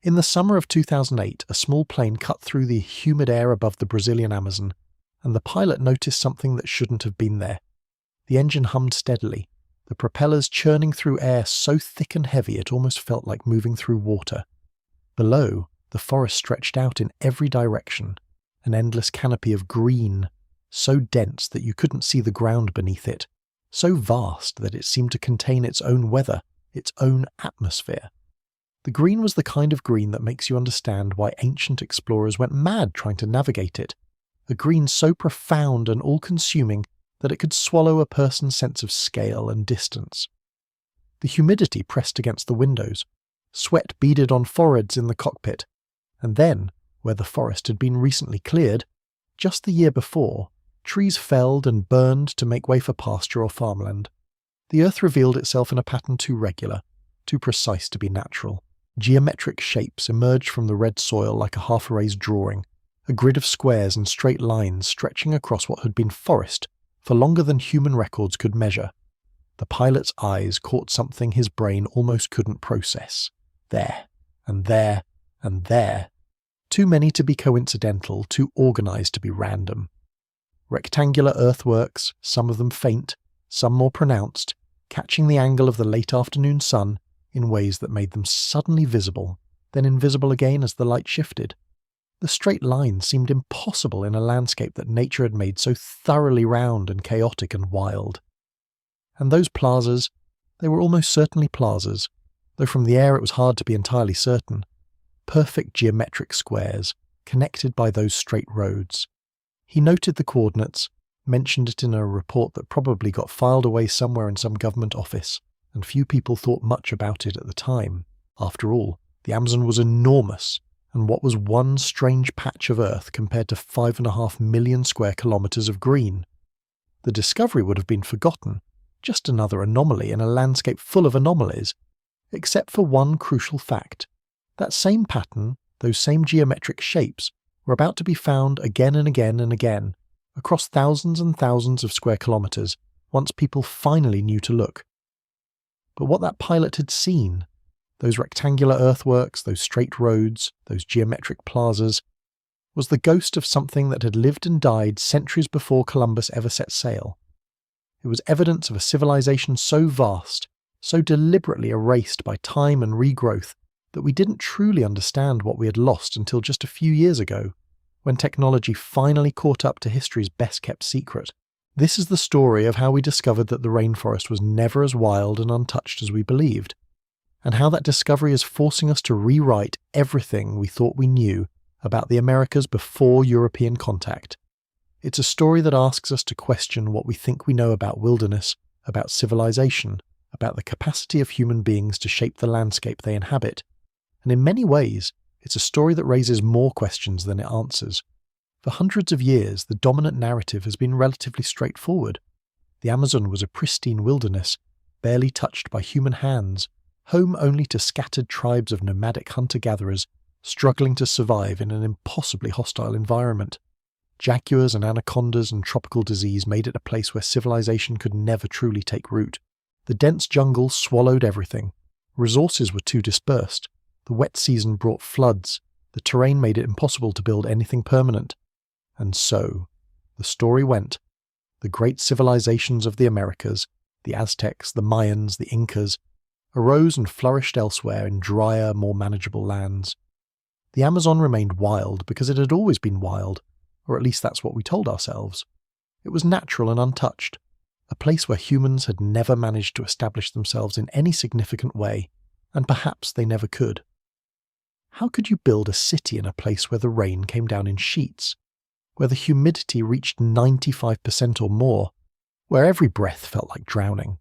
In the summer of 2008, a small plane cut through the humid air above the Brazilian Amazon, and the pilot noticed something that shouldn't have been there. The engine hummed steadily, the propellers churning through air so thick and heavy it almost felt like moving through water. Below, the forest stretched out in every direction, an endless canopy of green, so dense that you couldn't see the ground beneath it, so vast that it seemed to contain its own weather, its own atmosphere. The green was the kind of green that makes you understand why ancient explorers went mad trying to navigate it, a green so profound and all-consuming that it could swallow a person's sense of scale and distance. The humidity pressed against the windows, sweat beaded on foreheads in the cockpit, and then, where the forest had been recently cleared, just the year before, trees felled and burned to make way for pasture or farmland. The earth revealed itself in a pattern too regular, too precise to be natural. Geometric shapes emerged from the red soil like a half-erased drawing, a grid of squares and straight lines stretching across what had been forest for longer than human records could measure. The pilot's eyes caught something his brain almost couldn't process. There, and there, and there. Too many to be coincidental, too organized to be random. Rectangular earthworks, some of them faint, some more pronounced, catching the angle of the late afternoon sun in ways that made them suddenly visible, then invisible again as the light shifted. The straight line seemed impossible in a landscape that nature had made so thoroughly round and chaotic and wild. And those plazas, they were almost certainly plazas, though from the air it was hard to be entirely certain. Perfect geometric squares, connected by those straight roads. He noted the coordinates, mentioned it in a report that probably got filed away somewhere in some government office, and few people thought much about it at the time. After all, the Amazon was enormous, and what was one strange patch of earth compared to 5.5 million square kilometres of green? The discovery would have been forgotten, just another anomaly in a landscape full of anomalies, except for one crucial fact. That same pattern, those same geometric shapes, were about to be found again and again and again, across thousands and thousands of square kilometres, once people finally knew to look. But what that pilot had seen, those rectangular earthworks, those straight roads, those geometric plazas, was the ghost of something that had lived and died centuries before Columbus ever set sail. It was evidence of a civilization so vast, so deliberately erased by time and regrowth, that we didn't truly understand what we had lost until just a few years ago, when technology finally caught up to history's best-kept secret. This is the story of how we discovered that the rainforest was never as wild and untouched as we believed, and how that discovery is forcing us to rewrite everything we thought we knew about the Americas before European contact. It's a story that asks us to question what we think we know about wilderness, about civilization, about the capacity of human beings to shape the landscape they inhabit. And in many ways, it's a story that raises more questions than it answers. For hundreds of years, the dominant narrative has been relatively straightforward. The Amazon was a pristine wilderness, barely touched by human hands, home only to scattered tribes of nomadic hunter-gatherers struggling to survive in an impossibly hostile environment. Jaguars and anacondas and tropical disease made it a place where civilization could never truly take root. The dense jungle swallowed everything. Resources were too dispersed. The wet season brought floods. The terrain made it impossible to build anything permanent. And so, the story went, the great civilizations of the Americas, the Aztecs, the Mayans, the Incas, arose and flourished elsewhere in drier, more manageable lands. The Amazon remained wild because it had always been wild, or at least that's what we told ourselves. It was natural and untouched, a place where humans had never managed to establish themselves in any significant way, and perhaps they never could. How could you build a city in a place where the rain came down in sheets, where the humidity reached 95% or more, where every breath felt like drowning?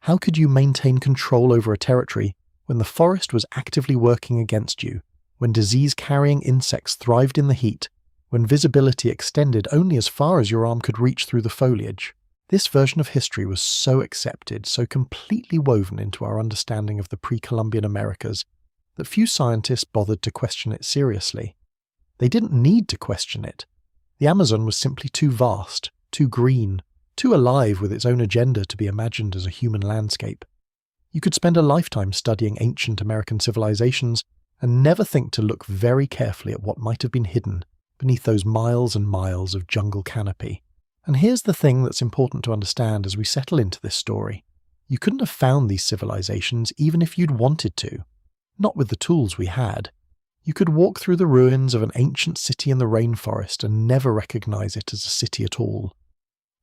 How could you maintain control over a territory when the forest was actively working against you, when disease-carrying insects thrived in the heat, when visibility extended only as far as your arm could reach through the foliage? This version of history was so accepted, so completely woven into our understanding of the pre-Columbian Americas, that few scientists bothered to question it seriously. They didn't need to question it. The Amazon was simply too vast, too green, too alive with its own agenda to be imagined as a human landscape. You could spend a lifetime studying ancient American civilizations and never think to look very carefully at what might have been hidden beneath those miles and miles of jungle canopy. And here's the thing that's important to understand as we settle into this story. You couldn't have found these civilizations even if you'd wanted to. Not with the tools we had. You could walk through the ruins of an ancient city in the rainforest and never recognize it as a city at all.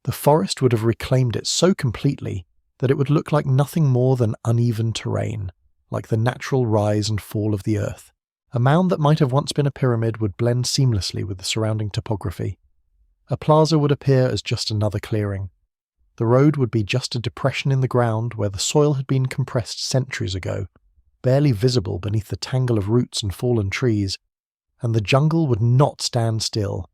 The forest would have reclaimed it so completely that it would look like nothing more than uneven terrain, like the natural rise and fall of the earth. A mound that might have once been a pyramid would blend seamlessly with the surrounding topography. A plaza would appear as just another clearing. The road would be just a depression in the ground where the soil had been compressed centuries ago, barely visible beneath the tangle of roots and fallen trees, and the jungle would not stand still.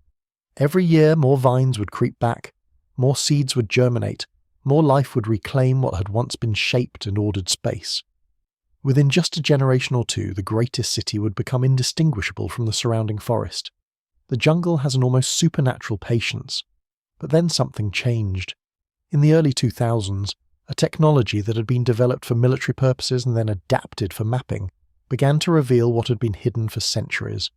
Every year more vines would creep back, more seeds would germinate, more life would reclaim what had once been shaped and ordered space. Within just a generation or two, the greatest city would become indistinguishable from the surrounding forest. The jungle has an almost supernatural patience. But then something changed. In the early 2000s, a technology that had been developed for military purposes and then adapted for mapping began to reveal what had been hidden for centuries.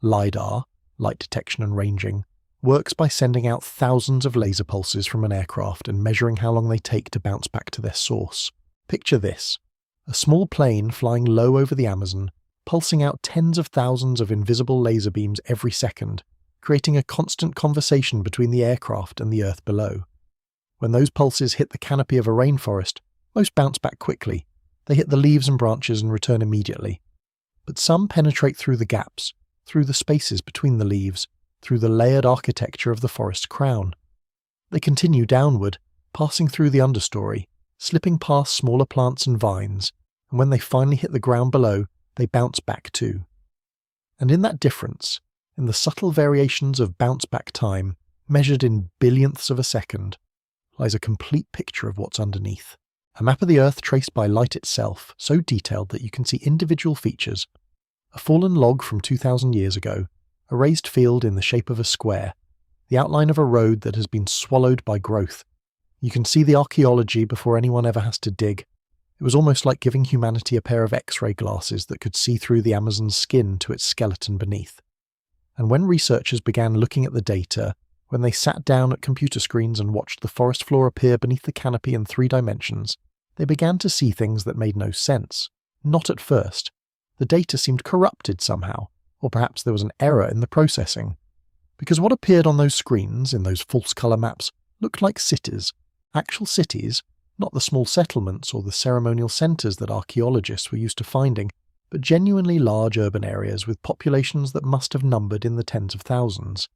LiDAR, light detection and ranging, works by sending out thousands of laser pulses from an aircraft and measuring how long they take to bounce back to their source. Picture this: a small plane flying low over the Amazon, pulsing out tens of thousands of invisible laser beams every second, creating a constant conversation between the aircraft and the earth below. When those pulses hit the canopy of a rainforest, most bounce back quickly. They hit the leaves and branches and return immediately. But some penetrate through the gaps, through the spaces between the leaves, through the layered architecture of the forest crown. They continue downward, passing through the understory, slipping past smaller plants and vines, and when they finally hit the ground below, they bounce back too. And in that difference, in the subtle variations of bounce-back time, measured in billionths of a second, lies a complete picture of what's underneath. A map of the Earth traced by light itself, so detailed that you can see individual features. A fallen log from 2,000 years ago, a raised field in the shape of a square, the outline of a road that has been swallowed by growth. You can see the archaeology before anyone ever has to dig. It was almost like giving humanity a pair of X-ray glasses that could see through the Amazon's skin to its skeleton beneath. And when researchers began looking at the data, when they sat down at computer screens and watched the forest floor appear beneath the canopy in 3 dimensions, they began to see things that made no sense. Not at first. The data seemed corrupted somehow, or perhaps there was an error in the processing. Because what appeared on those screens, in those false colour maps, looked like cities. Actual cities, not the small settlements or the ceremonial centres that archaeologists were used to finding, but genuinely large urban areas with populations that must have numbered in the tens of thousands.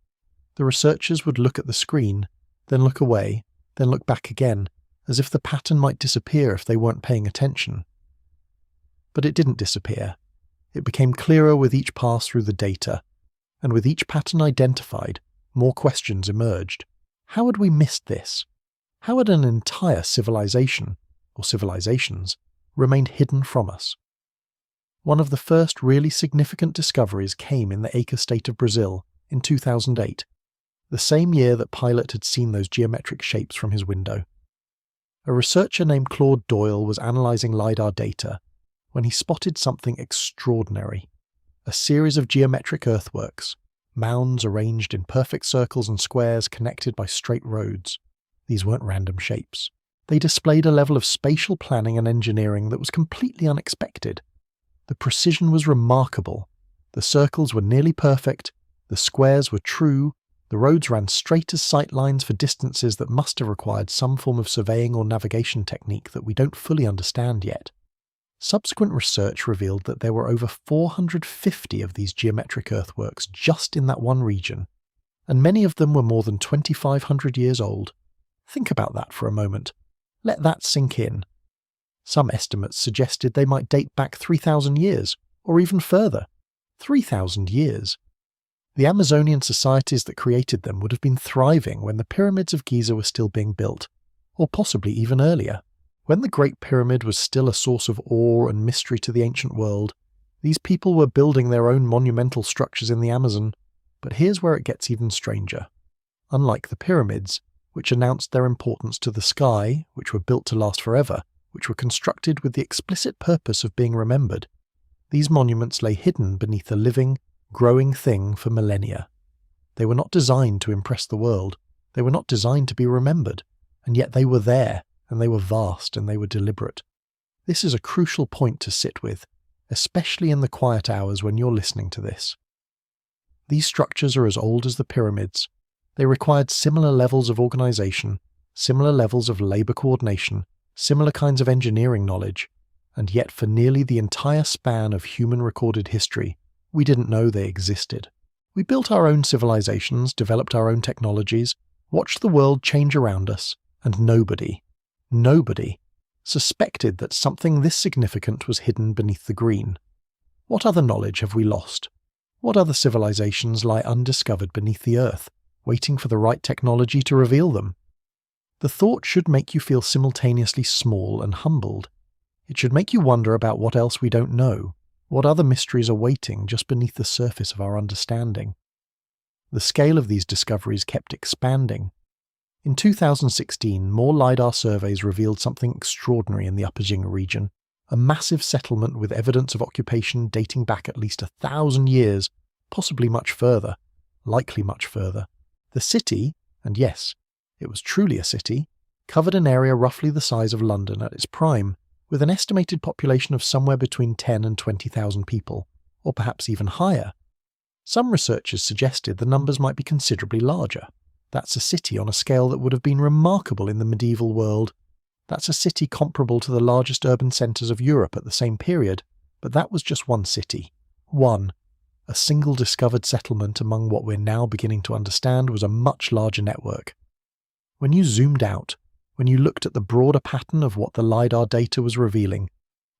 The researchers would look at the screen, then look away, then look back again, as if the pattern might disappear if they weren't paying attention. But it didn't disappear. It became clearer with each pass through the data, and with each pattern identified, more questions emerged. How had we missed this? How had an entire civilization, or civilizations, remained hidden from us? One of the first really significant discoveries came in the Acre state of Brazil in 2008, the same year that Pilot had seen those geometric shapes from his window. A researcher named Claude Doyle was analysing LiDAR data when he spotted something extraordinary. A series of geometric earthworks, mounds arranged in perfect circles and squares connected by straight roads. These weren't random shapes. They displayed a level of spatial planning and engineering that was completely unexpected. The precision was remarkable. The circles were nearly perfect, the squares were true, the roads ran straight as sight lines for distances that must have required some form of surveying or navigation technique that we don't fully understand yet. Subsequent research revealed that there were over 450 of these geometric earthworks just in that one region, and many of them were more than 2,500 years old. Think about that for a moment. Let that sink in. Some estimates suggested they might date back 3,000 years, or even further. 3,000 years. The Amazonian societies that created them would have been thriving when the pyramids of Giza were still being built, or possibly even earlier. When the Great Pyramid was still a source of awe and mystery to the ancient world, these people were building their own monumental structures in the Amazon. But here's where it gets even stranger. Unlike the pyramids, which announced their importance to the sky, which were built to last forever, which were constructed with the explicit purpose of being remembered, These monuments lay hidden beneath a living, growing thing for millennia. They were not designed to impress the world. They were not designed to be remembered. And yet they were there, and they were vast, and they were deliberate. This is a crucial point to sit with, especially in the quiet hours when you're listening to this. These structures are as old as the pyramids. They required similar levels of organization, similar levels of labor coordination, similar kinds of engineering knowledge, and yet for nearly the entire span of human recorded history, we didn't know they existed. We built our own civilizations, developed our own technologies, watched the world change around us, and nobody suspected that something this significant was hidden beneath the green. What other knowledge have we lost? What other civilizations lie undiscovered beneath the earth, waiting for the right technology to reveal them? The thought should make you feel simultaneously small and humbled. It should make you wonder about what else we don't know, what other mysteries are waiting just beneath the surface of our understanding. The scale of these discoveries kept expanding. In 2016, more LiDAR surveys revealed something extraordinary in the Upper Jingha region, a massive settlement with evidence of occupation dating back at least 1,000 years, possibly much further, likely much further. The city, and yes, it was truly a city, covered an area roughly the size of London at its prime, with an estimated population of somewhere between 10 and 20,000 people, or perhaps even higher. Some researchers suggested the numbers might be considerably larger. That's a city on a scale that would have been remarkable in the medieval world. That's a city comparable to the largest urban centres of Europe at the same period, but that was just one city. One. A single discovered settlement among what we're now beginning to understand was a much larger network. When you zoomed out, when you looked at the broader pattern of what the LiDAR data was revealing,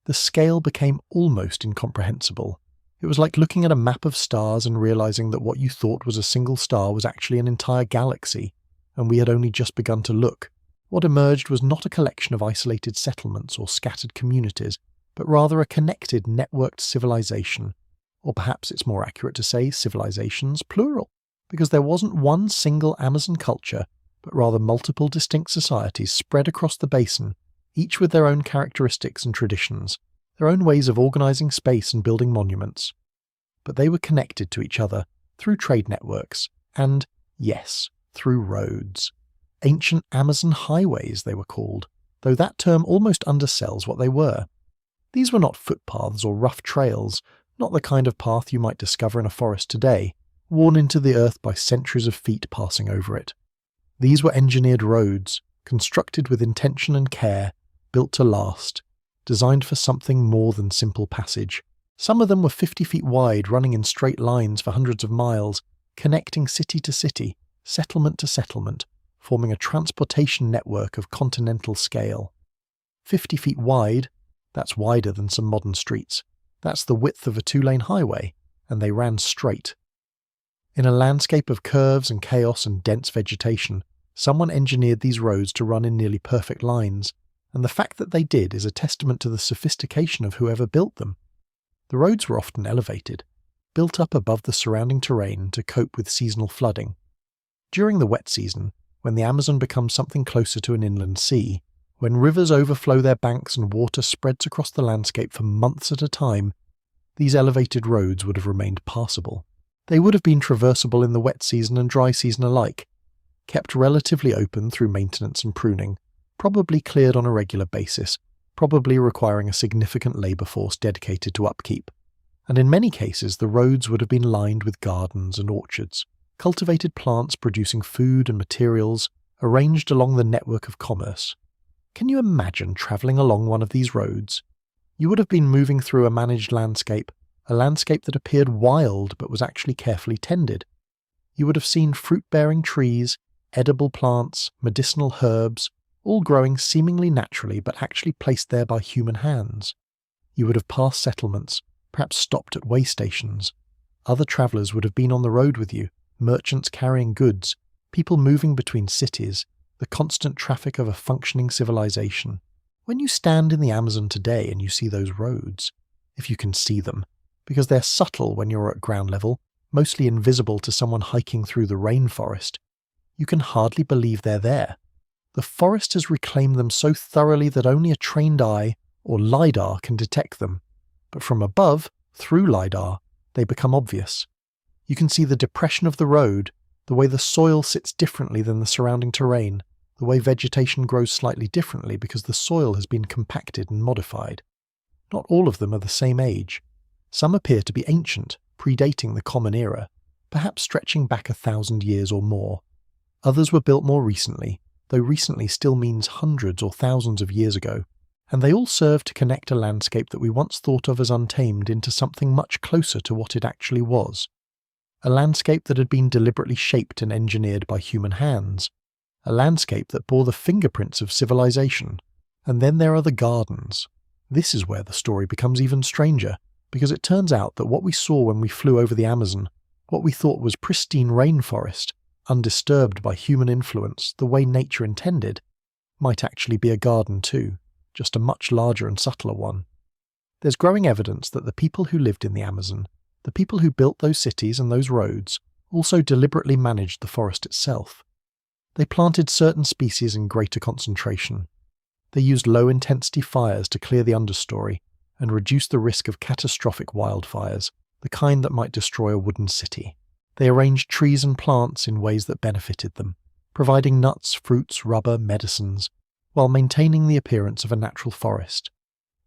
the scale became almost incomprehensible. It was like looking at a map of stars and realizing that what you thought was a single star was actually an entire galaxy, and we had only just begun to look. What emerged was not a collection of isolated settlements or scattered communities, but rather a connected, networked civilization. Or perhaps it's more accurate to say civilizations, plural, because there wasn't one single Amazon culture, but rather multiple distinct societies spread across the basin, each with their own characteristics and traditions, their own ways of organizing space and building monuments. But they were connected to each other through trade networks and, yes, through roads. Ancient Amazon highways, they were called, though that term almost undersells what they were. These were not footpaths or rough trails, not the kind of path you might discover in a forest today, worn into the earth by centuries of feet passing over it. These were engineered roads, constructed with intention and care, built to last, designed for something more than simple passage. Some of them were 50 feet wide, running in straight lines for hundreds of miles, connecting city to city, settlement to settlement, forming a transportation network of continental scale. 50 feet wide, that's wider than some modern streets. That's the width of a two-lane highway, and they ran straight. In a landscape of curves and chaos and dense vegetation, someone engineered these roads to run in nearly perfect lines, and the fact that they did is a testament to the sophistication of whoever built them. The roads were often elevated, built up above the surrounding terrain to cope with seasonal flooding. During the wet season, when the Amazon becomes something closer to an inland sea, when rivers overflow their banks and water spreads across the landscape for months at a time, these elevated roads would have remained passable. They would have been traversable in the wet season and dry season alike, kept relatively open through maintenance and pruning, probably cleared on a regular basis, probably requiring a significant labour force dedicated to upkeep. And in many cases the roads would have been lined with gardens and orchards, cultivated plants producing food and materials, arranged along the network of commerce. Can you imagine travelling along one of these roads? You would have been moving through a managed landscape, a landscape that appeared wild but was actually carefully tended. You would have seen fruit-bearing trees, edible plants, medicinal herbs, all growing seemingly naturally but actually placed there by human hands. You would have passed settlements, perhaps stopped at way stations. Other travellers would have been on the road with you, merchants carrying goods, people moving between cities, the constant traffic of a functioning civilization. When you stand in the Amazon today and you see those roads, if you can see them, because they're subtle when you're at ground level, mostly invisible to someone hiking through the rainforest, you can hardly believe they're there. The forest has reclaimed them so thoroughly that only a trained eye, or LiDAR, can detect them. But from above, Through LiDAR, they become obvious. You can see the depression of the road, the way the soil sits differently than the surrounding terrain, the way vegetation grows slightly differently because the soil has been compacted and modified. Not all of them are the same age. Some appear to be ancient, predating the Common Era, perhaps stretching back 1,000 years or more. Others were built more recently, though recently still means hundreds or thousands of years ago, and they all serve to connect a landscape that we once thought of as untamed into something much closer to what it actually was. A landscape that had been deliberately shaped and engineered by human hands. A landscape that bore the fingerprints of civilization. And then there are the gardens. This is where the story becomes even stranger, because it turns out that what we saw when we flew over the Amazon, what we thought was pristine rainforest, undisturbed by human influence the way nature intended, might actually be a garden too, just a much larger and subtler one. There's growing evidence that the people who lived in the Amazon, the people who built those cities and those roads, also deliberately managed the forest itself. They planted certain species in greater concentration. They used low-intensity fires to clear the understory and reduce the risk of catastrophic wildfires, the kind that might destroy a wooden city. They arranged trees and plants in ways that benefited them, providing nuts, fruits, rubber, medicines, while maintaining the appearance of a natural forest.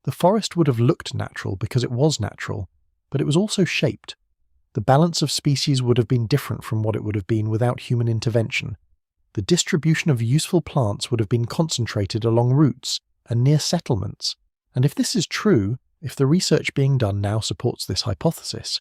The forest would have looked natural because it was natural, but it was also shaped. The balance of species would have been different from what it would have been without human intervention. The distribution of useful plants would have been concentrated along routes and near settlements, and if this is true, if the research being done now supports this hypothesis,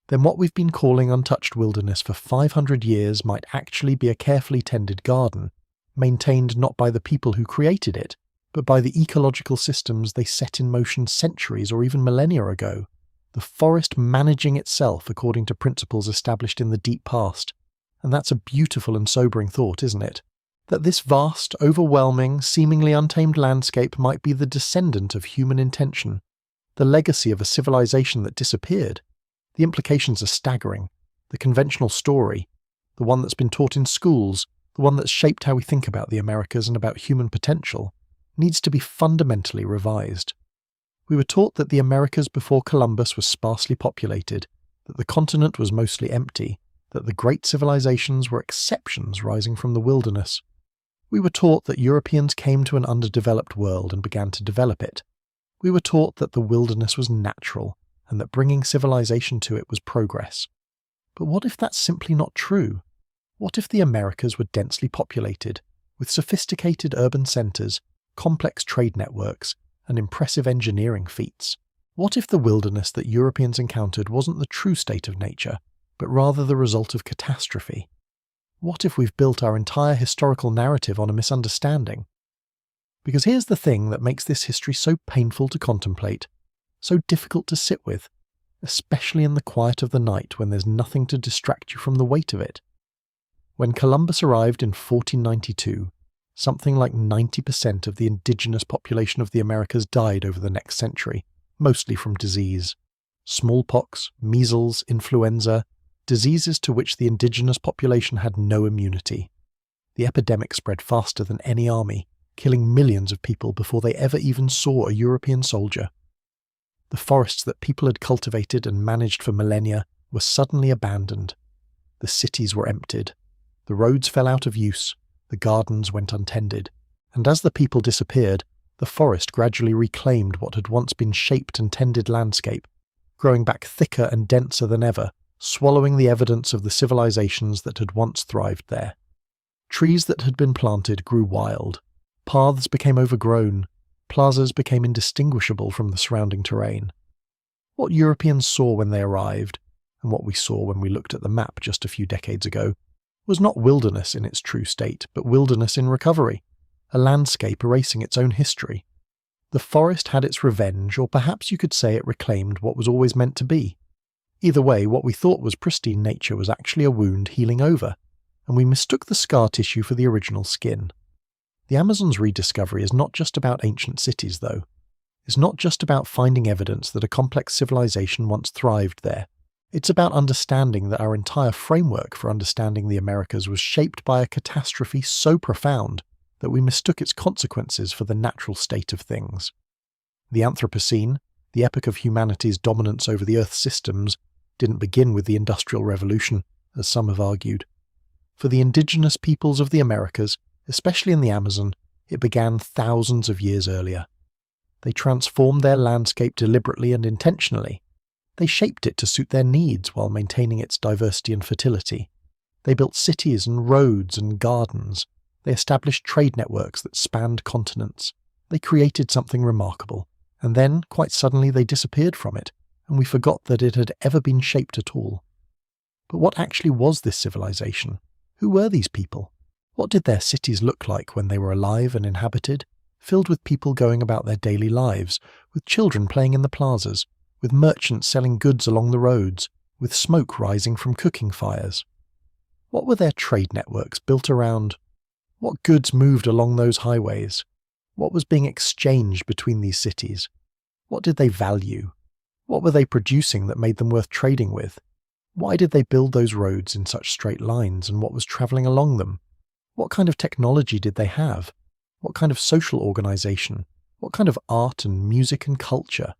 then what we've been calling untouched wilderness for 500 years might actually be a carefully tended garden, maintained not by the people who created it, but by the ecological systems they set in motion centuries or even millennia ago, the forest managing itself according to principles established in the deep past. And that's a beautiful and sobering thought, isn't it? That this vast, overwhelming, seemingly untamed landscape might be the descendant of human intention, the legacy of a civilization that disappeared. The implications are staggering. The conventional story, the one that's been taught in schools, the one that's shaped how we think about the Americas and about human potential, needs to be fundamentally revised. We were taught that the Americas before Columbus was sparsely populated, that the continent was mostly empty, that the great civilizations were exceptions rising from the wilderness. We were taught that Europeans came to an underdeveloped world and began to develop it. We were taught that the wilderness was natural, and that bringing civilization to it was progress. But what if that's simply not true? What if the Americas were densely populated, with sophisticated urban centers, complex trade networks, and impressive engineering feats? What if the wilderness that Europeans encountered wasn't the true state of nature, but rather the result of catastrophe? What if we've built our entire historical narrative on a misunderstanding? Because here's the thing that makes this history so painful to contemplate, so difficult to sit with, especially in the quiet of the night when there's nothing to distract you from the weight of it. When Columbus arrived in 1492, something like 90% of the indigenous population of the Americas died over the next century, mostly from disease. Smallpox, measles, influenza, diseases to which the indigenous population had no immunity. The epidemic spread faster than any army, killing millions of people before they ever even saw a European soldier. The forests that people had cultivated and managed for millennia were suddenly abandoned. The cities were emptied. The roads fell out of use. The gardens went untended. And as the people disappeared, the forest gradually reclaimed what had once been shaped and tended landscape, growing back thicker and denser than ever, swallowing the evidence of the civilizations that had once thrived there. Trees that had been planted grew wild. Paths became overgrown. Plazas became indistinguishable from the surrounding terrain. What Europeans saw when they arrived, and what we saw when we looked at the map just a few decades ago, was not wilderness in its true state, but wilderness in recovery, a landscape erasing its own history. The forest had its revenge, or perhaps you could say it reclaimed what was always meant to be. Either way, what we thought was pristine nature was actually a wound healing over, and we mistook the scar tissue for the original skin. The Amazon's rediscovery is not just about ancient cities, though. It's not just about finding evidence that a complex civilization once thrived there. It's about understanding that our entire framework for understanding the Americas was shaped by a catastrophe so profound that we mistook its consequences for the natural state of things. The Anthropocene, The epic of humanity's dominance over the Earth's systems didn't begin with the Industrial Revolution, as some have argued. For the indigenous peoples of the Americas, especially in the Amazon, it began thousands of years earlier. They transformed their landscape deliberately and intentionally. They shaped it to suit their needs while maintaining its diversity and fertility. They built cities and roads and gardens. They established trade networks that spanned continents. They created something remarkable. And then, quite suddenly, they disappeared from it, and we forgot that it had ever been shaped at all. But what actually was this civilization? Who were these people? What did their cities look like when they were alive and inhabited, filled with people going about their daily lives, with children playing in the plazas, with merchants selling goods along the roads, with smoke rising from cooking fires? What were their trade networks built around? What goods moved along those highways? What was being exchanged between these cities? What did they value? What were they producing that made them worth trading with? Why did they build those roads in such straight lines, and what was travelling along them? What kind of technology did they have? What kind of social organisation? What kind of art and music and culture?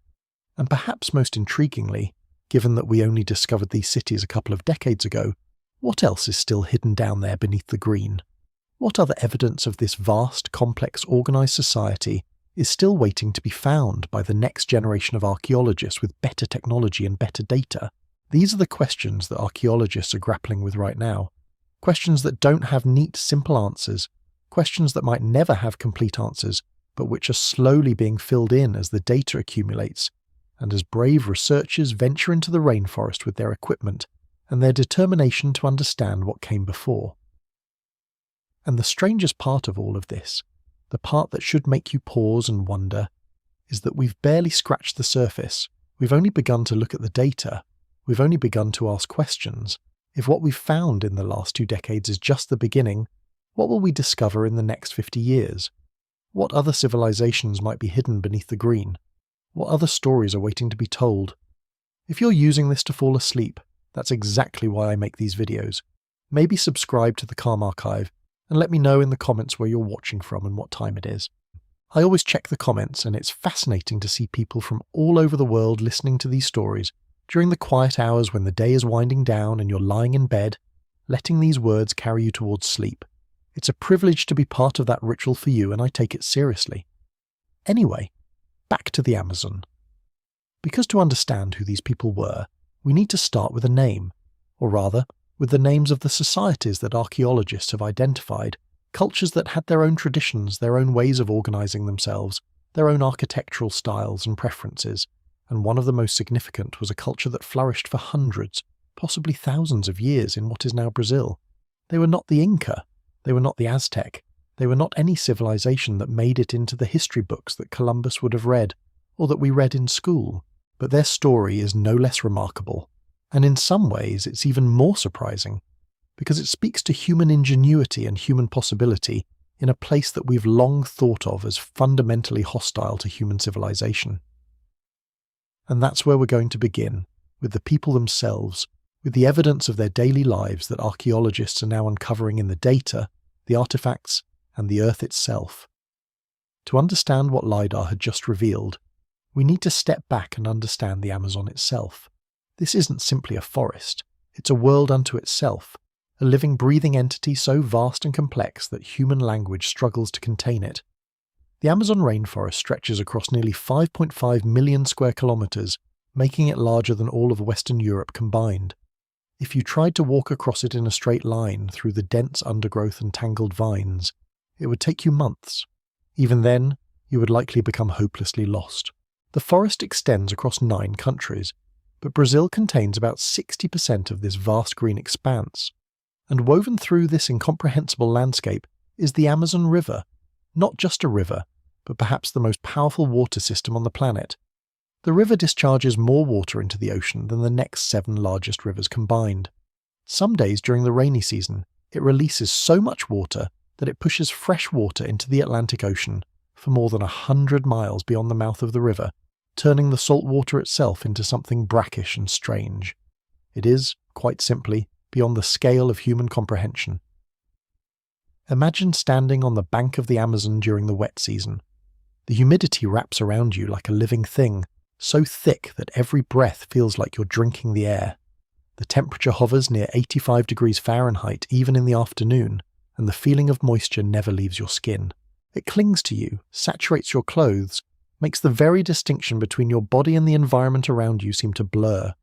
And perhaps most intriguingly, given that we only discovered these cities a couple of decades ago, what else is still hidden down there beneath the green? What other evidence of this vast, complex, organised society is still waiting to be found by the next generation of archaeologists with better technology and better data? These are the questions that archaeologists are grappling with right now. Questions that don't have neat, simple answers. Questions that might never have complete answers, but which are slowly being filled in as the data accumulates, and as brave researchers venture into the rainforest with their equipment and their determination to understand what came before. And the strangest part of all of this, the part that should make you pause and wonder, is that we've barely scratched the surface. We've only begun to look at the data. We've only begun to ask questions. If what we've found in the last 2 decades is just the beginning, what will we discover in the next 50 years? What other civilizations might be hidden beneath the green? What other stories are waiting to be told? If you're using this to fall asleep, that's exactly why I make these videos. Maybe subscribe to the Calm Archive and let me know in the comments where you're watching from and what time it is. I always check the comments, and it's fascinating to see people from all over the world listening to these stories during the quiet hours when the day is winding down and you're lying in bed, letting these words carry you towards sleep. It's a privilege to be part of that ritual for you, and I take it seriously. Anyway, back to the Amazon. Because to understand who these people were, we need to start with a name, or rather, with the names of the societies that archaeologists have identified, cultures that had their own traditions, their own ways of organising themselves, their own architectural styles and preferences, and one of the most significant was a culture that flourished for hundreds, possibly thousands of years in what is now Brazil. They were not the Inca, they were not the Aztec, they were not any civilization that made it into the history books that Columbus would have read, or that we read in school, but their story is no less remarkable, and in some ways it's even more surprising, because it speaks to human ingenuity and human possibility in a place that we've long thought of as fundamentally hostile to human civilization. And that's where we're going to begin, with the people themselves, with the evidence of their daily lives that archaeologists are now uncovering in the data, the artifacts, and the Earth itself. To understand what LiDAR had just revealed, we need to step back and understand the Amazon itself. This isn't simply a forest, it's a world unto itself, a living, breathing entity so vast and complex that human language struggles to contain it. The Amazon rainforest stretches across nearly 5.5 million square kilometres, making it larger than all of Western Europe combined. If you tried to walk across it in a straight line through the dense undergrowth and tangled vines, it would take you months. Even then, you would likely become hopelessly lost. The forest extends across 9 countries, but Brazil contains about 60% of this vast green expanse. And woven through this incomprehensible landscape is the Amazon River, not just a river, but perhaps the most powerful water system on the planet. The river discharges more water into the ocean than the next 7 largest rivers combined. Some days during the rainy season, it releases so much water that it pushes fresh water into the Atlantic Ocean for more than 100 miles beyond the mouth of the river, turning the salt water itself into something brackish and strange. It is, quite simply, beyond the scale of human comprehension. Imagine standing on the bank of the Amazon during the wet season. The humidity wraps around you like a living thing, so thick that every breath feels like you're drinking the air. The temperature hovers near 85 degrees Fahrenheit even in the afternoon, and the feeling of moisture never leaves your skin. It clings to you, saturates your clothes, makes the very distinction between your body and the environment around you seem to blur.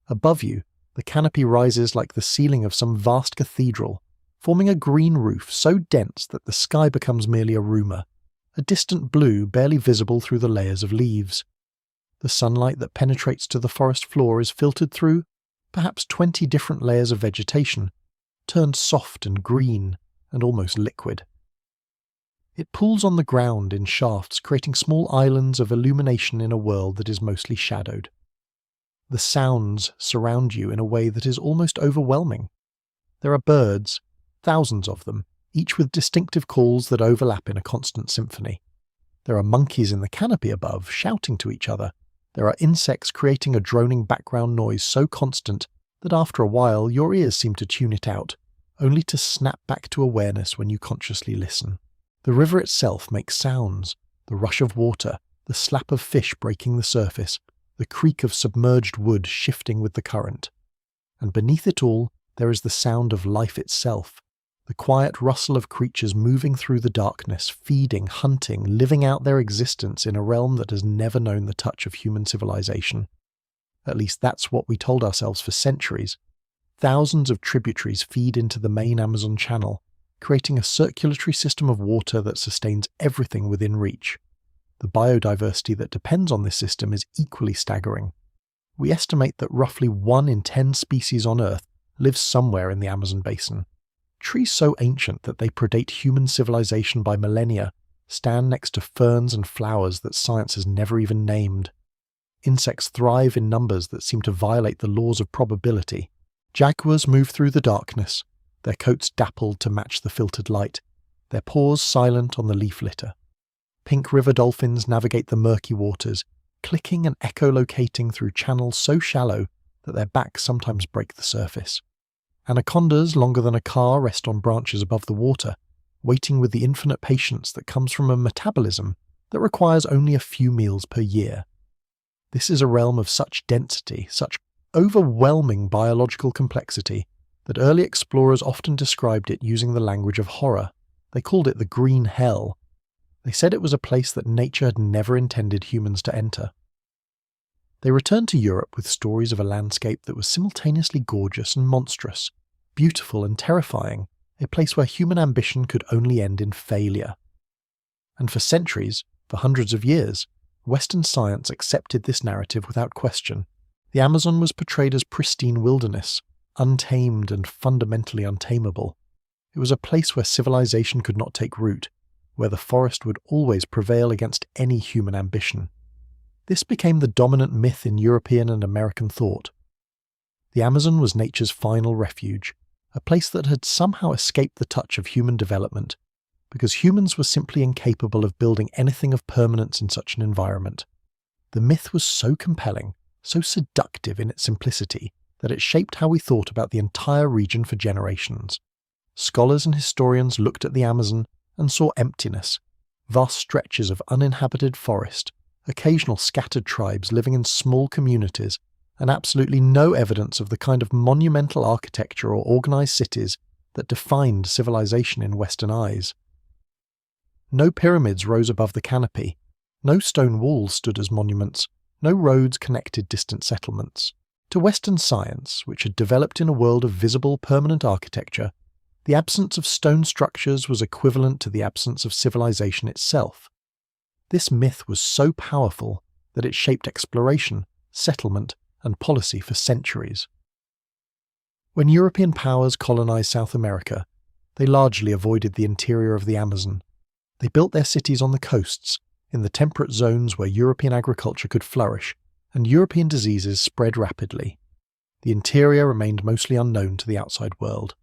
Above you, the canopy rises like the ceiling of some vast cathedral, forming a green roof so dense that the sky becomes merely a rumour, a distant blue barely visible through the layers of leaves. The sunlight that penetrates to the forest floor is filtered through perhaps 20 different layers of vegetation, turned soft and green and almost liquid. It pools on the ground in shafts, creating small islands of illumination in a world that is mostly shadowed. The sounds surround you in a way that is almost overwhelming. There are birds, thousands of them, each with distinctive calls that overlap in a constant symphony. There are monkeys in the canopy above, shouting to each other. There are insects creating a droning background noise so constant that after a while your ears seem to tune it out, only to snap back to awareness when you consciously listen. The river itself makes sounds, the rush of water, the slap of fish breaking the surface, the creak of submerged wood shifting with the current. And beneath it all, there is the sound of life itself, the quiet rustle of creatures moving through the darkness, feeding, hunting, living out their existence in a realm that has never known the touch of human civilization. At least that's what we told ourselves for centuries. Thousands of tributaries feed into the main Amazon channel, creating a circulatory system of water that sustains everything within reach. The biodiversity that depends on this system is equally staggering. We estimate that roughly 1 in 10 species on Earth lives somewhere in the Amazon basin. Trees so ancient that they predate human civilization by millennia stand next to ferns and flowers that science has never even named. Insects thrive in numbers that seem to violate the laws of probability. Jaguars move through the darkness, their coats dappled to match the filtered light, their paws silent on the leaf litter. Pink river dolphins navigate the murky waters, clicking and echolocating through channels so shallow that their backs sometimes break the surface. Anacondas longer than a car rest on branches above the water, waiting with the infinite patience that comes from a metabolism that requires only a few meals per year. This is a realm of such density, such overwhelming biological complexity, that early explorers often described it using the language of horror. They called it the Green Hell. They said it was a place that nature had never intended humans to enter. They returned to Europe with stories of a landscape that was simultaneously gorgeous and monstrous, beautiful and terrifying, a place where human ambition could only end in failure. And for centuries, for hundreds of years, Western science accepted this narrative without question. The Amazon was portrayed as pristine wilderness, untamed and fundamentally untamable. It was a place where civilization could not take root, where the forest would always prevail against any human ambition. This became the dominant myth in European and American thought. The Amazon was nature's final refuge, a place that had somehow escaped the touch of human development, because humans were simply incapable of building anything of permanence in such an environment. The myth was so compelling, so seductive in its simplicity, that it shaped how we thought about the entire region for generations. Scholars and historians looked at the Amazon and saw emptiness, vast stretches of uninhabited forest, occasional scattered tribes living in small communities, and absolutely no evidence of the kind of monumental architecture or organized cities that defined civilization in Western eyes. No pyramids rose above the canopy, no stone walls stood as monuments, no roads connected distant settlements. To Western science, which had developed in a world of visible permanent architecture, the absence of stone structures was equivalent to the absence of civilization itself. This myth was so powerful that it shaped exploration, settlement, and policy for centuries. When European powers colonized South America, they largely avoided the interior of the Amazon. They built their cities on the coasts, in the temperate zones where European agriculture could flourish, and European diseases spread rapidly. The interior remained mostly unknown to the outside world.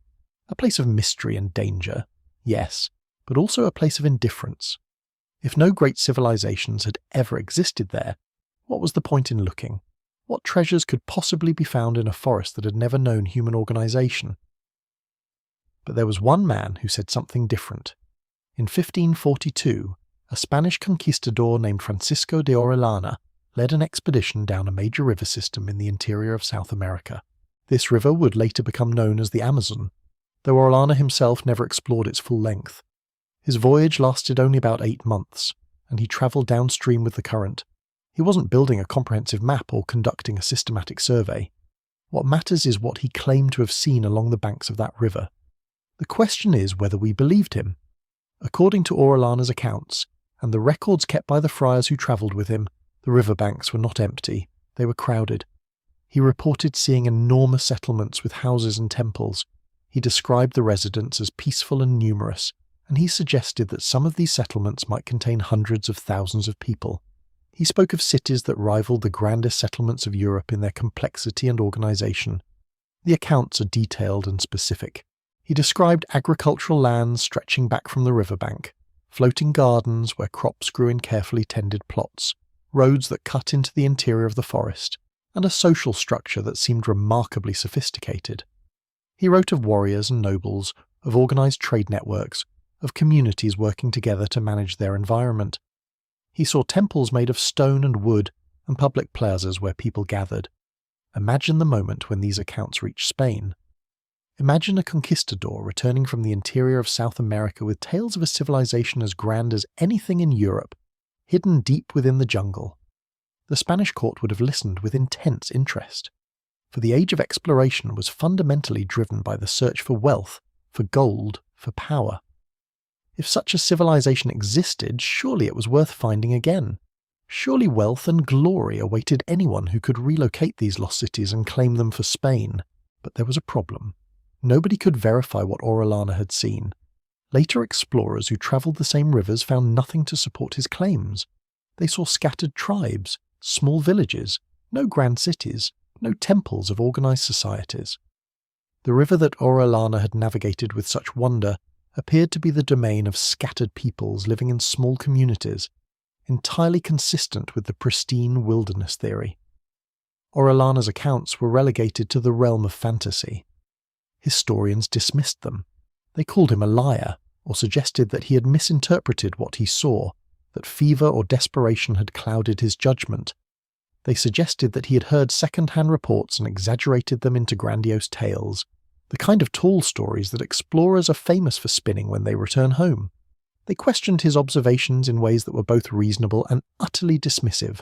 A place of mystery and danger, yes, but also a place of indifference. If no great civilizations had ever existed there, what was the point in looking? What treasures could possibly be found in a forest that had never known human organization? But there was one man who said something different. In 1542, a Spanish conquistador named Francisco de Orellana led an expedition down a major river system in the interior of South America. This river would later become known as the Amazon, though Orellana himself never explored its full length. His voyage lasted only about 8 months, and he travelled downstream with the current. He wasn't building a comprehensive map or conducting a systematic survey. What matters is what he claimed to have seen along the banks of that river. The question is whether we believed him. According to Orellana's accounts, and the records kept by the friars who travelled with him, the riverbanks were not empty, they were crowded. He reported seeing enormous settlements with houses and temples. He described the residents as peaceful and numerous, and he suggested that some of these settlements might contain hundreds of thousands of people. He spoke of cities that rivaled the grandest settlements of Europe in their complexity and organisation. The accounts are detailed and specific. He described agricultural lands stretching back from the riverbank, floating gardens where crops grew in carefully tended plots, roads that cut into the interior of the forest, and a social structure that seemed remarkably sophisticated. He wrote of warriors and nobles, of organised trade networks, of communities working together to manage their environment. He saw temples made of stone and wood and public plazas where people gathered. Imagine the moment when these accounts reached Spain. Imagine a conquistador returning from the interior of South America with tales of a civilization as grand as anything in Europe, hidden deep within the jungle. The Spanish court would have listened with intense interest, for the age of exploration was fundamentally driven by the search for wealth, for gold, for power. If such a civilization existed, surely it was worth finding again. Surely wealth and glory awaited anyone who could relocate these lost cities and claim them for Spain. But there was a problem. Nobody could verify what Orellana had seen. Later explorers who travelled the same rivers found nothing to support his claims. They saw scattered tribes, small villages, no grand cities, no temples of organised societies. The river that Orellana had navigated with such wonder appeared to be the domain of scattered peoples living in small communities, entirely consistent with the pristine wilderness theory. Orellana's accounts were relegated to the realm of fantasy. Historians dismissed them. They called him a liar, or suggested that he had misinterpreted what he saw, that fever or desperation had clouded his judgment. They suggested that he had heard second-hand reports and exaggerated them into grandiose tales, the kind of tall stories that explorers are famous for spinning when they return home. They questioned his observations in ways that were both reasonable and utterly dismissive.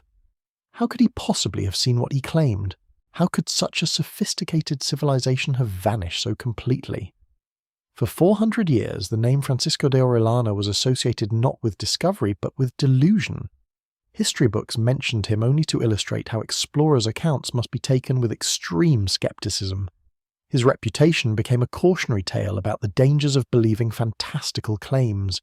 How could he possibly have seen what he claimed? How could such a sophisticated civilization have vanished so completely? For 400 years, the name Francisco de Orellana was associated not with discovery, but with delusion. History books mentioned him only to illustrate how explorers' accounts must be taken with extreme skepticism. His reputation became a cautionary tale about the dangers of believing fantastical claims.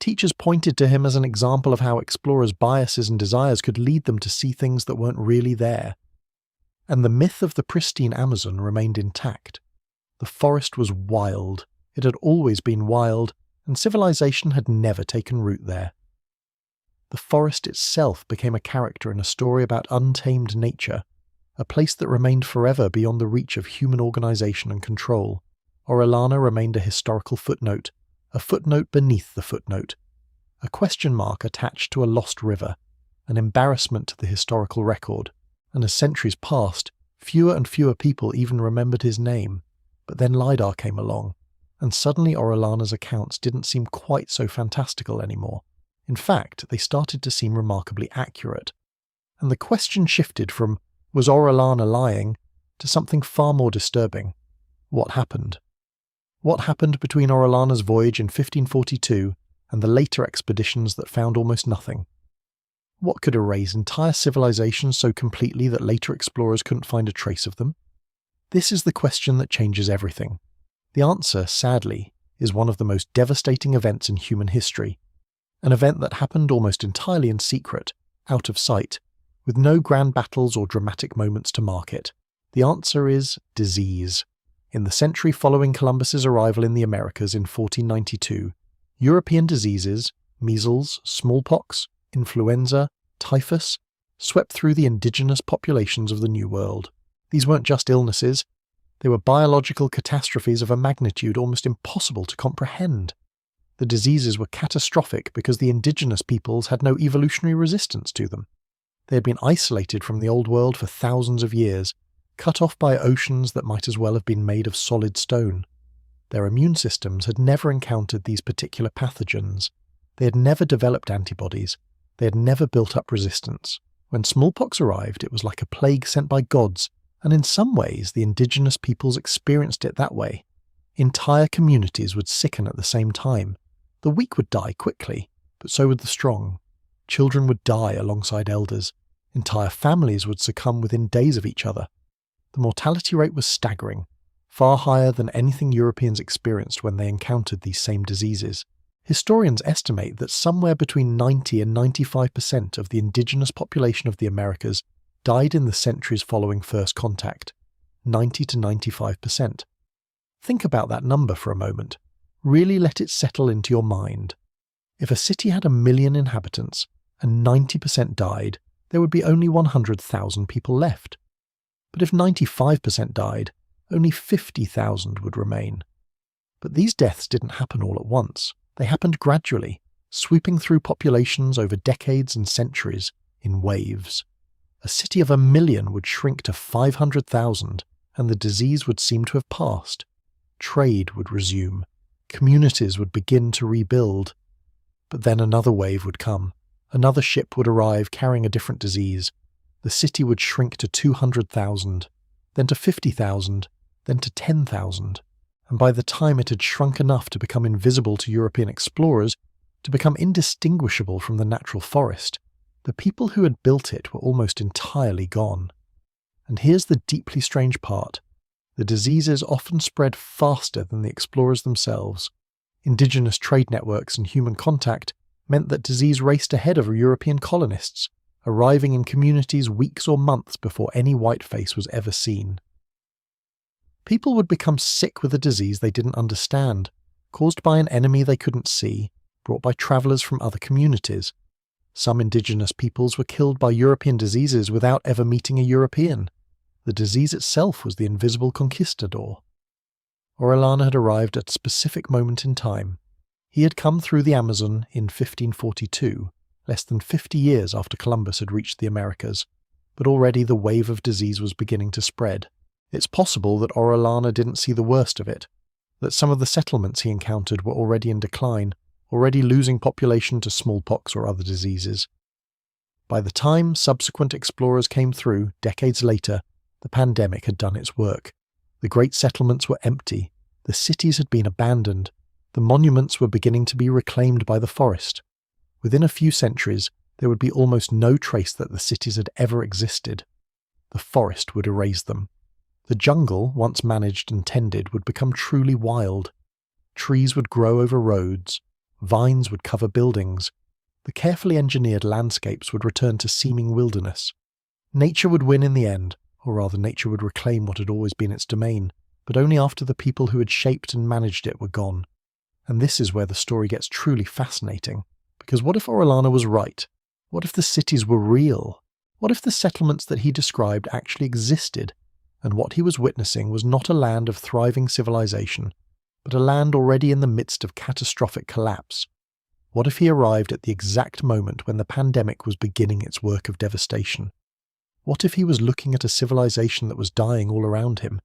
Teachers pointed to him as an example of how explorers' biases and desires could lead them to see things that weren't really there. And the myth of the pristine Amazon remained intact. The forest was wild. It had always been wild, and civilization had never taken root there. The forest itself became a character in a story about untamed nature, a place that remained forever beyond the reach of human organization and control. Orellana remained a historical footnote, a footnote beneath the footnote, a question mark attached to a lost river, an embarrassment to the historical record, and as centuries passed, fewer and fewer people even remembered his name. But then LiDAR came along, and suddenly Orellana's accounts didn't seem quite so fantastical anymore. In fact, they started to seem remarkably accurate. And the question shifted from, was Orellana lying, to something far more disturbing. What happened? What happened between Orellana's voyage in 1542 and the later expeditions that found almost nothing? What could erase entire civilizations so completely that later explorers couldn't find a trace of them? This is the question that changes everything. The answer, sadly, is one of the most devastating events in human history. An event that happened almost entirely in secret, out of sight, with no grand battles or dramatic moments to mark it. The answer is disease. In the century following Columbus's arrival in the Americas in 1492, European diseases, measles, smallpox, influenza, typhus, swept through the indigenous populations of the New World. These weren't just illnesses, they were biological catastrophes of a magnitude almost impossible to comprehend. The diseases were catastrophic because the indigenous peoples had no evolutionary resistance to them. They had been isolated from the old world for thousands of years, cut off by oceans that might as well have been made of solid stone. Their immune systems had never encountered these particular pathogens. They had never developed antibodies. They had never built up resistance. When smallpox arrived, it was like a plague sent by gods, and in some ways the indigenous peoples experienced it that way. Entire communities would sicken at the same time. The weak would die quickly, but so would the strong. Children would die alongside elders. Entire families would succumb within days of each other. The mortality rate was staggering, far higher than anything Europeans experienced when they encountered these same diseases. Historians estimate that somewhere between 90 and 95% of the indigenous population of the Americas died in the centuries following first contact. 90 to 95%. Think about that number for a moment. Really let it settle into your mind. If a city had 1 million inhabitants and 90% died, there would be only 100,000 people left. But if 95% died, only 50,000 would remain. But these deaths didn't happen all at once. They happened gradually, sweeping through populations over decades and centuries in waves. A city of 1 million would shrink to 500,000, and the disease would seem to have passed. Trade would resume. Communities would begin to rebuild. But then another wave would come. Another ship would arrive carrying a different disease. The city would shrink to 200,000, then to 50,000, then to 10,000. And by the time it had shrunk enough to become invisible to European explorers, to become indistinguishable from the natural forest, the people who had built it were almost entirely gone. And here's the deeply strange part. The diseases often spread faster than the explorers themselves. Indigenous trade networks and human contact meant that disease raced ahead of European colonists, arriving in communities weeks or months before any white face was ever seen. People would become sick with a disease they didn't understand, caused by an enemy they couldn't see, brought by travellers from other communities. Some indigenous peoples were killed by European diseases without ever meeting a European. The disease itself was the invisible conquistador. Orellana had arrived at a specific moment in time. He had come through the Amazon in 1542, less than 50 years after Columbus had reached the Americas, but already the wave of disease was beginning to spread. It's possible that Orellana didn't see the worst of it, that some of the settlements he encountered were already in decline, already losing population to smallpox or other diseases. By the time subsequent explorers came through, decades later, the pandemic had done its work. The great settlements were empty, the cities had been abandoned, the monuments were beginning to be reclaimed by the forest. Within a few centuries, there would be almost no trace that the cities had ever existed. The forest would erase them. The jungle, once managed and tended, would become truly wild. Trees would grow over roads. Vines would cover buildings. The carefully engineered landscapes would return to seeming wilderness. Nature would win in the end, or rather nature would reclaim what had always been its domain, but only after the people who had shaped and managed it were gone. And this is where the story gets truly fascinating, because what if Orellana was right? What if the cities were real? What if the settlements that he described actually existed, and what he was witnessing was not a land of thriving civilization, but a land already in the midst of catastrophic collapse? What if he arrived at the exact moment when the pandemic was beginning its work of devastation? What if he was looking at a civilization that was dying all around him,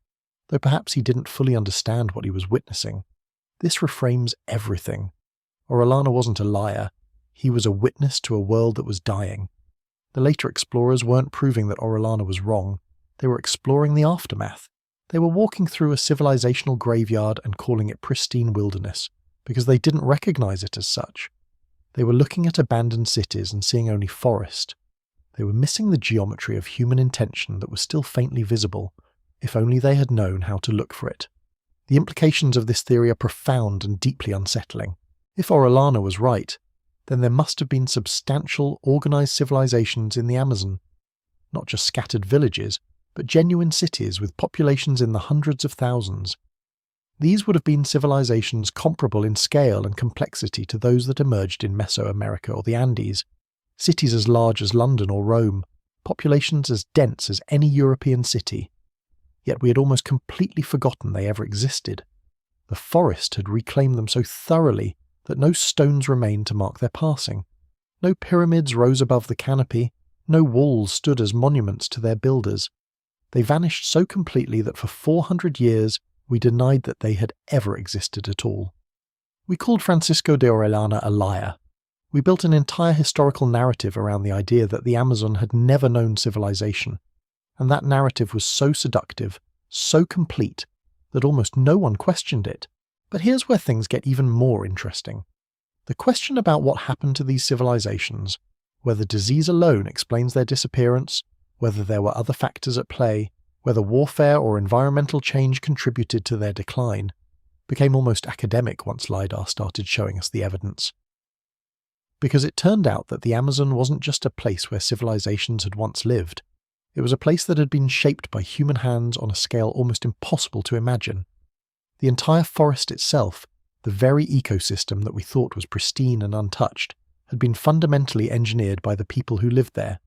though perhaps he didn't fully understand what he was witnessing? This reframes everything. Orellana wasn't a liar. He was a witness to a world that was dying. The later explorers weren't proving that Orellana was wrong. They were exploring the aftermath. They were walking through a civilizational graveyard and calling it pristine wilderness, because they didn't recognize it as such. They were looking at abandoned cities and seeing only forest. They were missing the geometry of human intention that was still faintly visible, if only they had known how to look for it. The implications of this theory are profound and deeply unsettling. If Orellana was right, then there must have been substantial, organized civilizations in the Amazon. Not just scattered villages, but genuine cities with populations in the hundreds of thousands. These would have been civilizations comparable in scale and complexity to those that emerged in Mesoamerica or the Andes, cities as large as London or Rome, populations as dense as any European city. Yet we had almost completely forgotten they ever existed. The forest had reclaimed them so thoroughly that no stones remained to mark their passing. No pyramids rose above the canopy, No walls stood as monuments to their builders. They vanished so completely that for 400 years we denied that they had ever existed at all. We called Francisco de Orellana a liar. We built an entire historical narrative around the idea that the Amazon had never known civilization, and that narrative was so seductive, so complete, that almost no one questioned it. But here's where things get even more interesting. The question about what happened to these civilizations, whether disease alone explains their disappearance, whether there were other factors at play, whether warfare or environmental change contributed to their decline, became almost academic once LiDAR started showing us the evidence. Because it turned out that the Amazon wasn't just a place where civilizations had once lived. It was a place that had been shaped by human hands on a scale almost impossible to imagine. The entire forest itself, the very ecosystem that we thought was pristine and untouched, had been fundamentally engineered by the people who lived there.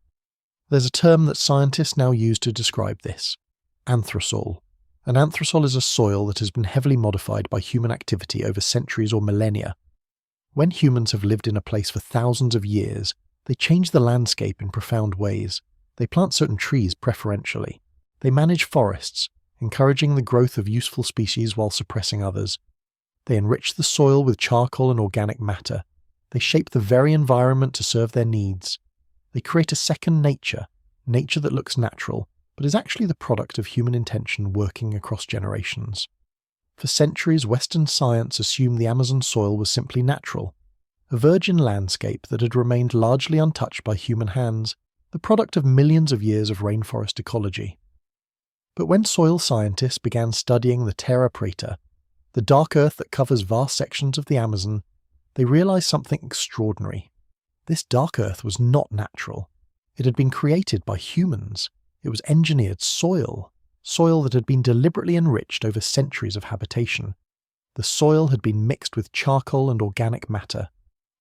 There's a term that scientists now use to describe this: anthrosol. An anthrosol is a soil that has been heavily modified by human activity over centuries or millennia. When humans have lived in a place for thousands of years, they change the landscape in profound ways. They plant certain trees preferentially. They manage forests, encouraging the growth of useful species while suppressing others. They enrich the soil with charcoal and organic matter. They shape the very environment to serve their needs. They create a second nature, nature that looks natural, but is actually the product of human intention working across generations. For centuries, Western science assumed the Amazon soil was simply natural, a virgin landscape that had remained largely untouched by human hands, the product of millions of years of rainforest ecology. But when soil scientists began studying the terra preta, the dark earth that covers vast sections of the Amazon, they realized something extraordinary. This dark earth was not natural. It had been created by humans. It was engineered soil that had been deliberately enriched over centuries of habitation. The soil had been mixed with charcoal and organic matter.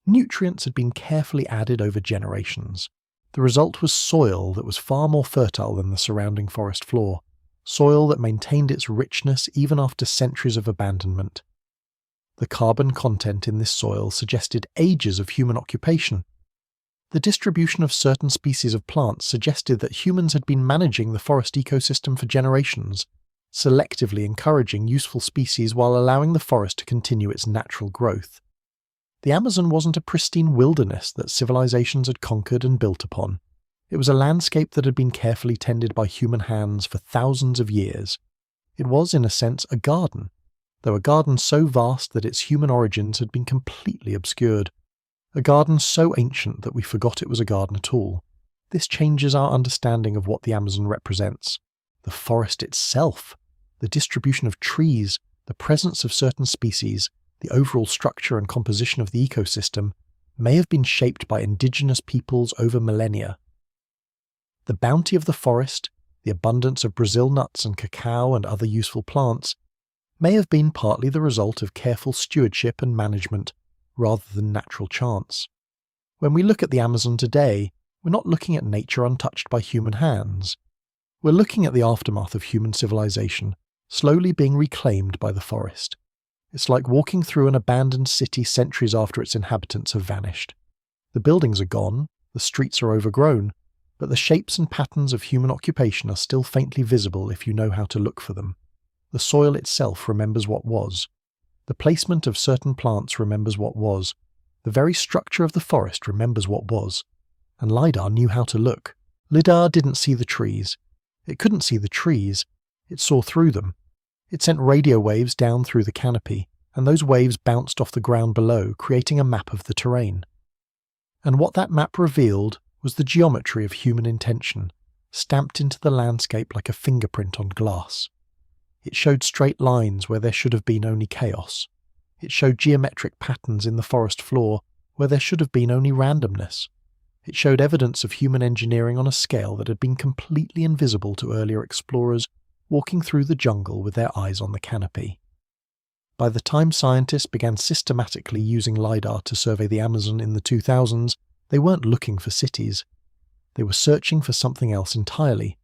Nutrients had been carefully added over generations. The result was soil that was far more fertile than the surrounding forest floor, soil that maintained its richness even after centuries of abandonment. The carbon content in this soil suggested ages of human occupation. The distribution of certain species of plants suggested that humans had been managing the forest ecosystem for generations, selectively encouraging useful species while allowing the forest to continue its natural growth. The Amazon wasn't a pristine wilderness that civilizations had conquered and built upon. It was a landscape that had been carefully tended by human hands for thousands of years. It was, in a sense, a garden, though a garden so vast that its human origins had been completely obscured. A garden so ancient that we forgot it was a garden at all. This changes our understanding of what the Amazon represents. The forest itself, the distribution of trees, the presence of certain species, the overall structure and composition of the ecosystem may have been shaped by indigenous peoples over millennia. The bounty of the forest, the abundance of Brazil nuts and cacao and other useful plants, may have been partly the result of careful stewardship and management, rather than natural chance. When we look at the Amazon today, we're not looking at nature untouched by human hands. We're looking at the aftermath of human civilization, slowly being reclaimed by the forest. It's like walking through an abandoned city centuries after its inhabitants have vanished. The buildings are gone, the streets are overgrown, but the shapes and patterns of human occupation are still faintly visible if you know how to look for them. The soil itself remembers what was. The placement of certain plants remembers what was. The very structure of the forest remembers what was. And LiDAR knew how to look. LiDAR didn't see the trees. It couldn't see the trees. It saw through them. It sent radio waves down through the canopy, and those waves bounced off the ground below, creating a map of the terrain. And what that map revealed was the geometry of human intention, stamped into the landscape like a fingerprint on glass. It showed straight lines where there should have been only chaos. It showed geometric patterns in the forest floor where there should have been only randomness. It showed evidence of human engineering on a scale that had been completely invisible to earlier explorers walking through the jungle with their eyes on the canopy. By the time scientists began systematically using LiDAR to survey the Amazon in the 2000s, they weren't looking for cities. They were searching for something else entirely: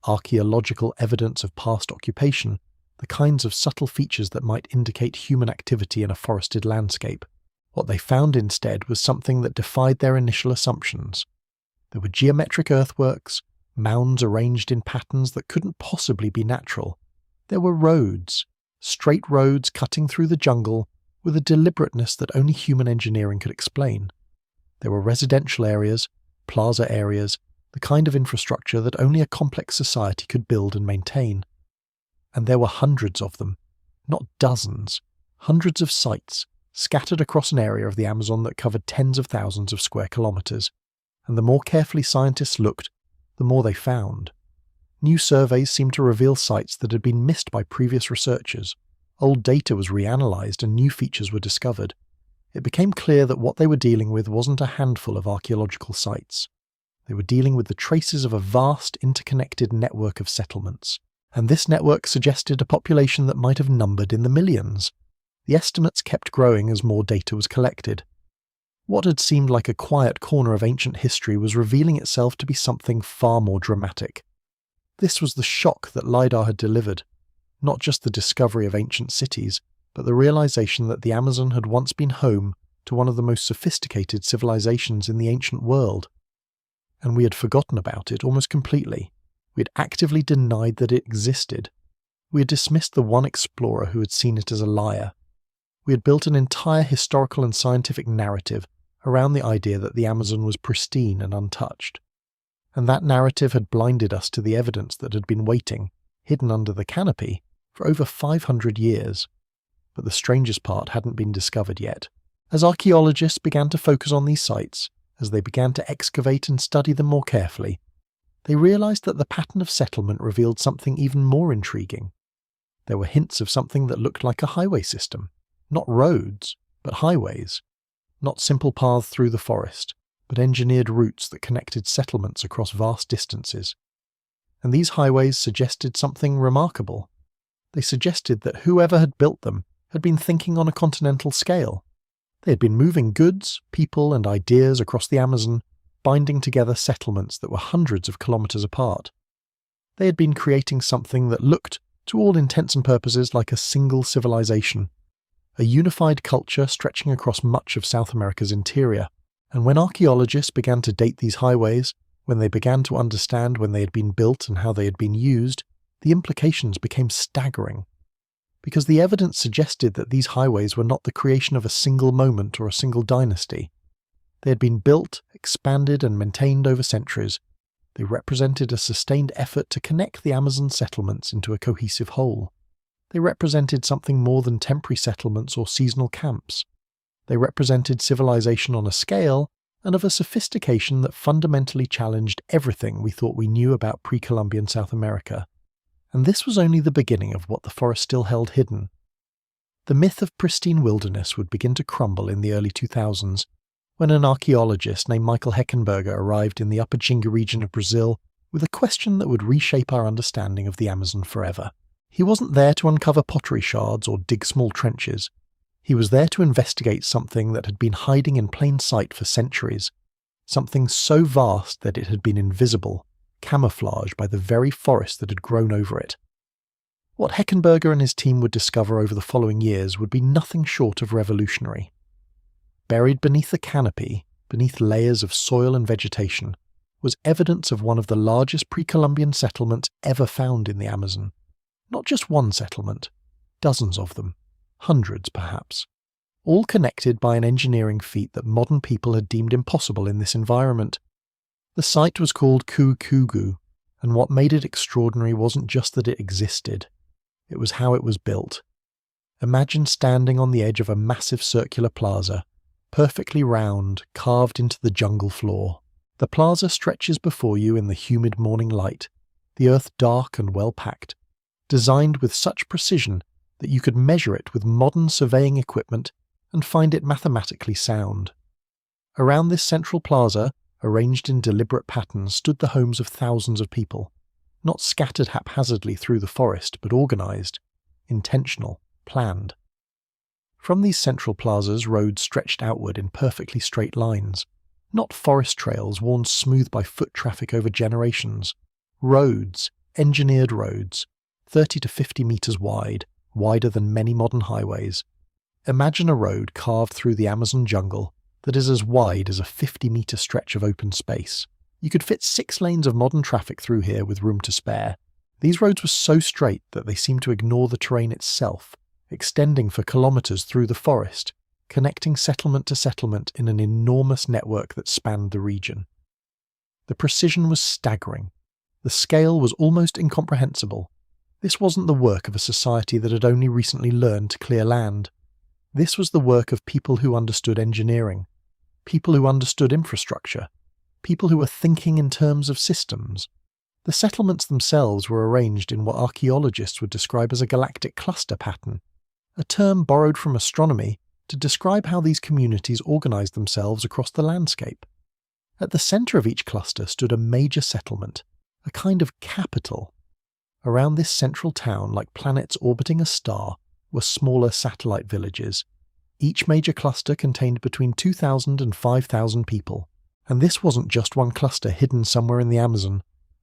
archaeological evidence of past occupation, the kinds of subtle features that might indicate human activity in a forested landscape. What they found instead was something that defied their initial assumptions. There were geometric earthworks, mounds arranged in patterns that couldn't possibly be natural. There were roads, straight roads cutting through the jungle with a deliberateness that only human engineering could explain. There were residential areas, plaza areas, the kind of infrastructure that only a complex society could build and maintain. And there were hundreds of them, not dozens, hundreds of sites scattered across an area of the Amazon that covered tens of thousands of square kilometers. And the more carefully scientists looked, the more they found. New surveys seemed to reveal sites that had been missed by previous researchers. Old data was reanalyzed and new features were discovered. It became clear that what they were dealing with wasn't a handful of archaeological sites. They were dealing with the traces of a vast, interconnected network of settlements. And this network suggested a population that might have numbered in the millions. The estimates kept growing as more data was collected. What had seemed like a quiet corner of ancient history was revealing itself to be something far more dramatic. This was the shock that LiDAR had delivered. Not just the discovery of ancient cities, but the realization that the Amazon had once been home to one of the most sophisticated civilizations in the ancient world. And we had forgotten about it almost completely. We had actively denied that it existed. We had dismissed the one explorer who had seen it as a liar. We had built an entire historical and scientific narrative around the idea that the Amazon was pristine and untouched. And that narrative had blinded us to the evidence that had been waiting, hidden under the canopy, for over 500 years. But the strangest part hadn't been discovered yet. As archaeologists began to focus on these sites, as they began to excavate and study them more carefully, they realized that the pattern of settlement revealed something even more intriguing. There were hints of something that looked like a highway system. Not roads, but highways. Not simple paths through the forest, but engineered routes that connected settlements across vast distances. And these highways suggested something remarkable. They suggested that whoever had built them had been thinking on a continental scale. They had been moving goods, people, and ideas across the Amazon, binding together settlements that were hundreds of kilometers apart. They had been creating something that looked, to all intents and purposes, like a single civilization, a unified culture stretching across much of South America's interior. And when archaeologists began to date these highways, when they began to understand when they had been built and how they had been used, the implications became staggering. Because the evidence suggested that these highways were not the creation of a single moment or a single dynasty. They had been built, expanded, and maintained over centuries. They represented a sustained effort to connect the Amazon settlements into a cohesive whole. They represented something more than temporary settlements or seasonal camps. They represented civilization on a scale and of a sophistication that fundamentally challenged everything we thought we knew about pre-Columbian South America. And this was only the beginning of what the forest still held hidden. The myth of pristine wilderness would begin to crumble in the early 2000s, when an archaeologist named Michael Heckenberger arrived in the Upper Chinga region of Brazil with a question that would reshape our understanding of the Amazon forever. He wasn't there to uncover pottery shards or dig small trenches. He was there to investigate something that had been hiding in plain sight for centuries, something so vast that it had been invisible, camouflaged by the very forest that had grown over it. What Heckenberger and his team would discover over the following years would be nothing short of revolutionary. Buried beneath the canopy, beneath layers of soil and vegetation, was evidence of one of the largest pre-Columbian settlements ever found in the Amazon. Not just one settlement, dozens of them, hundreds perhaps, all connected by an engineering feat that modern people had deemed impossible in this environment. The site was called Kukugu, and what made it extraordinary wasn't just that it existed, it was how it was built. Imagine standing on the edge of a massive circular plaza, perfectly round, carved into the jungle floor. The plaza stretches before you in the humid morning light, the earth dark and well-packed, designed with such precision that you could measure it with modern surveying equipment and find it mathematically sound. Around this central plaza, arranged in deliberate patterns, stood the homes of thousands of people, not scattered haphazardly through the forest, but organized, intentional, planned. From these central plazas, roads stretched outward in perfectly straight lines, not forest trails worn smooth by foot traffic over generations. Roads, engineered roads, 30 to 50 meters wide, wider than many modern highways. Imagine a road carved through the Amazon jungle that is as wide as a 50-meter stretch of open space, You could fit 6 lanes of modern traffic through here with room to spare. These roads were so straight that they seemed to ignore the terrain itself, extending for kilometres through the forest, connecting settlement to settlement in an enormous network that spanned the region. The precision was staggering. The scale was almost incomprehensible. This wasn't the work of a society that had only recently learned to clear land. This was the work of people who understood engineering, people who understood infrastructure, people who were thinking in terms of systems. The settlements themselves were arranged in what archaeologists would describe as a galactic cluster pattern, a term borrowed from astronomy to describe how these communities organized themselves across the landscape. At the center of each cluster stood a major settlement, a kind of capital. Around this central town, like planets orbiting a star, were smaller satellite villages. Each major cluster contained between 2,000 and 5,000 people. And this wasn't just one cluster hidden somewhere in the Amazon.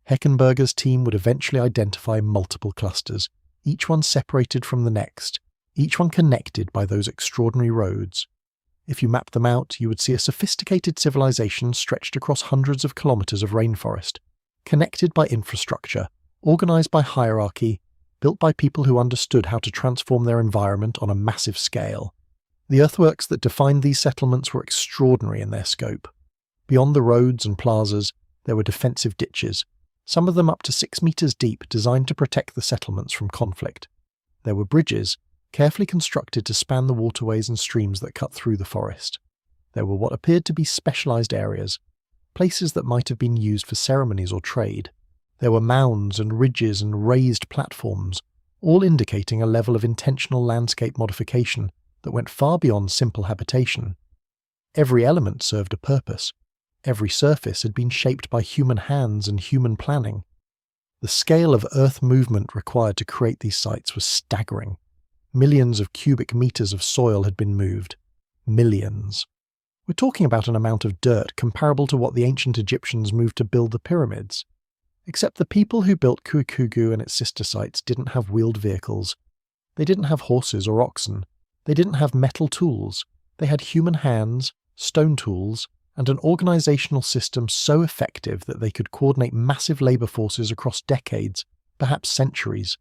Heckenberger's team would eventually identify multiple clusters, each one separated from the next, each one connected by those extraordinary roads. If you mapped them out, you would see a sophisticated civilization stretched across hundreds of kilometers of rainforest, connected by infrastructure, organized by hierarchy, built by people who understood how to transform their environment on a massive scale. The earthworks that defined these settlements were extraordinary in their scope. Beyond the roads and plazas, there were defensive ditches, some of them up to 6 meters deep, designed to protect the settlements from conflict. There were bridges, carefully constructed to span the waterways and streams that cut through the forest. There were what appeared to be specialized areas, places that might have been used for ceremonies or trade. There were mounds and ridges and raised platforms, all indicating a level of intentional landscape modification that went far beyond simple habitation. Every element served a purpose. Every surface had been shaped by human hands and human planning. The scale of earth movement required to create these sites was staggering. Millions of cubic meters of soil had been moved. Millions. We're talking about an amount of dirt comparable to what the ancient Egyptians moved to build the pyramids. Except the people who built Kuikugu and its sister sites didn't have wheeled vehicles. They didn't have horses or oxen. They didn't have metal tools. They had human hands, stone tools, and an organizational system so effective that they could coordinate massive labor forces across decades, perhaps centuries.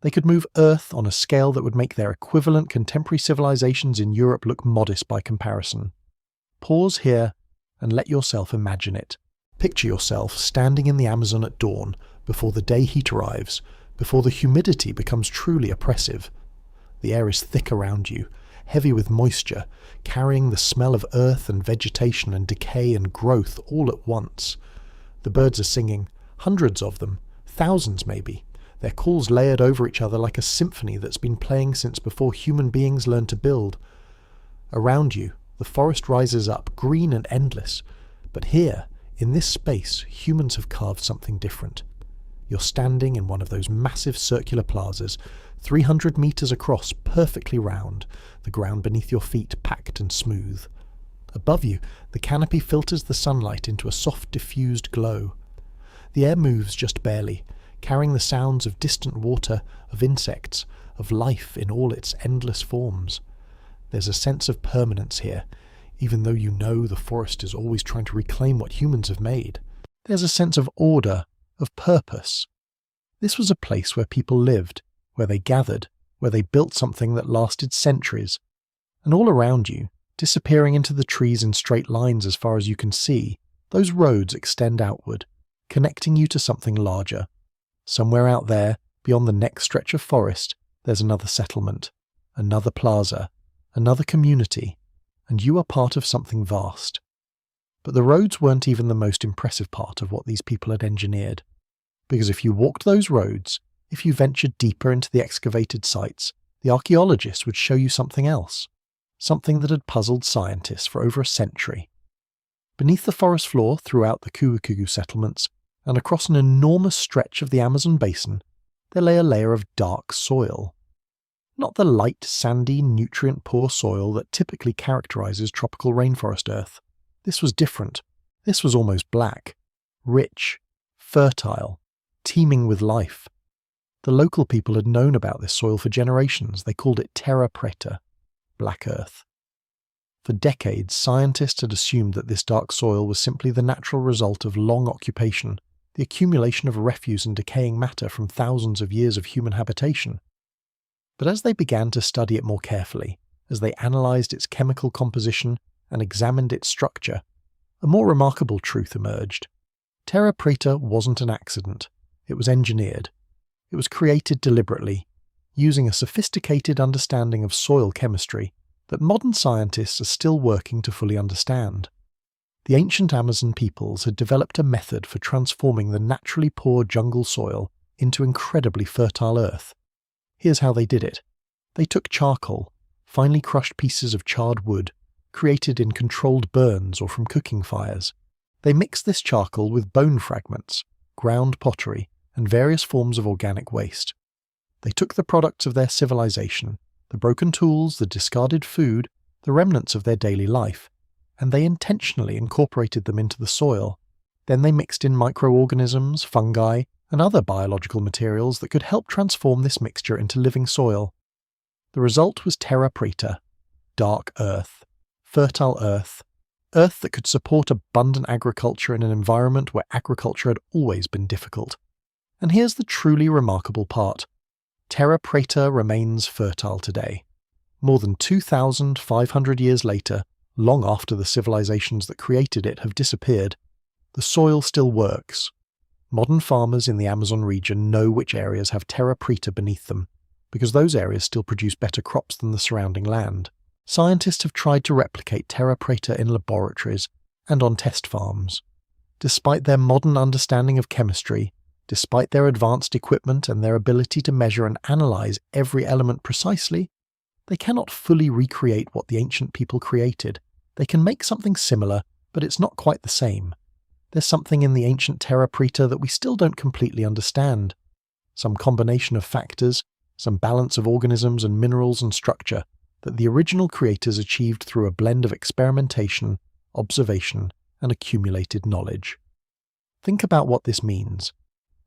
They could move Earth on a scale that would make their equivalent contemporary civilizations in Europe look modest by comparison. Pause here and let yourself imagine it. Picture yourself standing in the Amazon at dawn, before the day heat arrives, before the humidity becomes truly oppressive. The air is thick around you, heavy with moisture, carrying the smell of earth and vegetation and decay and growth all at once. The birds are singing, hundreds of them, thousands maybe, their calls layered over each other like a symphony that's been playing since before human beings learned to build. Around you, the forest rises up, green and endless, but here, in this space, humans have carved something different. You're standing in one of those massive circular plazas, 300 meters across, perfectly round, the ground beneath your feet packed and smooth. Above you, the canopy filters the sunlight into a soft, diffused glow. The air moves just barely, carrying the sounds of distant water, of insects, of life in all its endless forms. There's a sense of permanence here, even though you know the forest is always trying to reclaim what humans have made. There's a sense of order, of purpose. This was a place where people lived, where they gathered, where they built something that lasted centuries. And all around you, disappearing into the trees in straight lines as far as you can see, those roads extend outward, connecting you to something larger. Somewhere out there, beyond the next stretch of forest, there's another settlement, another plaza, another community, and you are part of something vast. But the roads weren't even the most impressive part of what these people had engineered. Because if you walked those roads, if you ventured deeper into the excavated sites, the archaeologists would show you something else, something that had puzzled scientists for over a century. Beneath the forest floor throughout the Kuikugu settlements, and across an enormous stretch of the Amazon basin, there lay a layer of dark soil. Not the light, sandy, nutrient-poor soil that typically characterizes tropical rainforest earth. This was different. This was almost black, rich, fertile, teeming with life. The local people had known about this soil for generations. They called it terra preta, black earth. For decades, scientists had assumed that this dark soil was simply the natural result of long occupation, the accumulation of refuse and decaying matter from thousands of years of human habitation. But as they began to study it more carefully, as they analysed its chemical composition and examined its structure, a more remarkable truth emerged. Terra Preta wasn't an accident. It was engineered. It was created deliberately, using a sophisticated understanding of soil chemistry that modern scientists are still working to fully understand. The ancient Amazon peoples had developed a method for transforming the naturally poor jungle soil into incredibly fertile earth. Here's how they did it. They took charcoal, finely crushed pieces of charred wood, created in controlled burns or from cooking fires. They mixed this charcoal with bone fragments, ground pottery, and various forms of organic waste. They took the products of their civilization, the broken tools, the discarded food, the remnants of their daily life, and they intentionally incorporated them into the soil. Then they mixed in microorganisms, fungi, and other biological materials that could help transform this mixture into living soil. The result was Terra Preta, dark earth, fertile earth that could support abundant agriculture in an environment where agriculture had always been difficult. And here's the truly remarkable part. Terra Preta remains fertile today. More than 2,500 years later, long after the civilizations that created it have disappeared, the soil still works. Modern farmers in the Amazon region know which areas have Terra Preta beneath them, because those areas still produce better crops than the surrounding land. Scientists have tried to replicate Terra Preta in laboratories and on test farms. Despite their modern understanding of chemistry, despite their advanced equipment and their ability to measure and analyze every element precisely, they cannot fully recreate what the ancient people created. They can make something similar, but it's not quite the same. There's something in the ancient Terra Preta that we still don't completely understand. Some combination of factors, some balance of organisms and minerals and structure that the original creators achieved through a blend of experimentation, observation, and accumulated knowledge. Think about what this means.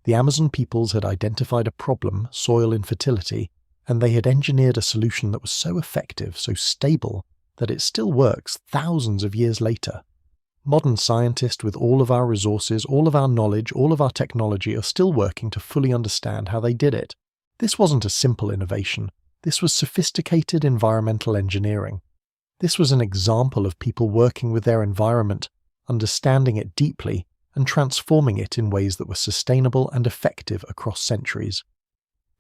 The Amazon peoples had identified a problem, soil infertility, and they had engineered a solution that was so effective, so stable, that it still works thousands of years later. Modern scientists, with all of our resources, all of our knowledge, all of our technology, are still working to fully understand how they did it. This wasn't a simple innovation. This was sophisticated environmental engineering. This was an example of people working with their environment, understanding it deeply, and transforming it in ways that were sustainable and effective across centuries.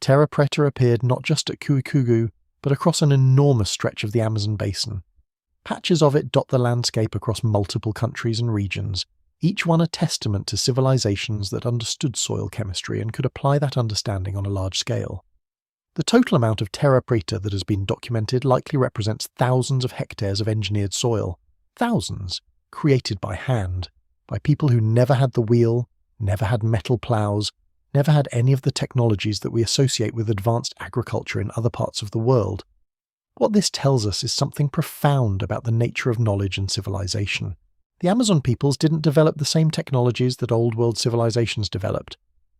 Terra Preta appeared not just at Kuikugu, but across an enormous stretch of the Amazon basin. Patches of it dot the landscape across multiple countries and regions, each one a testament to civilizations that understood soil chemistry and could apply that understanding on a large scale. The total amount of Terra Preta that has been documented likely represents thousands of hectares of engineered soil. Thousands, created by hand, by people who never had the wheel, never had metal plows, never had any of the technologies that we associate with advanced agriculture in other parts of the world. What this tells us is something profound about the nature of knowledge and civilization. The Amazon peoples didn't develop the same technologies that old world civilizations developed.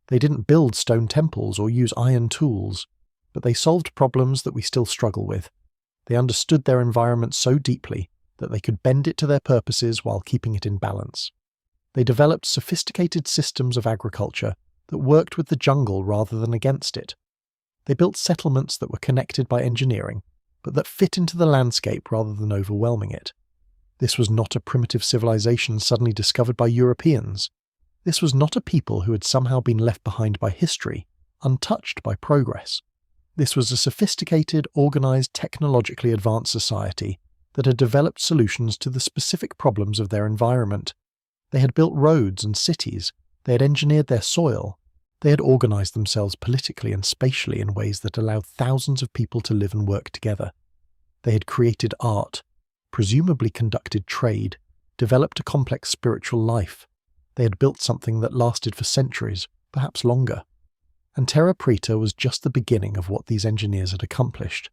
They didn't build stone temples or use iron tools, but they solved problems that we still struggle with. They understood their environment so deeply that they could bend it to their purposes while keeping it in balance. They developed sophisticated systems of agriculture that worked with the jungle rather than against it. They built settlements that were connected by engineering, but that fit into the landscape rather than overwhelming it. This was not a primitive civilization suddenly discovered by Europeans. This was not a people who had somehow been left behind by history, untouched by progress. This was a sophisticated, organized, technologically advanced society that had developed solutions to the specific problems of their environment. They had built roads and cities. They had engineered their soil. They had organized themselves politically and spatially in ways that allowed thousands of people to live and work together. They had created art, presumably conducted trade, developed a complex spiritual life. They had built something that lasted for centuries, perhaps longer. And Terra Preta was just the beginning of what these engineers had accomplished.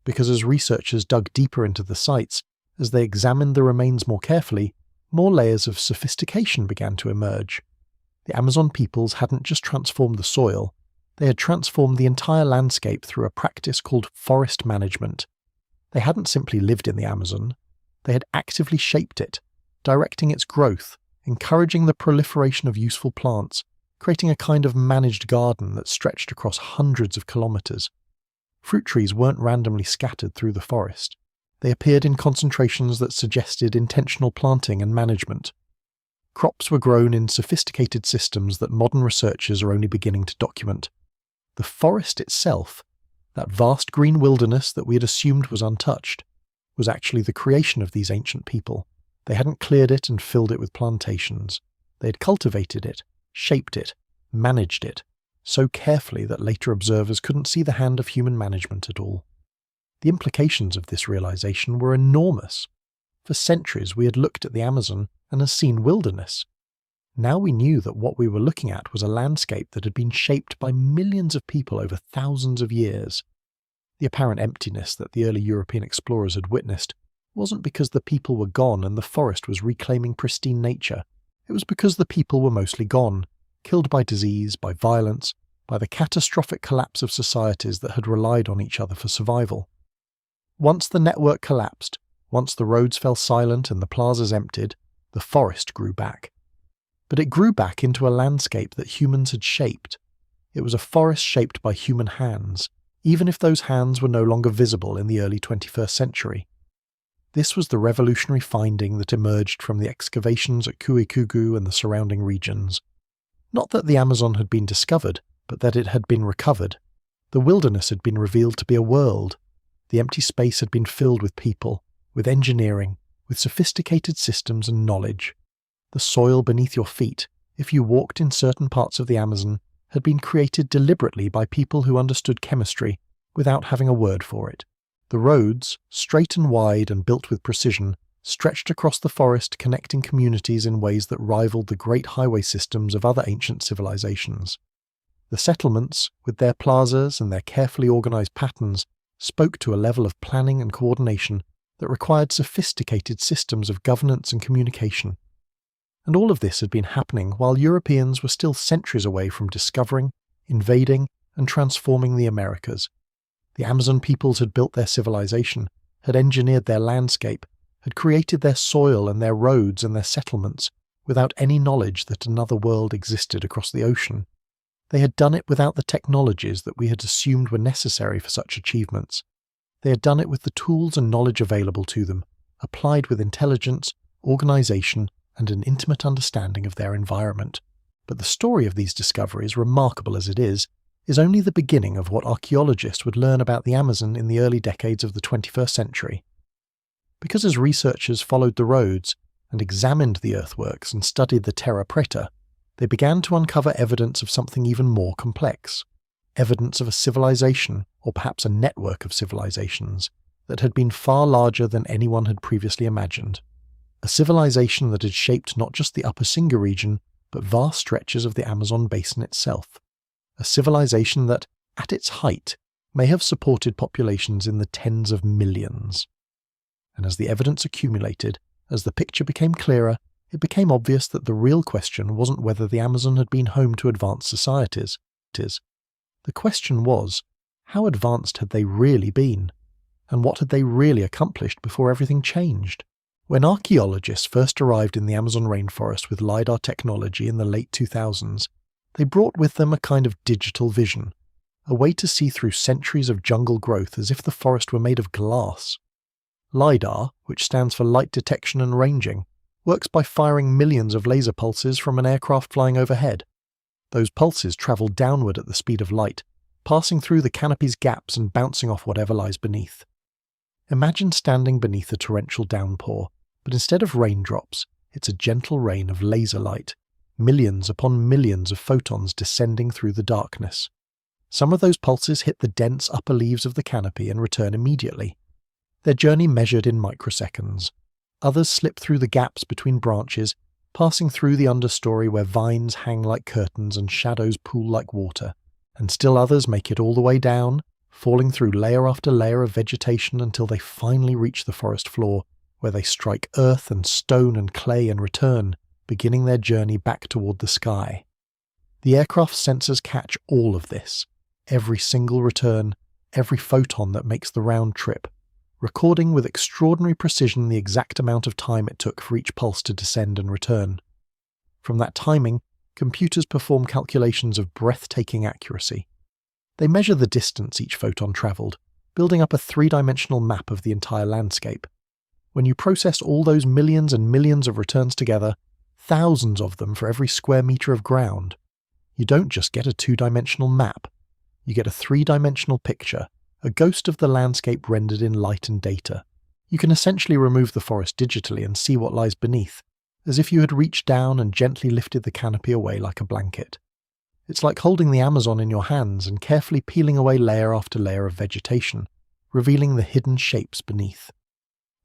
Because as researchers dug deeper into the sites, as they examined the remains more carefully, more layers of sophistication began to emerge. The Amazon peoples hadn't just transformed the soil, they had transformed the entire landscape through a practice called forest management. They hadn't simply lived in the Amazon, They had actively shaped it, directing its growth, encouraging the proliferation of useful plants, creating a kind of managed garden that stretched across hundreds of kilometres. Fruit trees weren't randomly scattered through the forest. They appeared in concentrations that suggested intentional planting and management. Crops were grown in sophisticated systems that modern researchers are only beginning to document. The forest itself, that vast green wilderness that we had assumed was untouched, was actually the creation of these ancient people. They hadn't cleared it and filled it with plantations. They had cultivated it, shaped it, managed it, so carefully that later observers couldn't see the hand of human management at all. The implications of this realization were enormous. For centuries we had looked at the Amazon and had seen wilderness. Now we knew that what we were looking at was a landscape that had been shaped by millions of people over thousands of years. The apparent emptiness that the early European explorers had witnessed wasn't because the people were gone and the forest was reclaiming pristine nature. It was because the people were mostly gone, killed by disease, by violence, by the catastrophic collapse of societies that had relied on each other for survival. Once the network collapsed, once the roads fell silent and the plazas emptied, the forest grew back. But it grew back into a landscape that humans had shaped. It was a forest shaped by human hands, even if those hands were no longer visible in the early 21st century. This was the revolutionary finding that emerged from the excavations at Kuikugu and the surrounding regions. Not that the Amazon had been discovered, but that it had been recovered. The wilderness had been revealed to be a world. The empty space had been filled with people, with engineering, with sophisticated systems and knowledge. The soil beneath your feet, if you walked in certain parts of the Amazon, had been created deliberately by people who understood chemistry without having a word for it. The roads, straight and wide and built with precision, stretched across the forest, connecting communities in ways that rivaled the great highway systems of other ancient civilizations. The settlements, with their plazas and their carefully organized patterns, spoke to a level of planning and coordination that required sophisticated systems of governance and communication. And all of this had been happening while Europeans were still centuries away from discovering, invading, and transforming the Americas. The Amazon peoples had built their civilization, had engineered their landscape, had created their soil and their roads and their settlements without any knowledge that another world existed across the ocean. They had done it without the technologies that we had assumed were necessary for such achievements. They had done it with the tools and knowledge available to them, applied with intelligence, organization, and an intimate understanding of their environment. But the story of these discoveries, remarkable as it is only the beginning of what archaeologists would learn about the Amazon in the early decades of the 21st century. Because as researchers followed the roads and examined the earthworks and studied the terra preta, they began to uncover evidence of something even more complex, evidence of a civilization, or perhaps a network of civilizations, that had been far larger than anyone had previously imagined. A civilization that had shaped not just the Upper Singa region, but vast stretches of the Amazon basin itself. A civilization that, at its height, may have supported populations in the tens of millions. And as the evidence accumulated, as the picture became clearer, it became obvious that the real question wasn't whether the Amazon had been home to advanced societies. The question was, how advanced had they really been? And what had they really accomplished before everything changed? When archaeologists first arrived in the Amazon rainforest with LiDAR technology in the late 2000s, they brought with them a kind of digital vision, a way to see through centuries of jungle growth as if the forest were made of glass. LiDAR, which stands for Light Detection and Ranging, works by firing millions of laser pulses from an aircraft flying overhead. Those pulses travel downward at the speed of light, passing through the canopy's gaps and bouncing off whatever lies beneath. Imagine standing beneath a torrential downpour, but instead of raindrops, it's a gentle rain of laser light, millions upon millions of photons descending through the darkness. Some of those pulses hit the dense upper leaves of the canopy and return immediately. Their journey measured in microseconds. Others slip through the gaps between branches, passing through the understory where vines hang like curtains and shadows pool like water, and still others make it all the way down, falling through layer after layer of vegetation until they finally reach the forest floor, where they strike earth and stone and clay and return, beginning their journey back toward the sky. The aircraft's sensors catch all of this, every single return, every photon that makes the round trip, recording with extraordinary precision the exact amount of time it took for each pulse to descend and return. From that timing, computers perform calculations of breathtaking accuracy. They measure the distance each photon travelled, building up a three-dimensional map of the entire landscape. When you process all those millions and millions of returns together, thousands of them for every square metre of ground, you don't just get a two-dimensional map. You get a three-dimensional picture, a ghost of the landscape rendered in light and data. You can essentially remove the forest digitally and see what lies beneath, as if you had reached down and gently lifted the canopy away like a blanket. It's like holding the Amazon in your hands and carefully peeling away layer after layer of vegetation, revealing the hidden shapes beneath.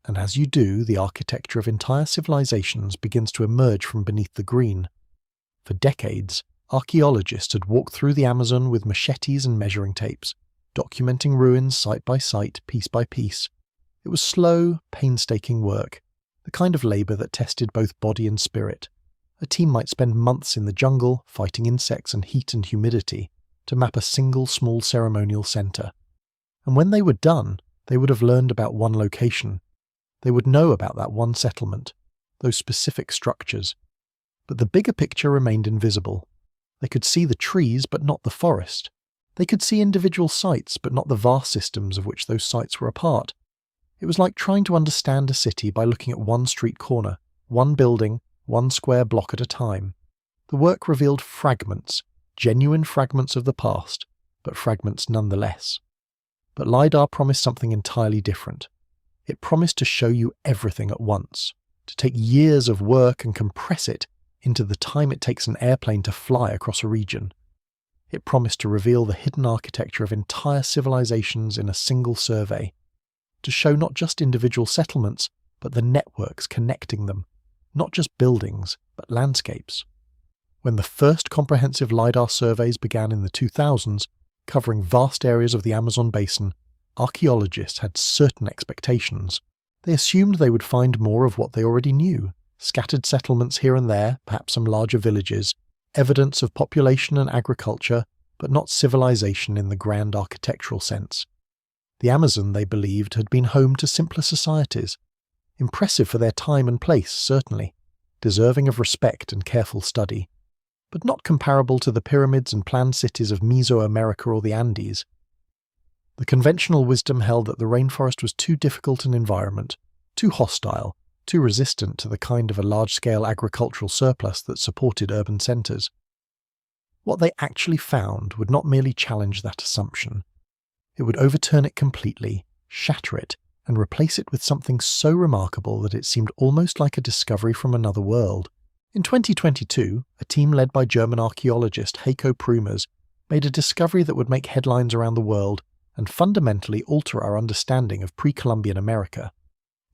And as you do, the architecture of entire civilizations begins to emerge from beneath the green. For decades, archaeologists had walked through the Amazon with machetes and measuring tapes, documenting ruins site by site, piece by piece. It was slow, painstaking work, the kind of labour that tested both body and spirit. A team might spend months in the jungle, fighting insects and heat and humidity, to map a single small ceremonial centre. And when they were done, they would have learned about one location. They would know about that one settlement, those specific structures. But the bigger picture remained invisible. They could see the trees, but not the forest. They could see individual sites, but not the vast systems of which those sites were a part. It was like trying to understand a city by looking at one street corner, one building, one square block at a time. The work revealed fragments, genuine fragments of the past, but fragments nonetheless. But LiDAR promised something entirely different. It promised to show you everything at once, to take years of work and compress it into the time it takes an airplane to fly across a region. It promised to reveal the hidden architecture of entire civilizations in a single survey, to show not just individual settlements, but the networks connecting them, not just buildings, but landscapes. When the first comprehensive LiDAR surveys began in the 2000s, covering vast areas of the Amazon basin, archaeologists had certain expectations. They assumed they would find more of what they already knew: scattered settlements here and there, perhaps some larger villages, evidence of population and agriculture, but not civilization in the grand architectural sense. The Amazon, they believed, had been home to simpler societies. Impressive for their time and place, certainly, deserving of respect and careful study, but not comparable to the pyramids and planned cities of Mesoamerica or the Andes. The conventional wisdom held that the rainforest was too difficult an environment, too hostile, too resistant to the kind of a large-scale agricultural surplus that supported urban centres. What they actually found would not merely challenge that assumption. It would overturn it completely, shatter it, and replace it with something so remarkable that it seemed almost like a discovery from another world. In 2022, a team led by German archaeologist Heiko Prümers made a discovery that would make headlines around the world and fundamentally alter our understanding of pre-Columbian America.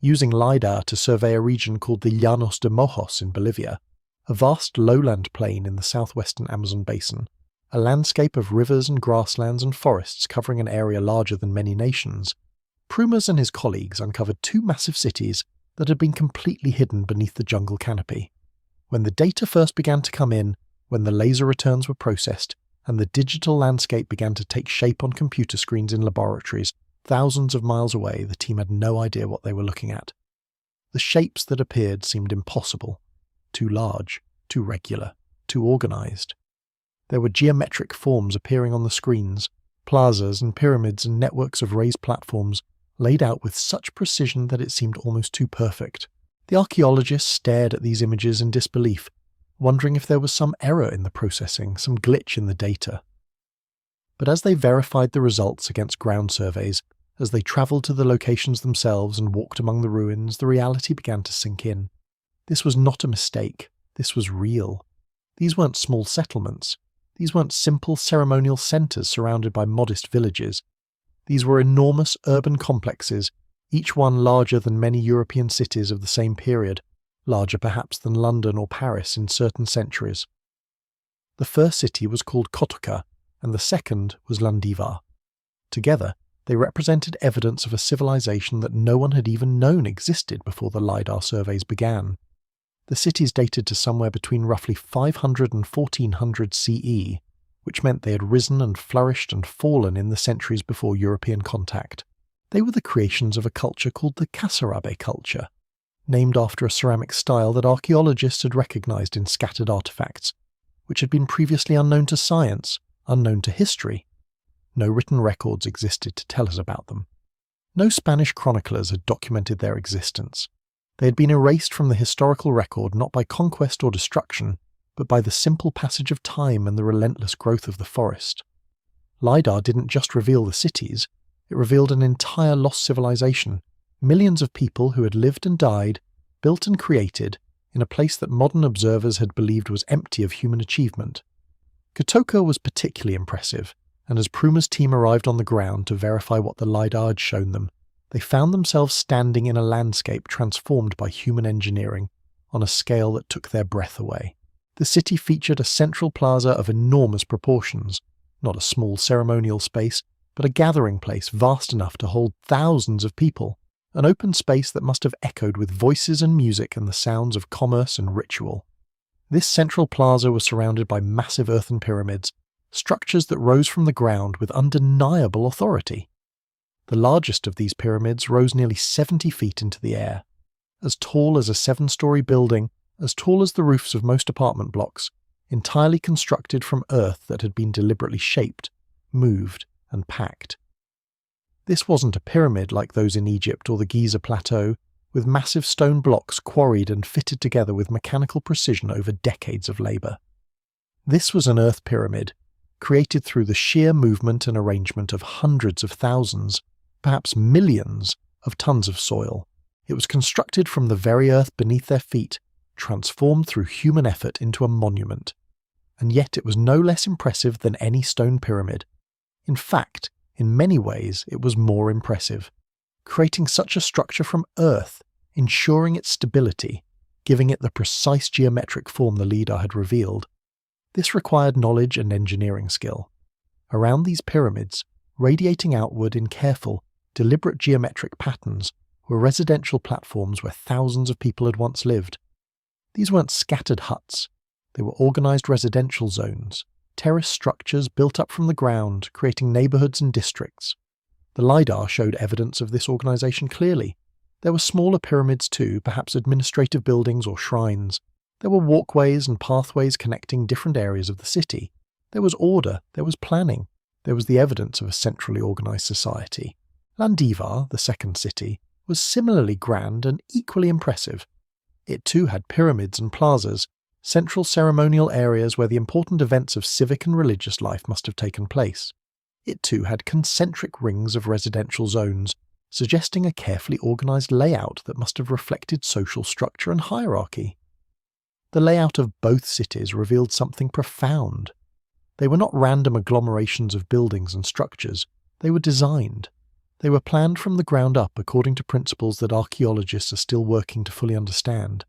Using LiDAR to survey a region called the Llanos de Mojos in Bolivia, a vast lowland plain in the southwestern Amazon basin, a landscape of rivers and grasslands and forests covering an area larger than many nations, Prümers and his colleagues uncovered two massive cities that had been completely hidden beneath the jungle canopy. When the data first began to come in, when the laser returns were processed, and the digital landscape began to take shape on computer screens in laboratories thousands of miles away, the team had no idea what they were looking at. The shapes that appeared seemed impossible, too large, too regular, too organized. There were geometric forms appearing on the screens, plazas and pyramids and networks of raised platforms laid out with such precision that it seemed almost too perfect. The archaeologists stared at these images in disbelief, wondering if there was some error in the processing, some glitch in the data. But as they verified the results against ground surveys, as they travelled to the locations themselves and walked among the ruins, the reality began to sink in. This was not a mistake. This was real. These weren't small settlements. These weren't simple ceremonial centres surrounded by modest villages. These were enormous urban complexes, each one larger than many European cities of the same period, larger perhaps than London or Paris in certain centuries. The first city was called Kotoka, and the second was Landivar. Together, they represented evidence of a civilization that no one had even known existed before the LiDAR surveys began. The cities dated to somewhere between roughly 500 and 1400 CE, which meant they had risen and flourished and fallen in the centuries before European contact. They were the creations of a culture called the Kasarabe culture, named after a ceramic style that archaeologists had recognized in scattered artifacts, which had been previously unknown to science, unknown to history. No written records existed to tell us about them. No Spanish chroniclers had documented their existence. They had been erased from the historical record not by conquest or destruction, but by the simple passage of time and the relentless growth of the forest. LiDAR didn't just reveal the cities, it revealed an entire lost civilization, millions of people who had lived and died, built and created, in a place that modern observers had believed was empty of human achievement. Kotoka was particularly impressive, and as Pruma's team arrived on the ground to verify what the LiDAR had shown them, they found themselves standing in a landscape transformed by human engineering, on a scale that took their breath away. The city featured a central plaza of enormous proportions, not a small ceremonial space, but a gathering place vast enough to hold thousands of people, an open space that must have echoed with voices and music and the sounds of commerce and ritual. This central plaza was surrounded by massive earthen pyramids, structures that rose from the ground with undeniable authority. The largest of these pyramids rose nearly 70 feet into the air, as tall as a 7-story building, as tall as the roofs of most apartment blocks, entirely constructed from earth that had been deliberately shaped, moved, and packed. This wasn't a pyramid like those in Egypt or the Giza Plateau, with massive stone blocks quarried and fitted together with mechanical precision over decades of labour. This was an earth pyramid, created through the sheer movement and arrangement of hundreds of thousands, perhaps millions, of tons of soil. It was constructed from the very earth beneath their feet, transformed through human effort into a monument. And yet it was no less impressive than any stone pyramid. In fact, in many ways it was more impressive. Creating such a structure from earth, ensuring its stability, giving it the precise geometric form the LiDAR had revealed. This required knowledge and engineering skill. Around these pyramids, radiating outward in careful, deliberate geometric patterns, were residential platforms where thousands of people had once lived. These weren't scattered huts. They were organized residential zones, terraced structures built up from the ground, creating neighborhoods and districts. The LiDAR showed evidence of this organization clearly. There were smaller pyramids too, perhaps administrative buildings or shrines. There were walkways and pathways connecting different areas of the city. There was order, there was planning, there was the evidence of a centrally organized society. Landivar, the second city, was similarly grand and equally impressive. It too had pyramids and plazas, central ceremonial areas where the important events of civic and religious life must have taken place. It too had concentric rings of residential zones, suggesting a carefully organized layout that must have reflected social structure and hierarchy. The layout of both cities revealed something profound. They were not random agglomerations of buildings and structures. They were designed. They were planned from the ground up according to principles that archaeologists are still working to fully understand.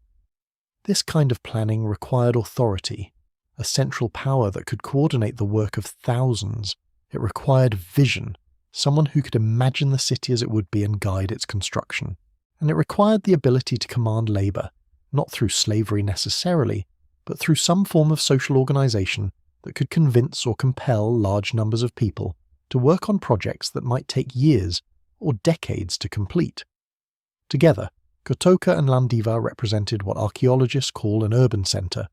This kind of planning required authority, a central power that could coordinate the work of thousands. It required vision, someone who could imagine the city as it would be and guide its construction. And it required the ability to command labour, not through slavery necessarily, but through some form of social organisation that could convince or compel large numbers of people to work on projects that might take years or decades to complete. Together, Kotoka and Landivar represented what archaeologists call an urban centre,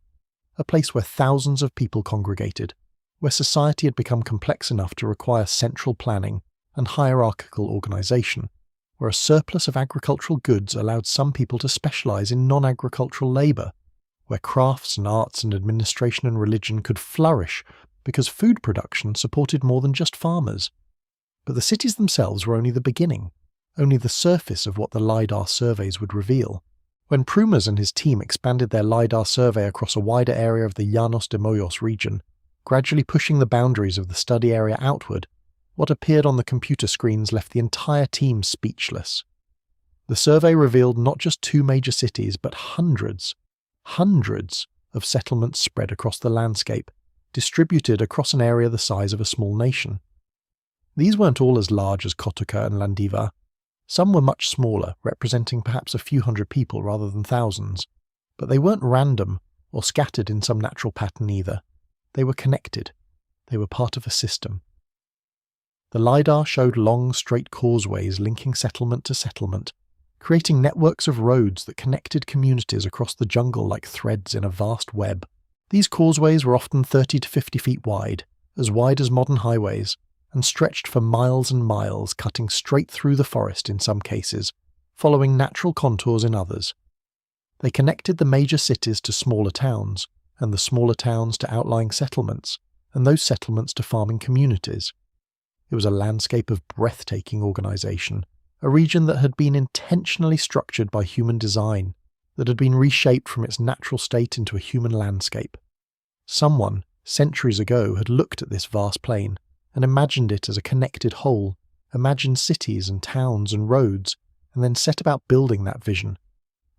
a place where thousands of people congregated, where society had become complex enough to require central planning and hierarchical organisation, where a surplus of agricultural goods allowed some people to specialise in non-agricultural labour, where crafts and arts and administration and religion could flourish because food production supported more than just farmers. But the cities themselves were only the beginning, only the surface of what the LiDAR surveys would reveal. When Prumas and his team expanded their LiDAR survey across a wider area of the Llanos de Moyos region, gradually pushing the boundaries of the study area outward, what appeared on the computer screens left the entire team speechless. The survey revealed not just 2 major cities, but hundreds of settlements spread across the landscape, distributed across an area the size of a small nation. These weren't all as large as Kotoka and Landivar. Some were much smaller, representing perhaps a few hundred people rather than thousands. But they weren't random or scattered in some natural pattern either. They were connected. They were part of a system. The LiDAR showed long, straight causeways linking settlement to settlement, creating networks of roads that connected communities across the jungle like threads in a vast web. These causeways were often 30 to 50 feet wide as modern highways, and stretched for miles and miles, cutting straight through the forest in some cases, following natural contours in others. They connected the major cities to smaller towns, and the smaller towns to outlying settlements, and those settlements to farming communities. It was a landscape of breathtaking organisation, a region that had been intentionally structured by human design, that had been reshaped from its natural state into a human landscape. Someone, centuries ago, had looked at this vast plain and imagined it as a connected whole, imagined cities and towns and roads, and then set about building that vision.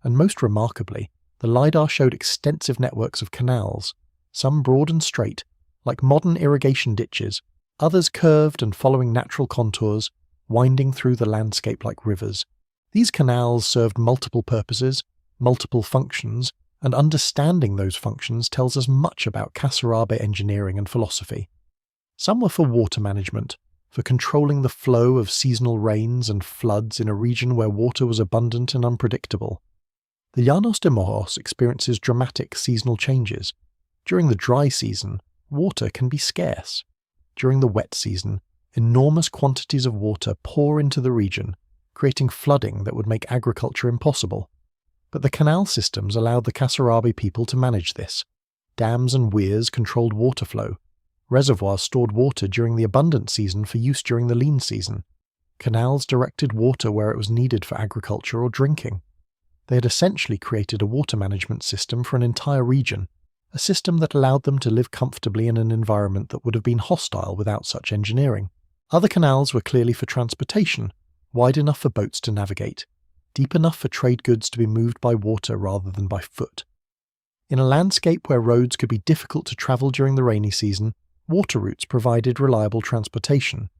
And most remarkably, the LiDAR showed extensive networks of canals, some broad and straight, like modern irrigation ditches, others curved and following natural contours, winding through the landscape like rivers. These canals served multiple purposes, multiple functions, and understanding those functions tells us much about Kasarabe engineering and philosophy. Some were for water management, for controlling the flow of seasonal rains and floods in a region where water was abundant and unpredictable. The Llanos de Mojos experiences dramatic seasonal changes. During the dry season, water can be scarce. During the wet season, enormous quantities of water pour into the region, creating flooding that would make agriculture impossible. But the canal systems allowed the Kasarabe people to manage this. Dams and weirs controlled water flow. Reservoirs stored water during the abundant season for use during the lean season. Canals directed water where it was needed for agriculture or drinking. They had essentially created a water management system for an entire region, a system that allowed them to live comfortably in an environment that would have been hostile without such engineering. Other canals were clearly for transportation, wide enough for boats to navigate, deep enough for trade goods to be moved by water rather than by foot. In a landscape where roads could be difficult to travel during the rainy season, water routes provided reliable transportation.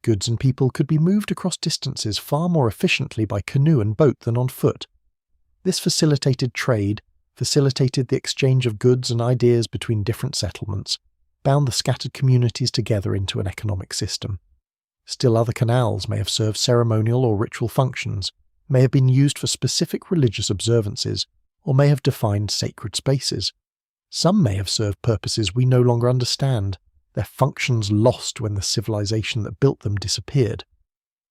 Goods and people could be moved across distances far more efficiently by canoe and boat than on foot. This facilitated trade, facilitated the exchange of goods and ideas between different settlements, bound the scattered communities together into an economic system. Still other canals may have served ceremonial or ritual functions, may have been used for specific religious observances, or may have defined sacred spaces. Some may have served purposes we no longer understand, their functions lost when the civilization that built them disappeared.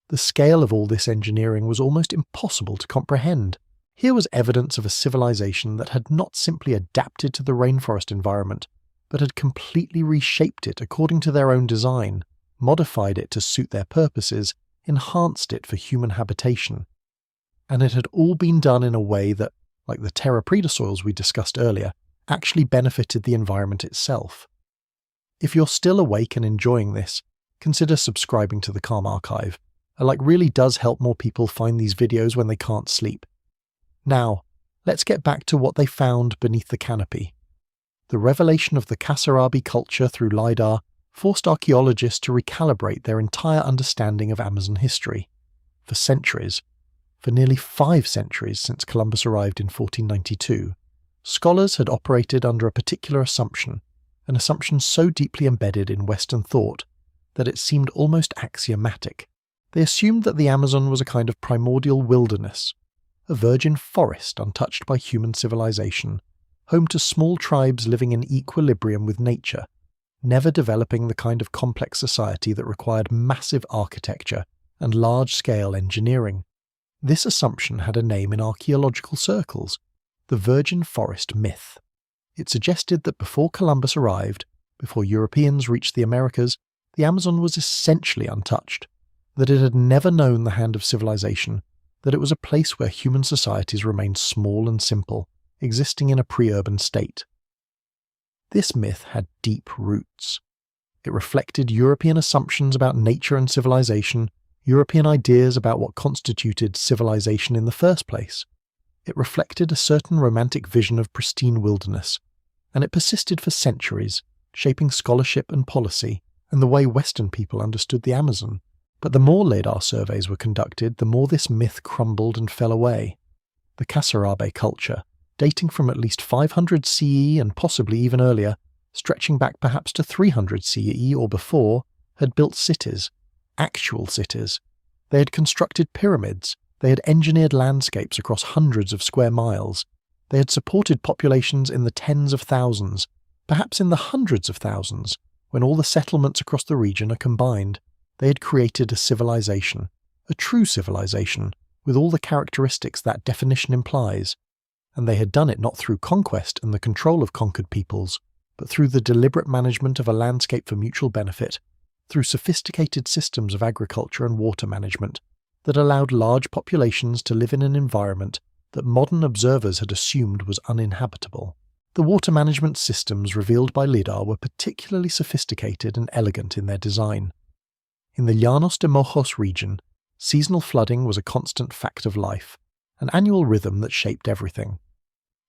The scale of all this engineering was almost impossible to comprehend. Here was evidence of a civilization that had not simply adapted to the rainforest environment, but had completely reshaped it according to their own design, modified it to suit their purposes, enhanced it for human habitation. And it had all been done in a way that, like the terra preta soils we discussed earlier, actually benefited the environment itself. If you're still awake and enjoying this, consider subscribing to the Calm Archive. It really does help more people find these videos when they can't sleep. Now, let's get back to what they found beneath the canopy. The revelation of the Kasarabe culture through LiDAR forced archaeologists to recalibrate their entire understanding of Amazon history. For centuries, for nearly 5 centuries since Columbus arrived in 1492, scholars had operated under a particular assumption, an assumption so deeply embedded in Western thought that it seemed almost axiomatic. They assumed that the Amazon was a kind of primordial wilderness, a virgin forest untouched by human civilization, home to small tribes living in equilibrium with nature, never developing the kind of complex society that required massive architecture and large-scale engineering. This assumption had a name in archaeological circles, the virgin forest myth. It suggested that before Columbus arrived, before Europeans reached the Americas, the Amazon was essentially untouched, that it had never known the hand of civilization, that it was a place where human societies remained small and simple, existing in a pre-urban state. This myth had deep roots. It reflected European assumptions about nature and civilization, European ideas about what constituted civilization in the first place. It reflected a certain romantic vision of pristine wilderness, and it persisted for centuries, shaping scholarship and policy and the way Western people understood the Amazon. But the more LiDAR surveys were conducted, the more this myth crumbled and fell away. The Kasarabe culture, dating from at least 500 CE and possibly even earlier, stretching back perhaps to 300 CE or before, had built cities, actual cities. They had constructed pyramids. They had engineered landscapes across hundreds of square miles. They had supported populations in the tens of thousands, perhaps in the hundreds of thousands. When all the settlements across the region are combined, they had created a civilization, a true civilization, with all the characteristics that definition implies. And they had done it not through conquest and the control of conquered peoples, but through the deliberate management of a landscape for mutual benefit, through sophisticated systems of agriculture and water management that allowed large populations to live in an environment that modern observers had assumed was uninhabitable. The water management systems revealed by LIDAR were particularly sophisticated and elegant in their design. In the Llanos de Mojos region, seasonal flooding was a constant fact of life, an annual rhythm that shaped everything.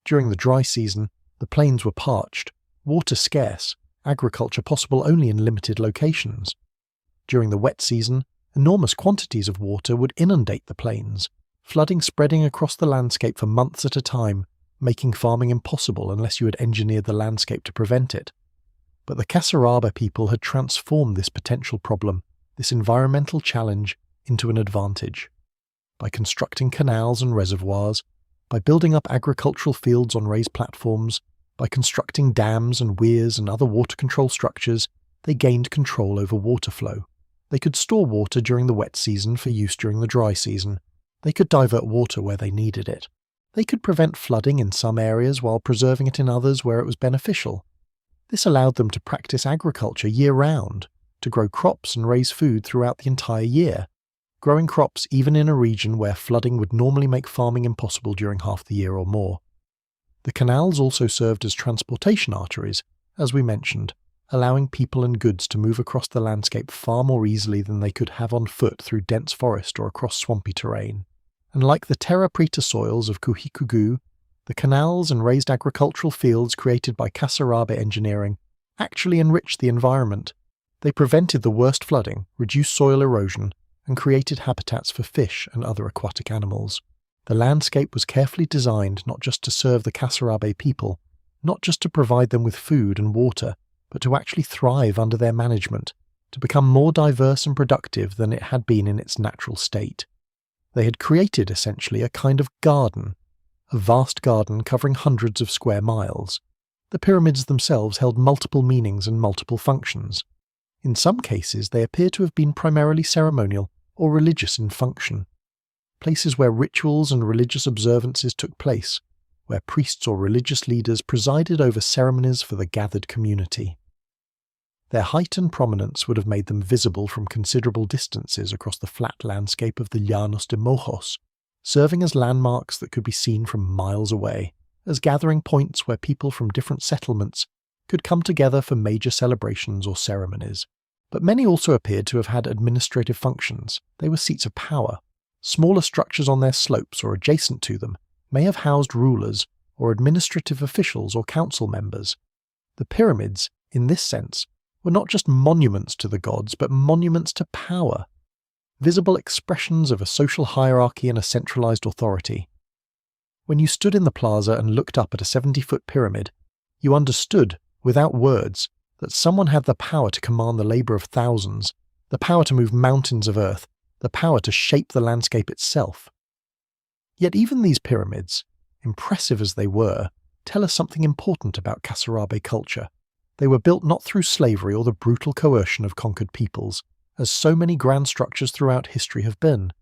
During the dry season, the plains were parched, water scarce, agriculture possible only in limited locations. During the wet season, enormous quantities of water would inundate the plains, flooding spreading across the landscape for months at a time, making farming impossible unless you had engineered the landscape to prevent it. But the Kasaraba people had transformed this potential problem, this environmental challenge, into an advantage. By constructing canals and reservoirs, by building up agricultural fields on raised platforms, by constructing dams and weirs and other water control structures, they gained control over water flow. They could store water during the wet season for use during the dry season. They could divert water where they needed it. They could prevent flooding in some areas while preserving it in others where it was beneficial. This allowed them to practice agriculture year-round, to grow crops and raise food throughout the entire year, growing crops even in a region where flooding would normally make farming impossible during half the year or more. The canals also served as transportation arteries, as we mentioned, allowing people and goods to move across the landscape far more easily than they could have on foot through dense forest or across swampy terrain. And like the terra preta soils of Kuhikugu, the canals and raised agricultural fields created by Kasarabe engineering actually enriched the environment. They prevented the worst flooding, reduced soil erosion, and created habitats for fish and other aquatic animals. The landscape was carefully designed not just to serve the Kasarabe people, not just to provide them with food and water, but to actually thrive under their management, to become more diverse and productive than it had been in its natural state. They had created, essentially, a kind of garden, a vast garden covering hundreds of square miles. The pyramids themselves held multiple meanings and multiple functions. In some cases, they appear to have been primarily ceremonial or religious in function, places where rituals and religious observances took place, where priests or religious leaders presided over ceremonies for the gathered community. Their height and prominence would have made them visible from considerable distances across the flat landscape of the Llanos de Mojos, serving as landmarks that could be seen from miles away, as gathering points where people from different settlements could come together for major celebrations or ceremonies. But many also appeared to have had administrative functions. They were seats of power. Smaller structures on their slopes or adjacent to them may have housed rulers or administrative officials or council members. The pyramids, in this sense, were not just monuments to the gods, but monuments to power, visible expressions of a social hierarchy and a centralized authority. When you stood in the plaza and looked up at a 70-foot pyramid, you understood, without words, that someone had the power to command the labor of thousands, the power to move mountains of earth, the power to shape the landscape itself. Yet even these pyramids, impressive as they were, tell us something important about Kasarabe culture. They were built not through slavery or the brutal coercion of conquered peoples, as so many grand structures throughout history have been.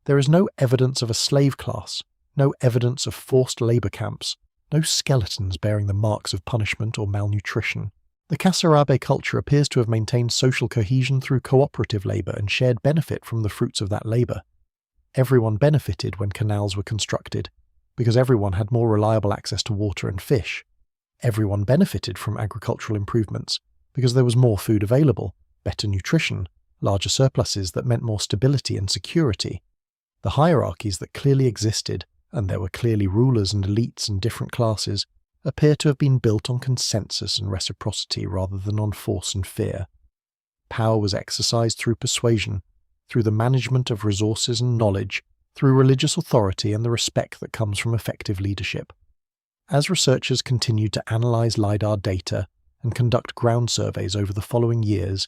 There is no evidence of a slave class, no evidence of forced labor camps, no skeletons bearing the marks of punishment or malnutrition. The Kasarabe culture appears to have maintained social cohesion through cooperative labor and shared benefit from the fruits of that labor. Everyone benefited when canals were constructed, because everyone had more reliable access to water and fish. Everyone benefited from agricultural improvements, because there was more food available, better nutrition, larger surpluses that meant more stability and security. The hierarchies that clearly existed, and there were clearly rulers and elites and different classes, appear to have been built on consensus and reciprocity rather than on force and fear. Power was exercised through persuasion, through the management of resources and knowledge, through religious authority and the respect that comes from effective leadership. As researchers continued to analyze LiDAR data and conduct ground surveys over the following years,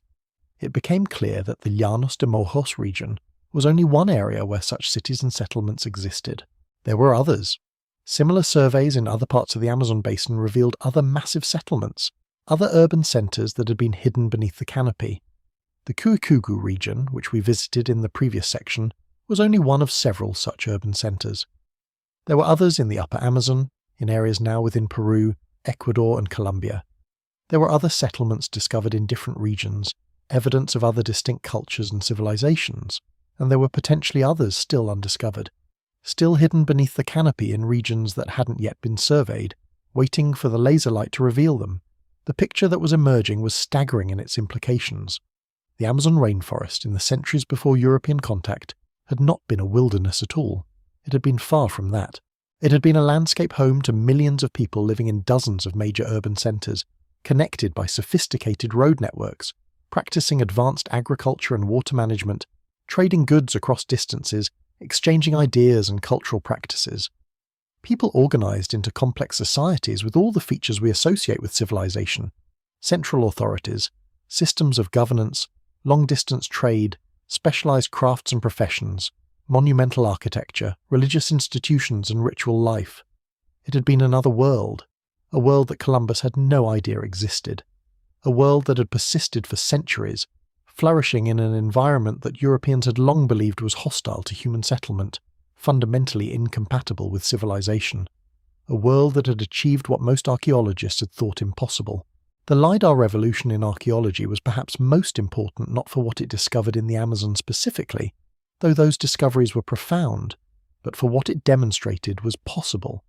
it became clear that the Llanos de Mojos region was only one area where such cities and settlements existed. There were others. Similar surveys in other parts of the Amazon basin revealed other massive settlements, other urban centres that had been hidden beneath the canopy. The Cuicugu region, which we visited in the previous section, was only one of several such urban centres. There were others in the upper Amazon, in areas now within Peru, Ecuador and Colombia. There were other settlements discovered in different regions, evidence of other distinct cultures and civilizations, and there were potentially others still undiscovered, still hidden beneath the canopy in regions that hadn't yet been surveyed, waiting for the laser light to reveal them. The picture that was emerging was staggering in its implications. The Amazon rainforest, in the centuries before European contact, had not been a wilderness at all. It had been far from that. It had been a landscape home to millions of people living in dozens of major urban centres, connected by sophisticated road networks, practicing advanced agriculture and water management, trading goods across distances, exchanging ideas and cultural practices. People organised into complex societies with all the features we associate with civilization: central authorities, systems of governance, long-distance trade, specialised crafts and professions, monumental architecture, religious institutions and ritual life. It had been another world, a world that Columbus had no idea existed, a world that had persisted for centuries, flourishing in an environment that Europeans had long believed was hostile to human settlement, fundamentally incompatible with civilization, a world that had achieved what most archaeologists had thought impossible. The LiDAR revolution in archaeology was perhaps most important not for what it discovered in the Amazon specifically, though those discoveries were profound, but for what it demonstrated was possible.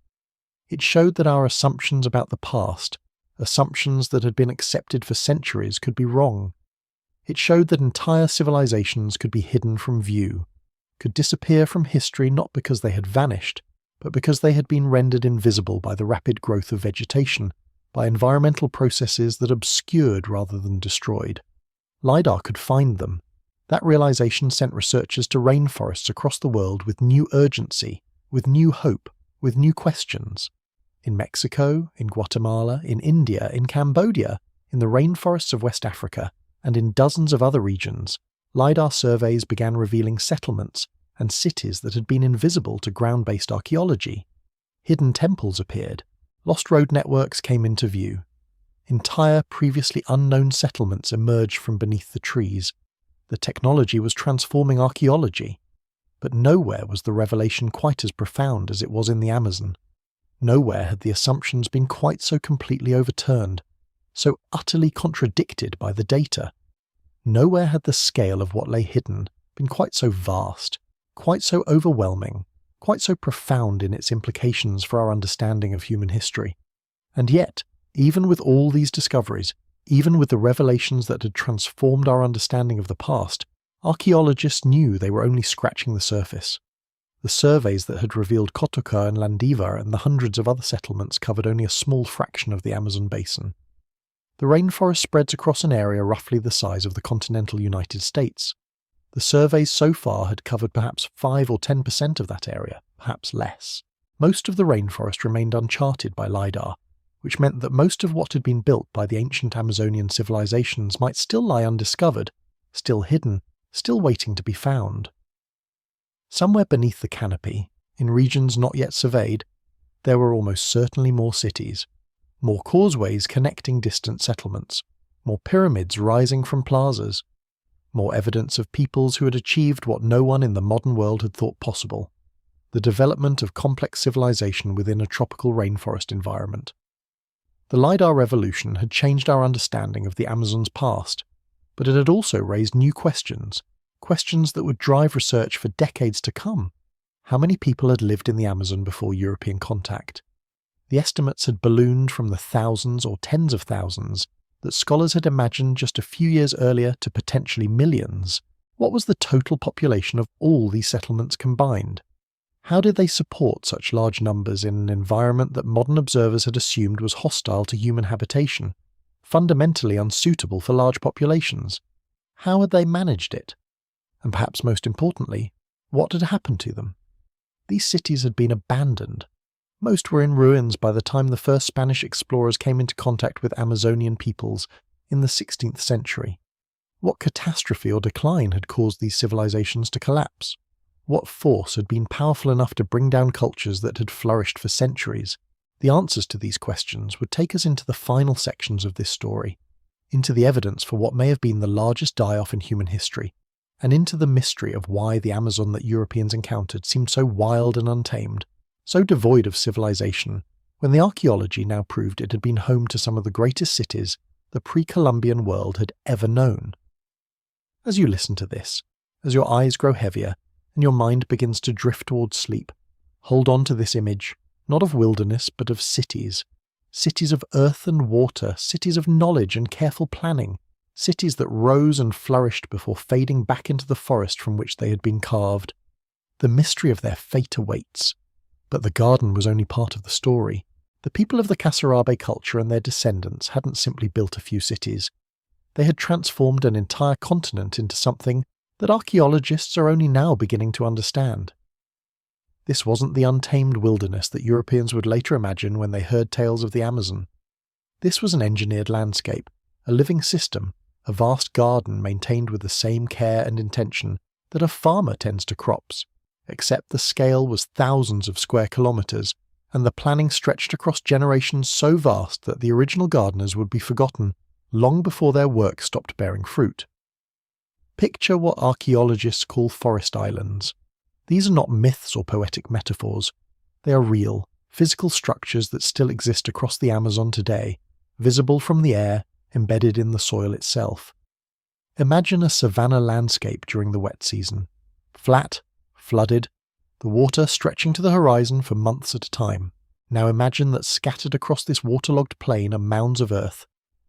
It showed that our assumptions about the past, assumptions that had been accepted for centuries, could be wrong. It showed that entire civilizations could be hidden from view, could disappear from history not because they had vanished, but because they had been rendered invisible by the rapid growth of vegetation, by environmental processes that obscured rather than destroyed. LiDAR could find them. That realization sent researchers to rainforests across the world with new urgency, with new hope, with new questions. In Mexico, in Guatemala, in India, in Cambodia, in the rainforests of West Africa, and in dozens of other regions, LiDAR surveys began revealing settlements and cities that had been invisible to ground-based archaeology. Hidden temples appeared. Lost road networks came into view. Entire previously unknown settlements emerged from beneath the trees. The technology was transforming archaeology. But nowhere was the revelation quite as profound as it was in the Amazon. Nowhere had the assumptions been quite so completely overturned, so utterly contradicted by the data. Nowhere had the scale of what lay hidden been quite so vast, quite so overwhelming, quite so profound in its implications for our understanding of human history. And yet, even with all these discoveries, even with the revelations that had transformed our understanding of the past, archaeologists knew they were only scratching the surface. The surveys that had revealed Kotoka and Landiva and the hundreds of other settlements covered only a small fraction of the Amazon basin. The rainforest spreads across an area roughly the size of the continental United States. The surveys so far had covered perhaps 5 or 10% of that area, perhaps less. Most of the rainforest remained uncharted by LiDAR, which meant that most of what had been built by the ancient Amazonian civilizations might still lie undiscovered, still hidden, still waiting to be found. Somewhere beneath the canopy, in regions not yet surveyed, there were almost certainly more cities, more causeways connecting distant settlements, more pyramids rising from plazas, more evidence of peoples who had achieved what no one in the modern world had thought possible: the development of complex civilization within a tropical rainforest environment. The LiDAR revolution had changed our understanding of the Amazon's past, but it had also raised new questions, questions that would drive research for decades to come. How many people had lived in the Amazon before European contact? The estimates had ballooned from the thousands or tens of thousands that scholars had imagined just a few years earlier to potentially millions. What was the total population of all these settlements combined? How did they support such large numbers in an environment that modern observers had assumed was hostile to human habitation, fundamentally unsuitable for large populations? How had they managed it? And perhaps most importantly, what had happened to them? These cities had been abandoned. Most were in ruins by the time the first Spanish explorers came into contact with Amazonian peoples in the 16th century. What catastrophe or decline had caused these civilizations to collapse? What force had been powerful enough to bring down cultures that had flourished for centuries? The answers to these questions would take us into the final sections of this story, into the evidence for what may have been the largest die-off in human history, and into the mystery of why the Amazon that Europeans encountered seemed so wild and untamed, so devoid of civilization, when the archaeology now proved it had been home to some of the greatest cities the pre-Columbian world had ever known. As you listen to this, as your eyes grow heavier and your mind begins to drift towards sleep, hold on to this image, not of wilderness but of cities. Cities of earth and water, cities of knowledge and careful planning, cities that rose and flourished before fading back into the forest from which they had been carved. The mystery of their fate awaits. But the garden was only part of the story. The people of the Kasarabe culture and their descendants hadn't simply built a few cities. They had transformed an entire continent into something that archaeologists are only now beginning to understand. This wasn't the untamed wilderness that Europeans would later imagine when they heard tales of the Amazon. This was an engineered landscape, a living system, a vast garden maintained with the same care and intention that a farmer tends to crops, except the scale was thousands of square kilometres, and the planning stretched across generations so vast that the original gardeners would be forgotten long before their work stopped bearing fruit. Picture what archaeologists call forest islands. These are not myths or poetic metaphors. They are real, physical structures that still exist across the Amazon today, visible from the air, embedded in the soil itself. Imagine a savanna landscape during the wet season. Flat, flooded, the water stretching to the horizon for months at a time. Now imagine that scattered across this waterlogged plain are mounds of earth,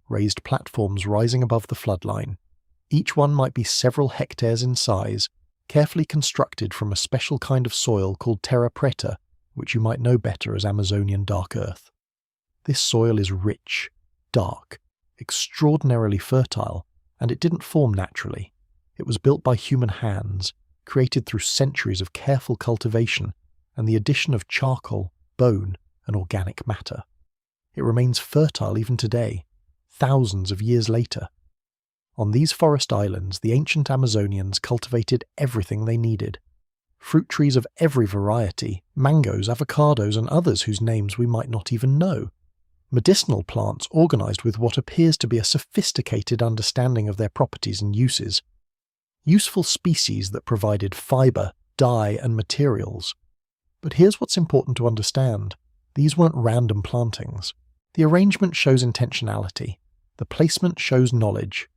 raised platforms rising above the floodline. Each one might be several hectares in size, carefully constructed from a special kind of soil called terra preta, which you might know better as Amazonian dark earth. This soil is rich, dark, extraordinarily fertile, and it didn't form naturally. It was built by human hands, created through centuries of careful cultivation and the addition of charcoal, bone, and organic matter. It remains fertile even today, thousands of years later. On these forest islands, the ancient Amazonians cultivated everything they needed. Fruit trees of every variety, mangoes, avocados, and others whose names we might not even know. Medicinal plants organized with what appears to be a sophisticated understanding of their properties and uses. Useful species that provided fiber, dye, and materials. But here's what's important to understand. These weren't random plantings. The arrangement shows intentionality. The placement shows knowledge.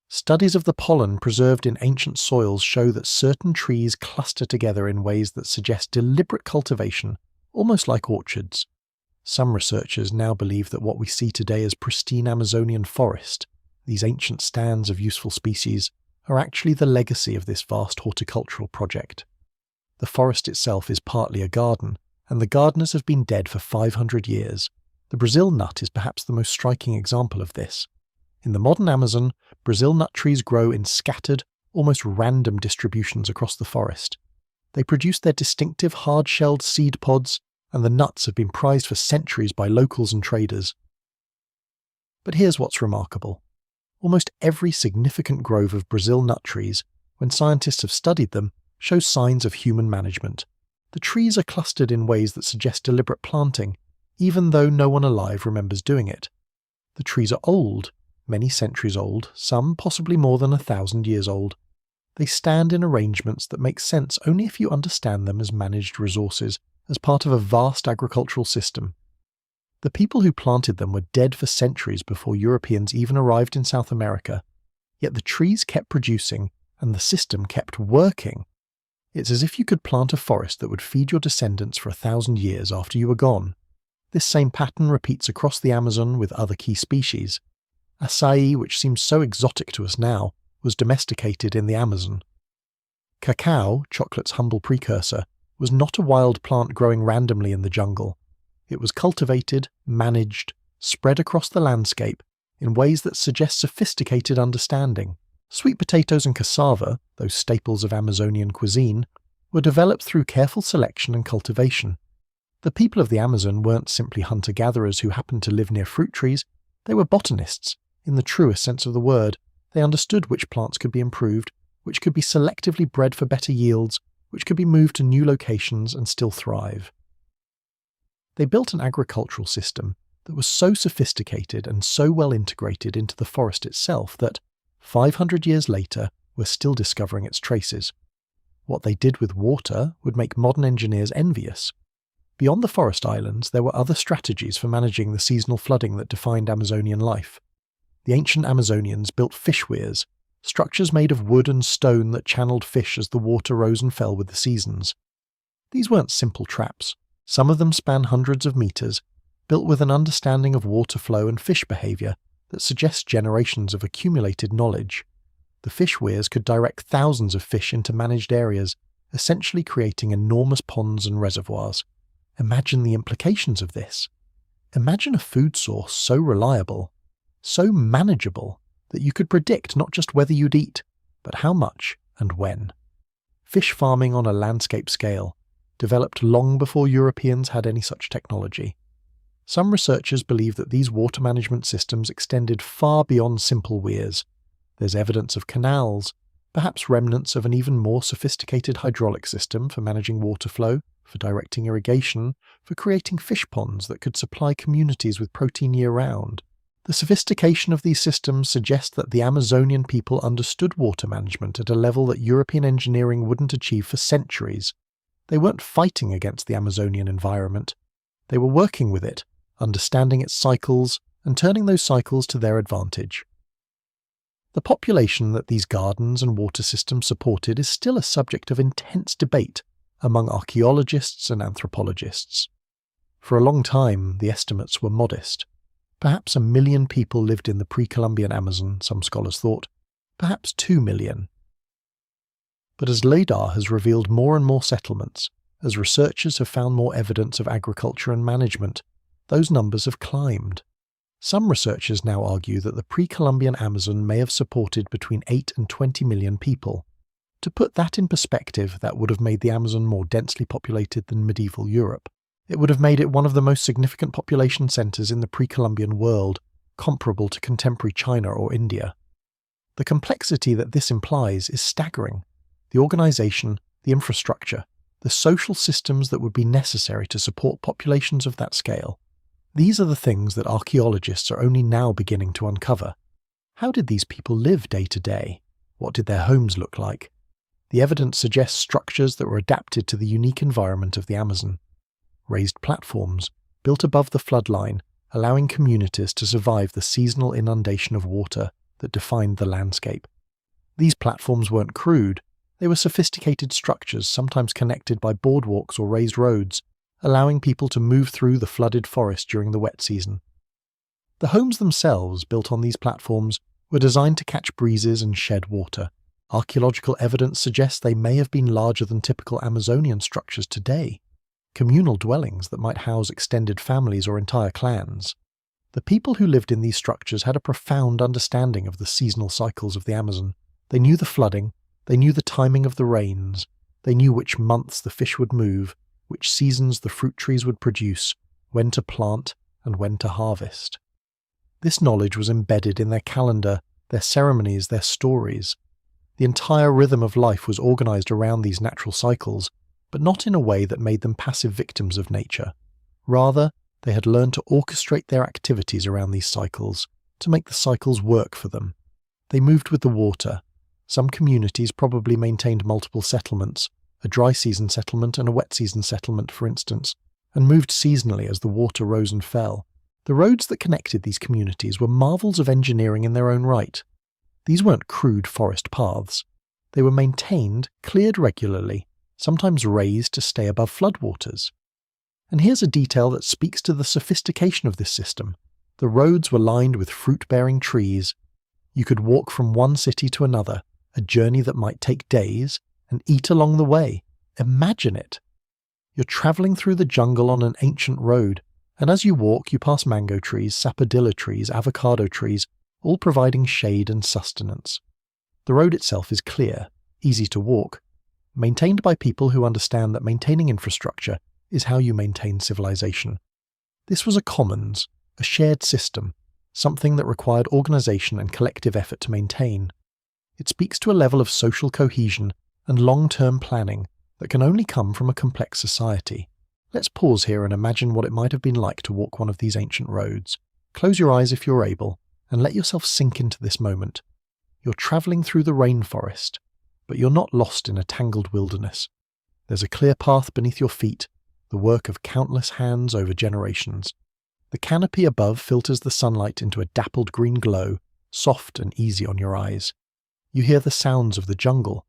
Studies of the pollen preserved in ancient soils show that certain trees cluster together in ways that suggest deliberate cultivation, almost like orchards. Some researchers now believe that what we see today as pristine Amazonian forest, these ancient stands of useful species, are actually the legacy of this vast horticultural project. The forest itself is partly a garden, and the gardeners have been dead for 500 years. The Brazil nut is perhaps the most striking example of this. In the modern Amazon, Brazil nut trees grow in scattered, almost random distributions across the forest. They produce their distinctive hard-shelled seed pods, and the nuts have been prized for centuries by locals and traders. But here's what's remarkable. Almost every significant grove of Brazil nut trees, when scientists have studied them, shows signs of human management. The trees are clustered in ways that suggest deliberate planting, even though no one alive remembers doing it. The trees are old, many centuries old, some possibly more than 1,000 years old. They stand in arrangements that make sense only if you understand them as managed resources, as part of a vast agricultural system. The people who planted them were dead for centuries before Europeans even arrived in South America, yet the trees kept producing and the system kept working. It's as if you could plant a forest that would feed your descendants for 1,000 years after you were gone. This same pattern repeats across the Amazon with other key species. Acai, which seems so exotic to us now, was domesticated in the Amazon. Cacao, chocolate's humble precursor, was not a wild plant growing randomly in the jungle. It was cultivated, managed, spread across the landscape in ways that suggest sophisticated understanding. Sweet potatoes and cassava, those staples of Amazonian cuisine, were developed through careful selection and cultivation. The people of the Amazon weren't simply hunter-gatherers who happened to live near fruit trees, they were botanists, in the truest sense of the word, They understood which plants could be improved, which could be selectively bred for better yields, which could be moved to new locations and still thrive. They built an agricultural system that was so sophisticated and so well integrated into the forest itself that, 500 years later, we're still discovering its traces. What they did with water would make modern engineers envious. Beyond the forest islands, there were other strategies for managing the seasonal flooding that defined Amazonian life. The ancient Amazonians built fish weirs, structures made of wood and stone that channeled fish as the water rose and fell with the seasons. These weren't simple traps. Some of them span hundreds of meters, built with an understanding of water flow and fish behavior that suggests generations of accumulated knowledge. The fish weirs could direct thousands of fish into managed areas, essentially creating enormous ponds and reservoirs. Imagine the implications of this. Imagine a food source so reliable, so manageable, that you could predict not just whether you'd eat, but how much and when. Fish farming on a landscape scale, developed long before Europeans had any such technology. Some researchers believe that these water management systems extended far beyond simple weirs. There's evidence of canals, perhaps remnants of an even more sophisticated hydraulic system for managing water flow, for directing irrigation, for creating fish ponds that could supply communities with protein year-round. The sophistication of these systems suggests that the Amazonian people understood water management at a level that European engineering wouldn't achieve for centuries. They weren't fighting against the Amazonian environment. They were working with it, understanding its cycles, and turning those cycles to their advantage. The population that these gardens and water systems supported is still a subject of intense debate among archaeologists and anthropologists. For a long time, the estimates were modest. Perhaps 1 million people lived in the pre-Columbian Amazon, some scholars thought, perhaps 2 million. But as LADAR has revealed more and more settlements, as researchers have found more evidence of agriculture and management, those numbers have climbed. Some researchers now argue that the pre-Columbian Amazon may have supported between 8 and 20 million people. To put that in perspective, that would have made the Amazon more densely populated than medieval Europe. It would have made it one of the most significant population centres in the pre-Columbian world, comparable to contemporary China or India. The complexity that this implies is staggering. The organisation, the infrastructure, the social systems that would be necessary to support populations of that scale. These are the things that archaeologists are only now beginning to uncover. How did these people live day to day? What did their homes look like? The evidence suggests structures that were adapted to the unique environment of the Amazon. Raised platforms, built above the floodline, allowing communities to survive the seasonal inundation of water that defined the landscape. These platforms weren't crude, they were sophisticated structures sometimes connected by boardwalks or raised roads, allowing people to move through the flooded forest during the wet season. The homes themselves, built on these platforms, were designed to catch breezes and shed water. Archaeological evidence suggests they may have been larger than typical Amazonian structures today, communal dwellings that might house extended families or entire clans. The people who lived in these structures had a profound understanding of the seasonal cycles of the Amazon. They knew the flooding, they knew the timing of the rains, they knew which months the fish would move, which seasons the fruit trees would produce, when to plant and when to harvest. This knowledge was embedded in their calendar, their ceremonies, their stories. The entire rhythm of life was organised around these natural cycles, but not in a way that made them passive victims of nature. Rather, they had learned to orchestrate their activities around these cycles, to make the cycles work for them. They moved with the water. Some communities probably maintained multiple settlements, a dry season settlement and a wet season settlement, for instance, and moved seasonally as the water rose and fell. The roads that connected these communities were marvels of engineering in their own right. These weren't crude forest paths. They were maintained, cleared regularly, sometimes raised to stay above floodwaters. And here's a detail that speaks to the sophistication of this system. The roads were lined with fruit-bearing trees. You could walk from one city to another, a journey that might take days, and eat along the way. Imagine it. You're travelling through the jungle on an ancient road, and as you walk you pass mango trees, sapodilla trees, avocado trees, all providing shade and sustenance. The road itself is clear, easy to walk, maintained by people who understand that maintaining infrastructure is how you maintain civilization. This was a commons, a shared system, something that required organization and collective effort to maintain. It speaks to a level of social cohesion and long-term planning that can only come from a complex society. Let's pause here and imagine what it might have been like to walk one of these ancient roads. Close your eyes if you're able, and let yourself sink into this moment. You're travelling through the rainforest, but you're not lost in a tangled wilderness. There's a clear path beneath your feet, the work of countless hands over generations. The canopy above filters the sunlight into a dappled green glow, soft and easy on your eyes. You hear the sounds of the jungle,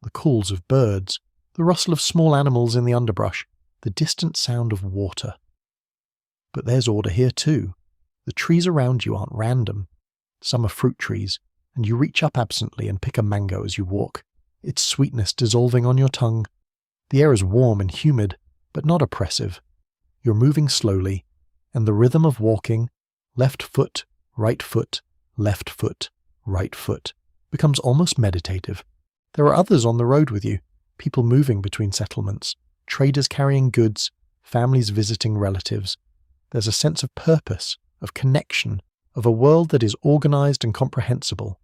the calls of birds, the rustle of small animals in the underbrush, the distant sound of water. But there's order here too. The trees around you aren't random. Some are fruit trees, and you reach up absently and pick a mango as you walk, its sweetness dissolving on your tongue. The air is warm and humid, but not oppressive. You're moving slowly, and the rhythm of walking, left foot, right foot, left foot, right foot, becomes almost meditative. There are others on the road with you, people moving between settlements, traders carrying goods, families visiting relatives. There's a sense of purpose, of connection, of a world that is organized and comprehensible.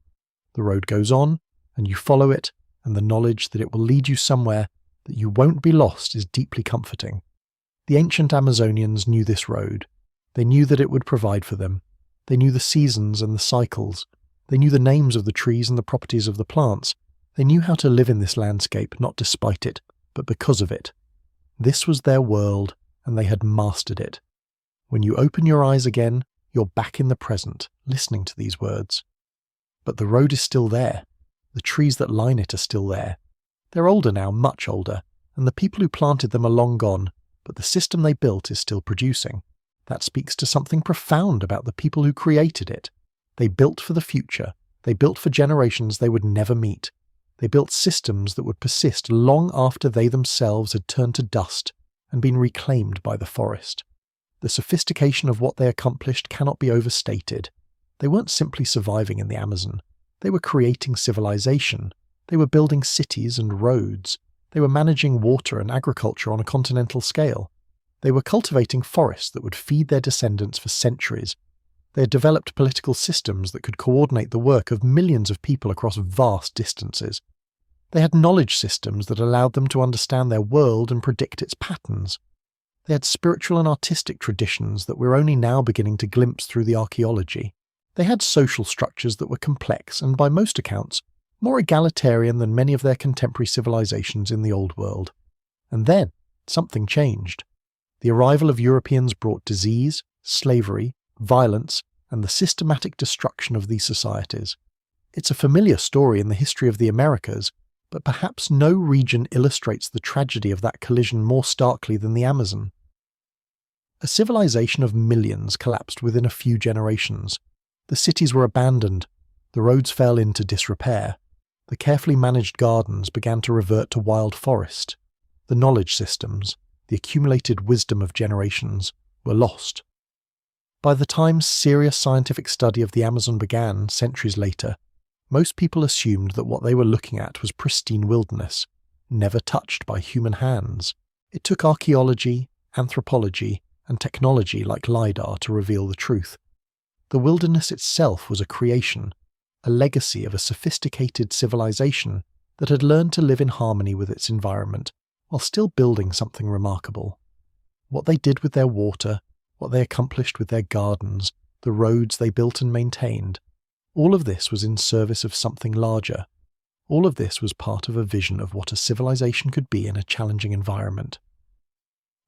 The road goes on, and you follow it, and the knowledge that it will lead you somewhere, that you won't be lost, is deeply comforting. The ancient Amazonians knew this road. They knew that it would provide for them. They knew the seasons and the cycles. They knew the names of the trees and the properties of the plants. They knew how to live in this landscape, not despite it, but because of it. This was their world, and they had mastered it. When you open your eyes again, you're back in the present, listening to these words. But the road is still there. The trees that line it are still there. They're older now, much older, and the people who planted them are long gone, but the system they built is still producing. That speaks to something profound about the people who created it. They built for the future. They built for generations they would never meet. They built systems that would persist long after they themselves had turned to dust and been reclaimed by the forest. The sophistication of what they accomplished cannot be overstated. They weren't simply surviving in the Amazon. They were creating civilization. They were building cities and roads. They were managing water and agriculture on a continental scale. They were cultivating forests that would feed their descendants for centuries. They had developed political systems that could coordinate the work of millions of people across vast distances. They had knowledge systems that allowed them to understand their world and predict its patterns. They had spiritual and artistic traditions that we're only now beginning to glimpse through the archaeology. They had social structures that were complex and, by most accounts, more egalitarian than many of their contemporary civilizations in the Old World. And then, something changed. The arrival of Europeans brought disease, slavery, violence, and the systematic destruction of these societies. It's a familiar story in the history of the Americas, but perhaps no region illustrates the tragedy of that collision more starkly than the Amazon. A civilization of millions collapsed within a few generations. The cities were abandoned, the roads fell into disrepair, the carefully managed gardens began to revert to wild forest, the knowledge systems, the accumulated wisdom of generations, were lost. By the time serious scientific study of the Amazon began centuries later, most people assumed that what they were looking at was pristine wilderness, never touched by human hands. It took archaeology, anthropology, and technology like LiDAR to reveal the truth. The wilderness itself was a creation, a legacy of a sophisticated civilization that had learned to live in harmony with its environment while still building something remarkable. What they did with their water, what they accomplished with their gardens, the roads they built and maintained, all of this was in service of something larger. All of this was part of a vision of what a civilization could be in a challenging environment.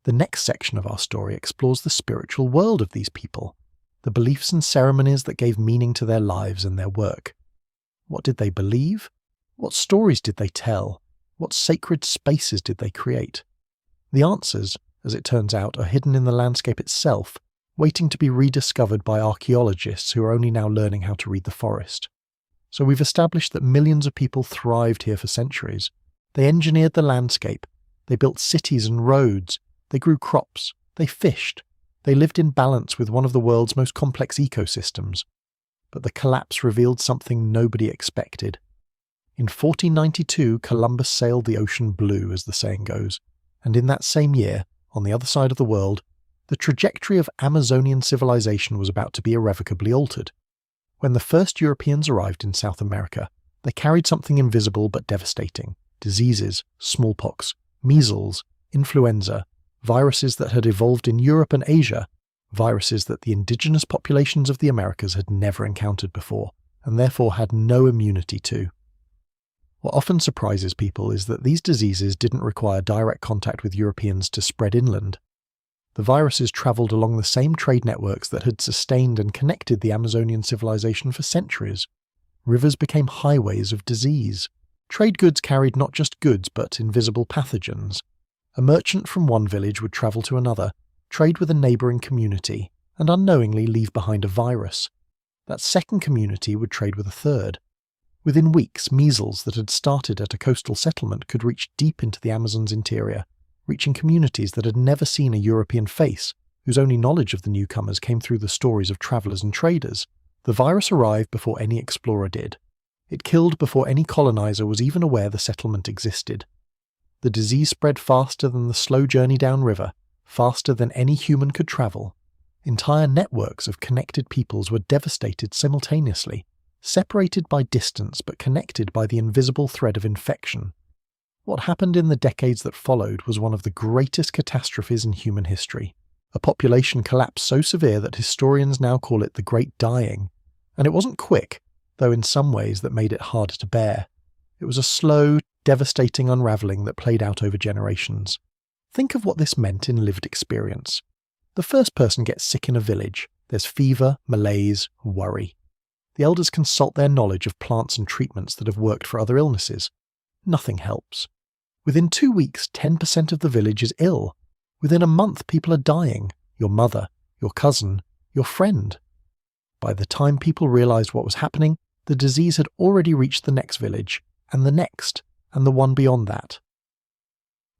The next section of our story explores the spiritual world of these people, the beliefs and ceremonies that gave meaning to their lives and their work. What did they believe? What stories did they tell? What sacred spaces did they create? The answers, as it turns out, are hidden in the landscape itself, waiting to be rediscovered by archaeologists who are only now learning how to read the forest. So we've established that millions of people thrived here for centuries. They engineered the landscape. They built cities and roads. They grew crops. They fished. They lived in balance with one of the world's most complex ecosystems. But the collapse revealed something nobody expected. In 1492, Columbus sailed the ocean blue, as the saying goes, and in that same year, on the other side of the world, The trajectory of Amazonian civilization was about to be irrevocably altered. When the first Europeans arrived in South America, they carried something invisible but devastating: diseases, smallpox, measles, influenza, viruses that had evolved in Europe and Asia, viruses that the indigenous populations of the Americas had never encountered before, and therefore had no immunity to. What often surprises people is that these diseases didn't require direct contact with Europeans to spread inland. The viruses travelled along the same trade networks that had sustained and connected the Amazonian civilization for centuries. Rivers became highways of disease. Trade goods carried not just goods but invisible pathogens. A merchant from one village would travel to another, trade with a neighbouring community, and unknowingly leave behind a virus. That second community would trade with a third. Within weeks, measles that had started at a coastal settlement could reach deep into the Amazon's interior, reaching communities that had never seen a European face, whose only knowledge of the newcomers came through the stories of travellers and traders. The virus arrived before any explorer did. It killed before any colonizer was even aware the settlement existed. The disease spread faster than the slow journey downriver, faster than any human could travel. Entire networks of connected peoples were devastated simultaneously, separated by distance but connected by the invisible thread of infection. What happened in the decades that followed was one of the greatest catastrophes in human history. A population collapse so severe that historians now call it the Great Dying. And it wasn't quick, though in some ways that made it harder to bear. It was a slow, devastating unravelling that played out over generations. Think of what this meant in lived experience. The first person gets sick in a village. There's fever, malaise, worry. The elders consult their knowledge of plants and treatments that have worked for other illnesses. Nothing helps. Within 2 weeks, 10% of the village is ill. Within a month, people are dying. Your mother, your cousin, your friend. By the time people realised what was happening, the disease had already reached the next village, and the one beyond that.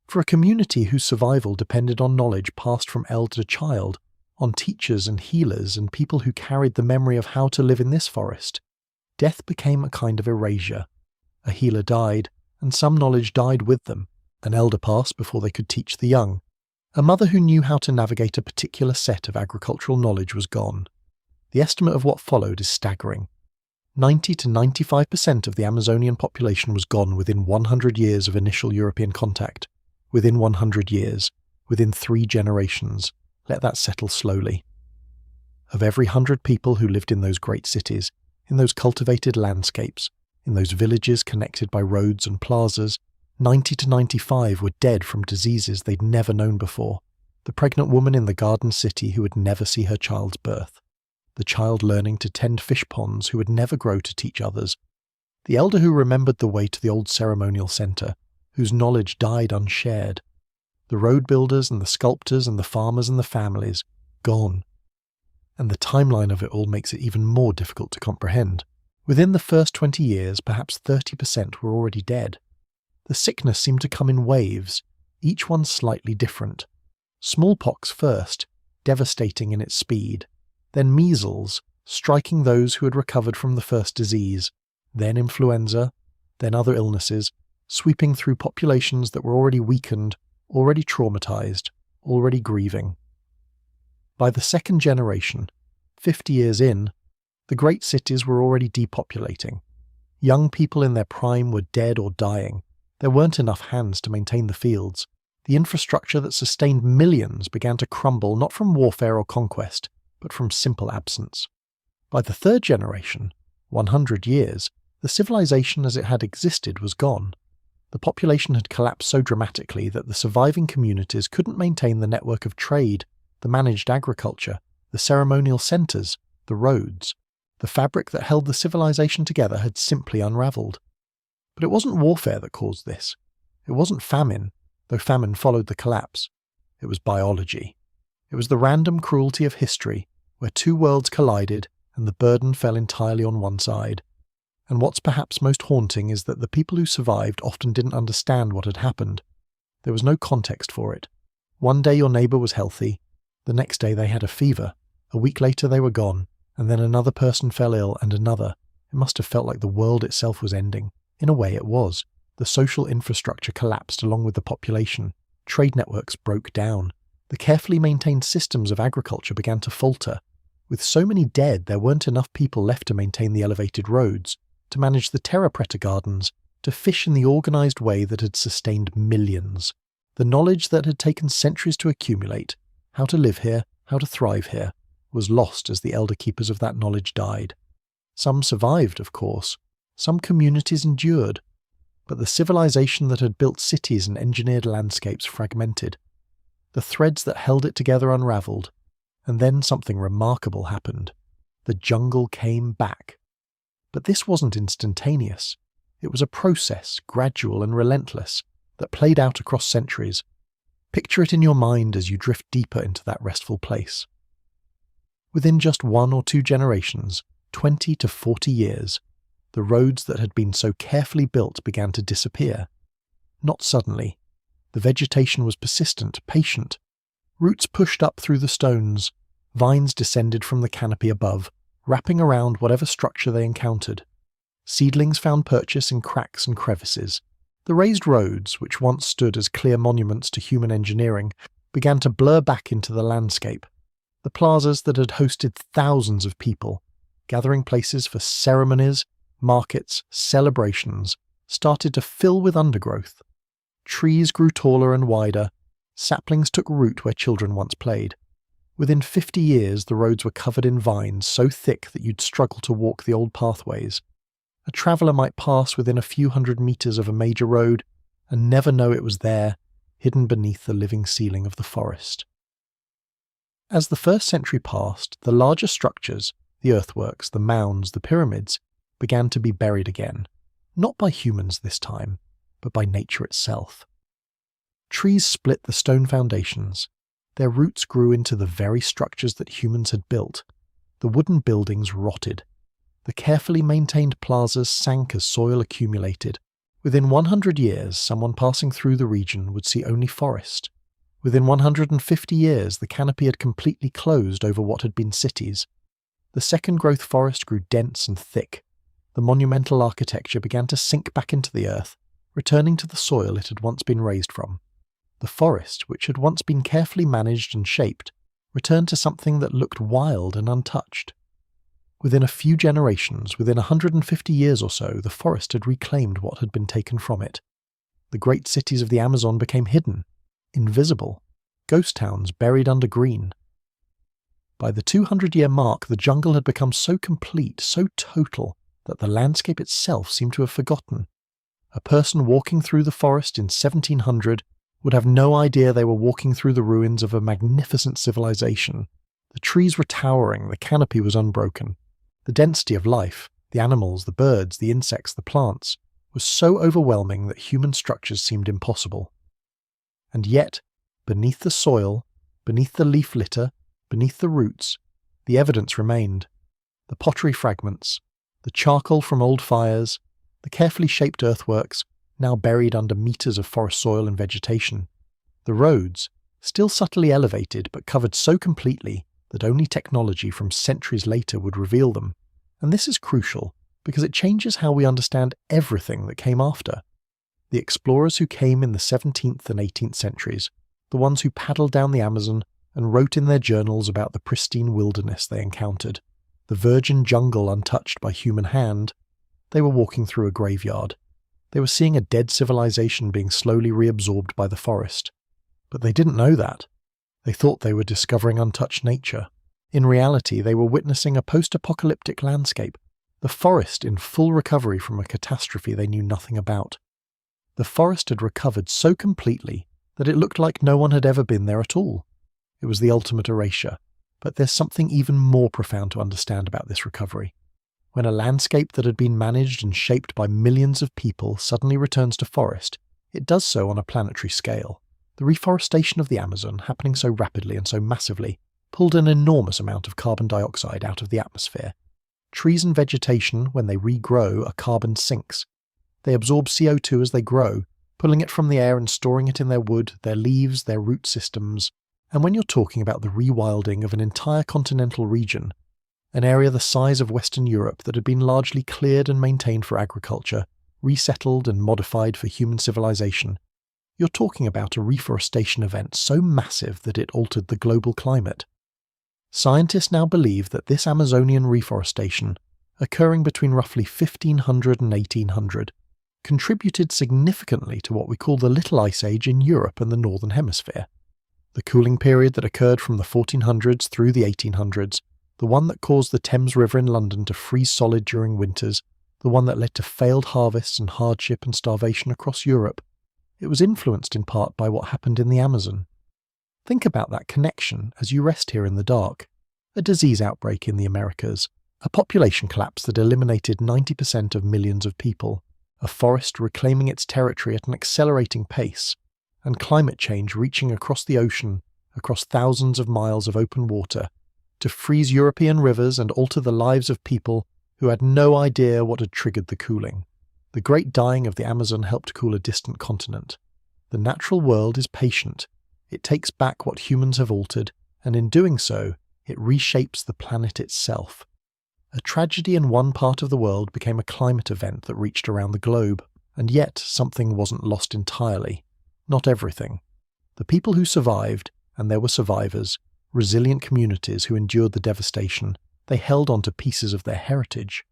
For a community whose survival depended on knowledge passed from elder to child, on teachers and healers and people who carried the memory of how to live in this forest, death became a kind of erasure. A healer died, and some knowledge died with them. An elder passed before they could teach the young. A mother who knew how to navigate a particular set of agricultural knowledge was gone. The estimate of what followed is staggering. 90 to 95% of the Amazonian population was gone within 100 years of initial European contact. Within 100 years. Within 3 generations. Let that settle slowly. Of every 100 people who lived in those great cities, in those cultivated landscapes, in those villages connected by roads and plazas, 90 to 95 were dead from diseases they'd never known before. The pregnant woman in the garden city who would never see her child's birth. The child learning to tend fish ponds who would never grow to teach others. The elder who remembered the way to the old ceremonial centre, whose knowledge died unshared. The road builders and the sculptors and the farmers and the families, gone. And the timeline of it all makes it even more difficult to comprehend. Within the first 20 years, perhaps 30% were already dead. The sickness seemed to come in waves, each one slightly different. Smallpox first, devastating in its speed. Then measles, striking those who had recovered from the first disease. Then influenza, then other illnesses, sweeping through populations that were already weakened, already traumatized, already grieving. By the second generation, 50 years in, the great cities were already depopulating. Young people in their prime were dead or dying. There weren't enough hands to maintain the fields. The infrastructure that sustained millions began to crumble not from warfare or conquest, but from simple absence. By the third generation, 100 years, the civilization as it had existed was gone. The population had collapsed so dramatically that the surviving communities couldn't maintain the network of trade, the managed agriculture, the ceremonial centres, the roads. The fabric that held the civilization together had simply unravelled. But it wasn't warfare that caused this. It wasn't famine, though famine followed the collapse. It was biology. It was the random cruelty of history, where 2 worlds collided and the burden fell entirely on one side. And what's perhaps most haunting is that the people who survived often didn't understand what had happened. There was no context for it. One day your neighbour was healthy, the next day they had a fever, a week later they were gone, and then another person fell ill and another. It must have felt like the world itself was ending. In a way it was. The social infrastructure collapsed along with the population. Trade networks broke down. The carefully maintained systems of agriculture began to falter. With so many dead, there weren't enough people left to maintain the elevated roads, to manage the terra preta gardens, to fish in the organised way that had sustained millions. The knowledge that had taken centuries to accumulate, how to live here, how to thrive here, was lost as the elder keepers of that knowledge died. Some survived, of course. Some communities endured. But the civilization that had built cities and engineered landscapes fragmented. The threads that held it together unravelled. And then something remarkable happened. The jungle came back. But this wasn't instantaneous. It was a process, gradual and relentless, that played out across centuries. Picture it in your mind as you drift deeper into that restful place. Within just 1 or 2 generations, 20 to 40 years, the roads that had been so carefully built began to disappear. Not suddenly. The vegetation was persistent, patient. Roots pushed up through the stones. Vines descended from the canopy above, wrapping around whatever structure they encountered. Seedlings found purchase in cracks and crevices. The raised roads, which once stood as clear monuments to human engineering, began to blur back into the landscape. The plazas that had hosted thousands of people, gathering places for ceremonies, markets, celebrations, started to fill with undergrowth. Trees grew taller and wider. Saplings took root where children once played. Within 50 years, the roads were covered in vines so thick that you'd struggle to walk the old pathways. A traveller might pass within a few hundred metres of a major road and never know it was there, hidden beneath the living ceiling of the forest. As the 1st century passed, the larger structures, the earthworks, the mounds, the pyramids, began to be buried again, not by humans this time, but by nature itself. Trees split the stone foundations. Their roots grew into the very structures that humans had built. The wooden buildings rotted. The carefully maintained plazas sank as soil accumulated. Within 100 years, someone passing through the region would see only forest. Within 150 years, the canopy had completely closed over what had been cities. The second-growth forest grew dense and thick. The monumental architecture began to sink back into the earth, returning to the soil it had once been raised from. The forest, which had once been carefully managed and shaped, returned to something that looked wild and untouched. Within a few generations, within 150 years or so, the forest had reclaimed what had been taken from it. The great cities of the Amazon became hidden, invisible, ghost towns buried under green. By the 200-year mark, the jungle had become so complete, so total, that the landscape itself seemed to have forgotten. A person walking through the forest in 1700 would have no idea they were walking through the ruins of a magnificent civilization. The trees were towering, the canopy was unbroken. The density of life, the animals, the birds, the insects, the plants, was so overwhelming that human structures seemed impossible. And yet, beneath the soil, beneath the leaf litter, beneath the roots, the evidence remained. The pottery fragments, the charcoal from old fires, the carefully shaped earthworks, now buried under meters of forest soil and vegetation. The roads, still subtly elevated but covered so completely that only technology from centuries later would reveal them. And this is crucial, because it changes how we understand everything that came after. The explorers who came in the 17th and 18th centuries, the ones who paddled down the Amazon and wrote in their journals about the pristine wilderness they encountered, the virgin jungle untouched by human hand, they were walking through a graveyard. They were seeing a dead civilization being slowly reabsorbed by the forest. But they didn't know that. They thought they were discovering untouched nature. In reality, they were witnessing a post-apocalyptic landscape, the forest in full recovery from a catastrophe they knew nothing about. The forest had recovered so completely that it looked like no one had ever been there at all. It was the ultimate erasure. But there's something even more profound to understand about this recovery. When a landscape that had been managed and shaped by millions of people suddenly returns to forest, it does so on a planetary scale. The reforestation of the Amazon, happening so rapidly and so massively, pulled an enormous amount of carbon dioxide out of the atmosphere. Trees and vegetation, when they regrow, are carbon sinks. They absorb CO2 as they grow, pulling it from the air and storing it in their wood, their leaves, their root systems. And when you're talking about the rewilding of an entire continental region, an area the size of Western Europe that had been largely cleared and maintained for agriculture, resettled and modified for human civilization, you're talking about a reforestation event so massive that it altered the global climate. Scientists now believe that this Amazonian reforestation, occurring between roughly 1500 and 1800, contributed significantly to what we call the Little Ice Age in Europe and the Northern Hemisphere. The cooling period that occurred from the 1400s through the 1800s, the one that caused the Thames River in London to freeze solid during winters, the one that led to failed harvests and hardship and starvation across Europe, it was influenced in part by what happened in the Amazon. Think about that connection as you rest here in the dark. A disease outbreak in the Americas, a population collapse that eliminated 90% of millions of people, a forest reclaiming its territory at an accelerating pace, and climate change reaching across the ocean, across thousands of miles of open water, to freeze European rivers and alter the lives of people who had no idea what had triggered the cooling. The great dying of the Amazon helped cool a distant continent. The natural world is patient. It takes back what humans have altered, and in doing so, it reshapes the planet itself. A tragedy in one part of the world became a climate event that reached around the globe, and yet something wasn't lost entirely. Not everything. The people who survived, and there were survivors, resilient communities who endured the devastation, they held on to pieces of their heritage.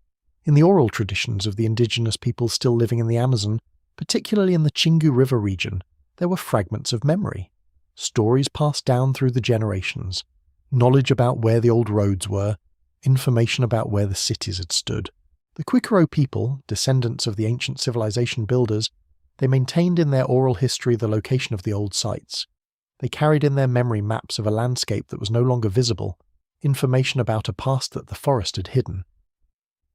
In the oral traditions of the indigenous people still living in the Amazon, particularly in the Chingu River region, there were fragments of memory. Stories passed down through the generations, knowledge about where the old roads were, information about where the cities had stood. The Kwikoro people, descendants of the ancient civilization builders, they maintained in their oral history the location of the old sites. They carried in their memory maps of a landscape that was no longer visible, information about a past that the forest had hidden.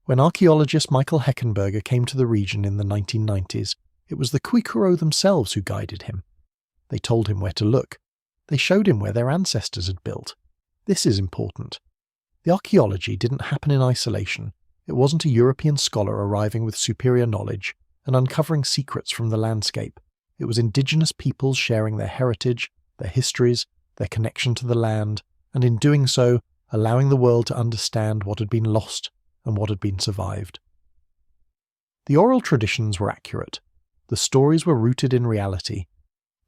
When archaeologist Michael Heckenberger came to the region in the 1990s, it was the Kwikoro themselves who guided him. They told him where to look. They showed him where their ancestors had built. This is important. The archaeology didn't happen in isolation. It wasn't a European scholar arriving with superior knowledge and uncovering secrets from the landscape. It was indigenous peoples sharing their heritage, their histories, their connection to the land, and in doing so, allowing the world to understand what had been lost and what had been survived. The oral traditions were accurate. The stories were rooted in reality.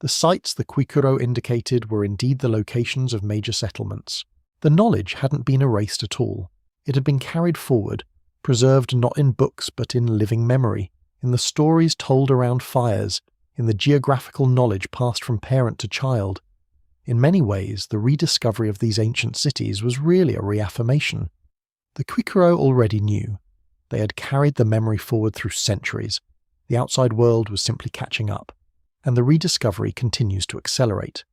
The sites the Kwikoro indicated were indeed the locations of major settlements. The knowledge hadn't been erased at all. It had been carried forward, preserved not in books but in living memory, in the stories told around fires, in the geographical knowledge passed from parent to child. In many ways, the rediscovery of these ancient cities was really a reaffirmation. The Kwikoro already knew. They had carried the memory forward through centuries. The outside world was simply catching up, and the rediscovery continues to accelerate.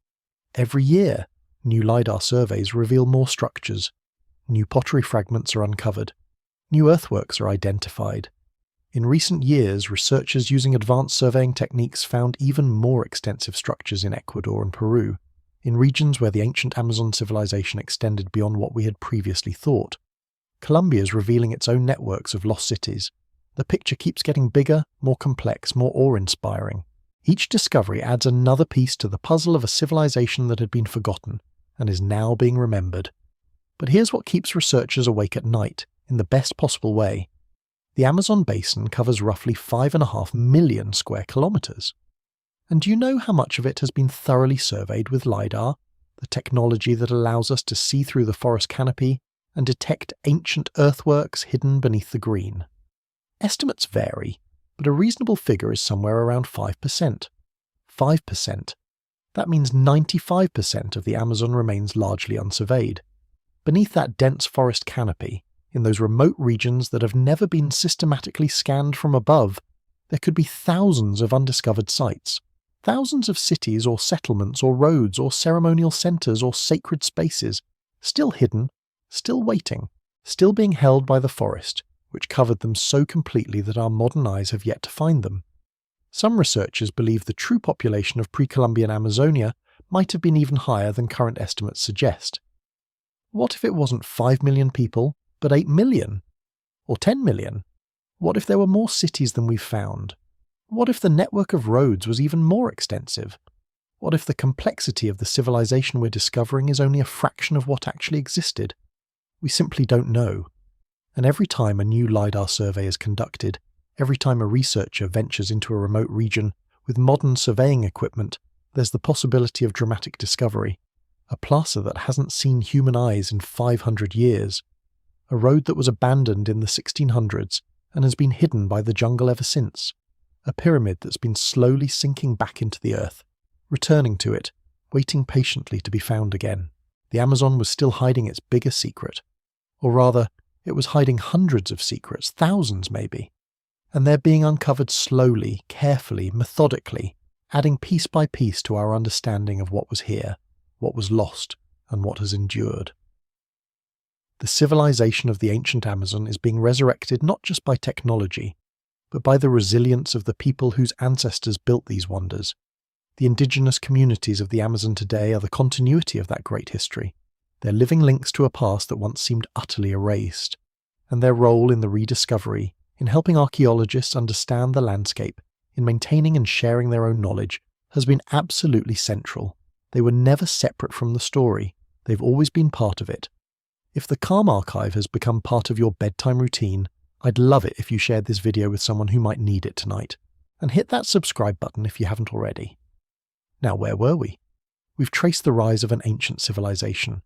Every year, new LiDAR surveys reveal more structures. New pottery fragments are uncovered. New earthworks are identified. In recent years, researchers using advanced surveying techniques found even more extensive structures in Ecuador and Peru, in regions where the ancient Amazon civilization extended beyond what we had previously thought. Colombia is revealing its own networks of lost cities. The picture keeps getting bigger, more complex, more awe-inspiring. Each discovery adds another piece to the puzzle of a civilization that had been forgotten and is now being remembered. But here's what keeps researchers awake at night, in the best possible way. The Amazon basin covers roughly 5.5 million square kilometers. And do you know how much of it has been thoroughly surveyed with LiDAR, the technology that allows us to see through the forest canopy and detect ancient earthworks hidden beneath the green? Estimates vary, but a reasonable figure is somewhere around 5%. 5%. That means 95% of the Amazon remains largely unsurveyed. Beneath that dense forest canopy, in those remote regions that have never been systematically scanned from above, there could be thousands of undiscovered sites. Thousands of cities or settlements or roads or ceremonial centers or sacred spaces, still hidden, still waiting, still being held by the forest, which covered them so completely that our modern eyes have yet to find them. Some researchers believe the true population of pre-Columbian Amazonia might have been even higher than current estimates suggest. What if it wasn't 5 million people, but 8 million? Or 10 million? What if there were more cities than we've found? What if the network of roads was even more extensive? What if the complexity of the civilization we're discovering is only a fraction of what actually existed? We simply don't know. And every time a new LiDAR survey is conducted, every time a researcher ventures into a remote region, With modern surveying equipment, there's the possibility of dramatic discovery. A plaza that hasn't seen human eyes in 500 years. A road that was abandoned in the 1600s and has been hidden by the jungle ever since. A pyramid that's been slowly sinking back into the earth, returning to it, waiting patiently to be found again. The Amazon was still hiding its bigger secret. Or rather, it was hiding hundreds of secrets, thousands maybe. And they're being uncovered slowly, carefully, methodically, adding piece by piece to our understanding of what was here, what was lost, and what has endured. The civilization of the ancient Amazon is being resurrected not just by technology, but by the resilience of the people whose ancestors built these wonders. The indigenous communities of the Amazon today are the continuity of that great history. They're living links to a past that once seemed utterly erased, and their role in the rediscovery, in helping archaeologists understand the landscape, in maintaining and sharing their own knowledge, has been absolutely central. They were never separate from the story. They've always been part of it. If the Calm Archive has become part of your bedtime routine, I'd love it if you shared this video with someone who might need it tonight. And hit that subscribe button if you haven't already. Now, where were we? We've traced the rise of an ancient civilization.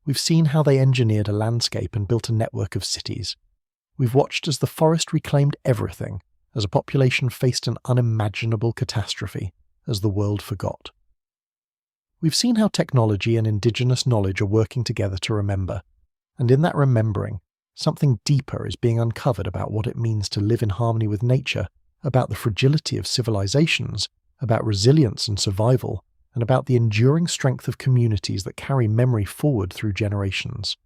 We've seen how they engineered a landscape and built a network of cities. We've watched as the forest reclaimed everything, as a population faced an unimaginable catastrophe, as the world forgot. We've seen how technology and indigenous knowledge are working together to remember, and in that remembering, something deeper is being uncovered about what it means to live in harmony with nature, about the fragility of civilizations, about resilience and survival, and about the enduring strength of communities that carry memory forward through generations.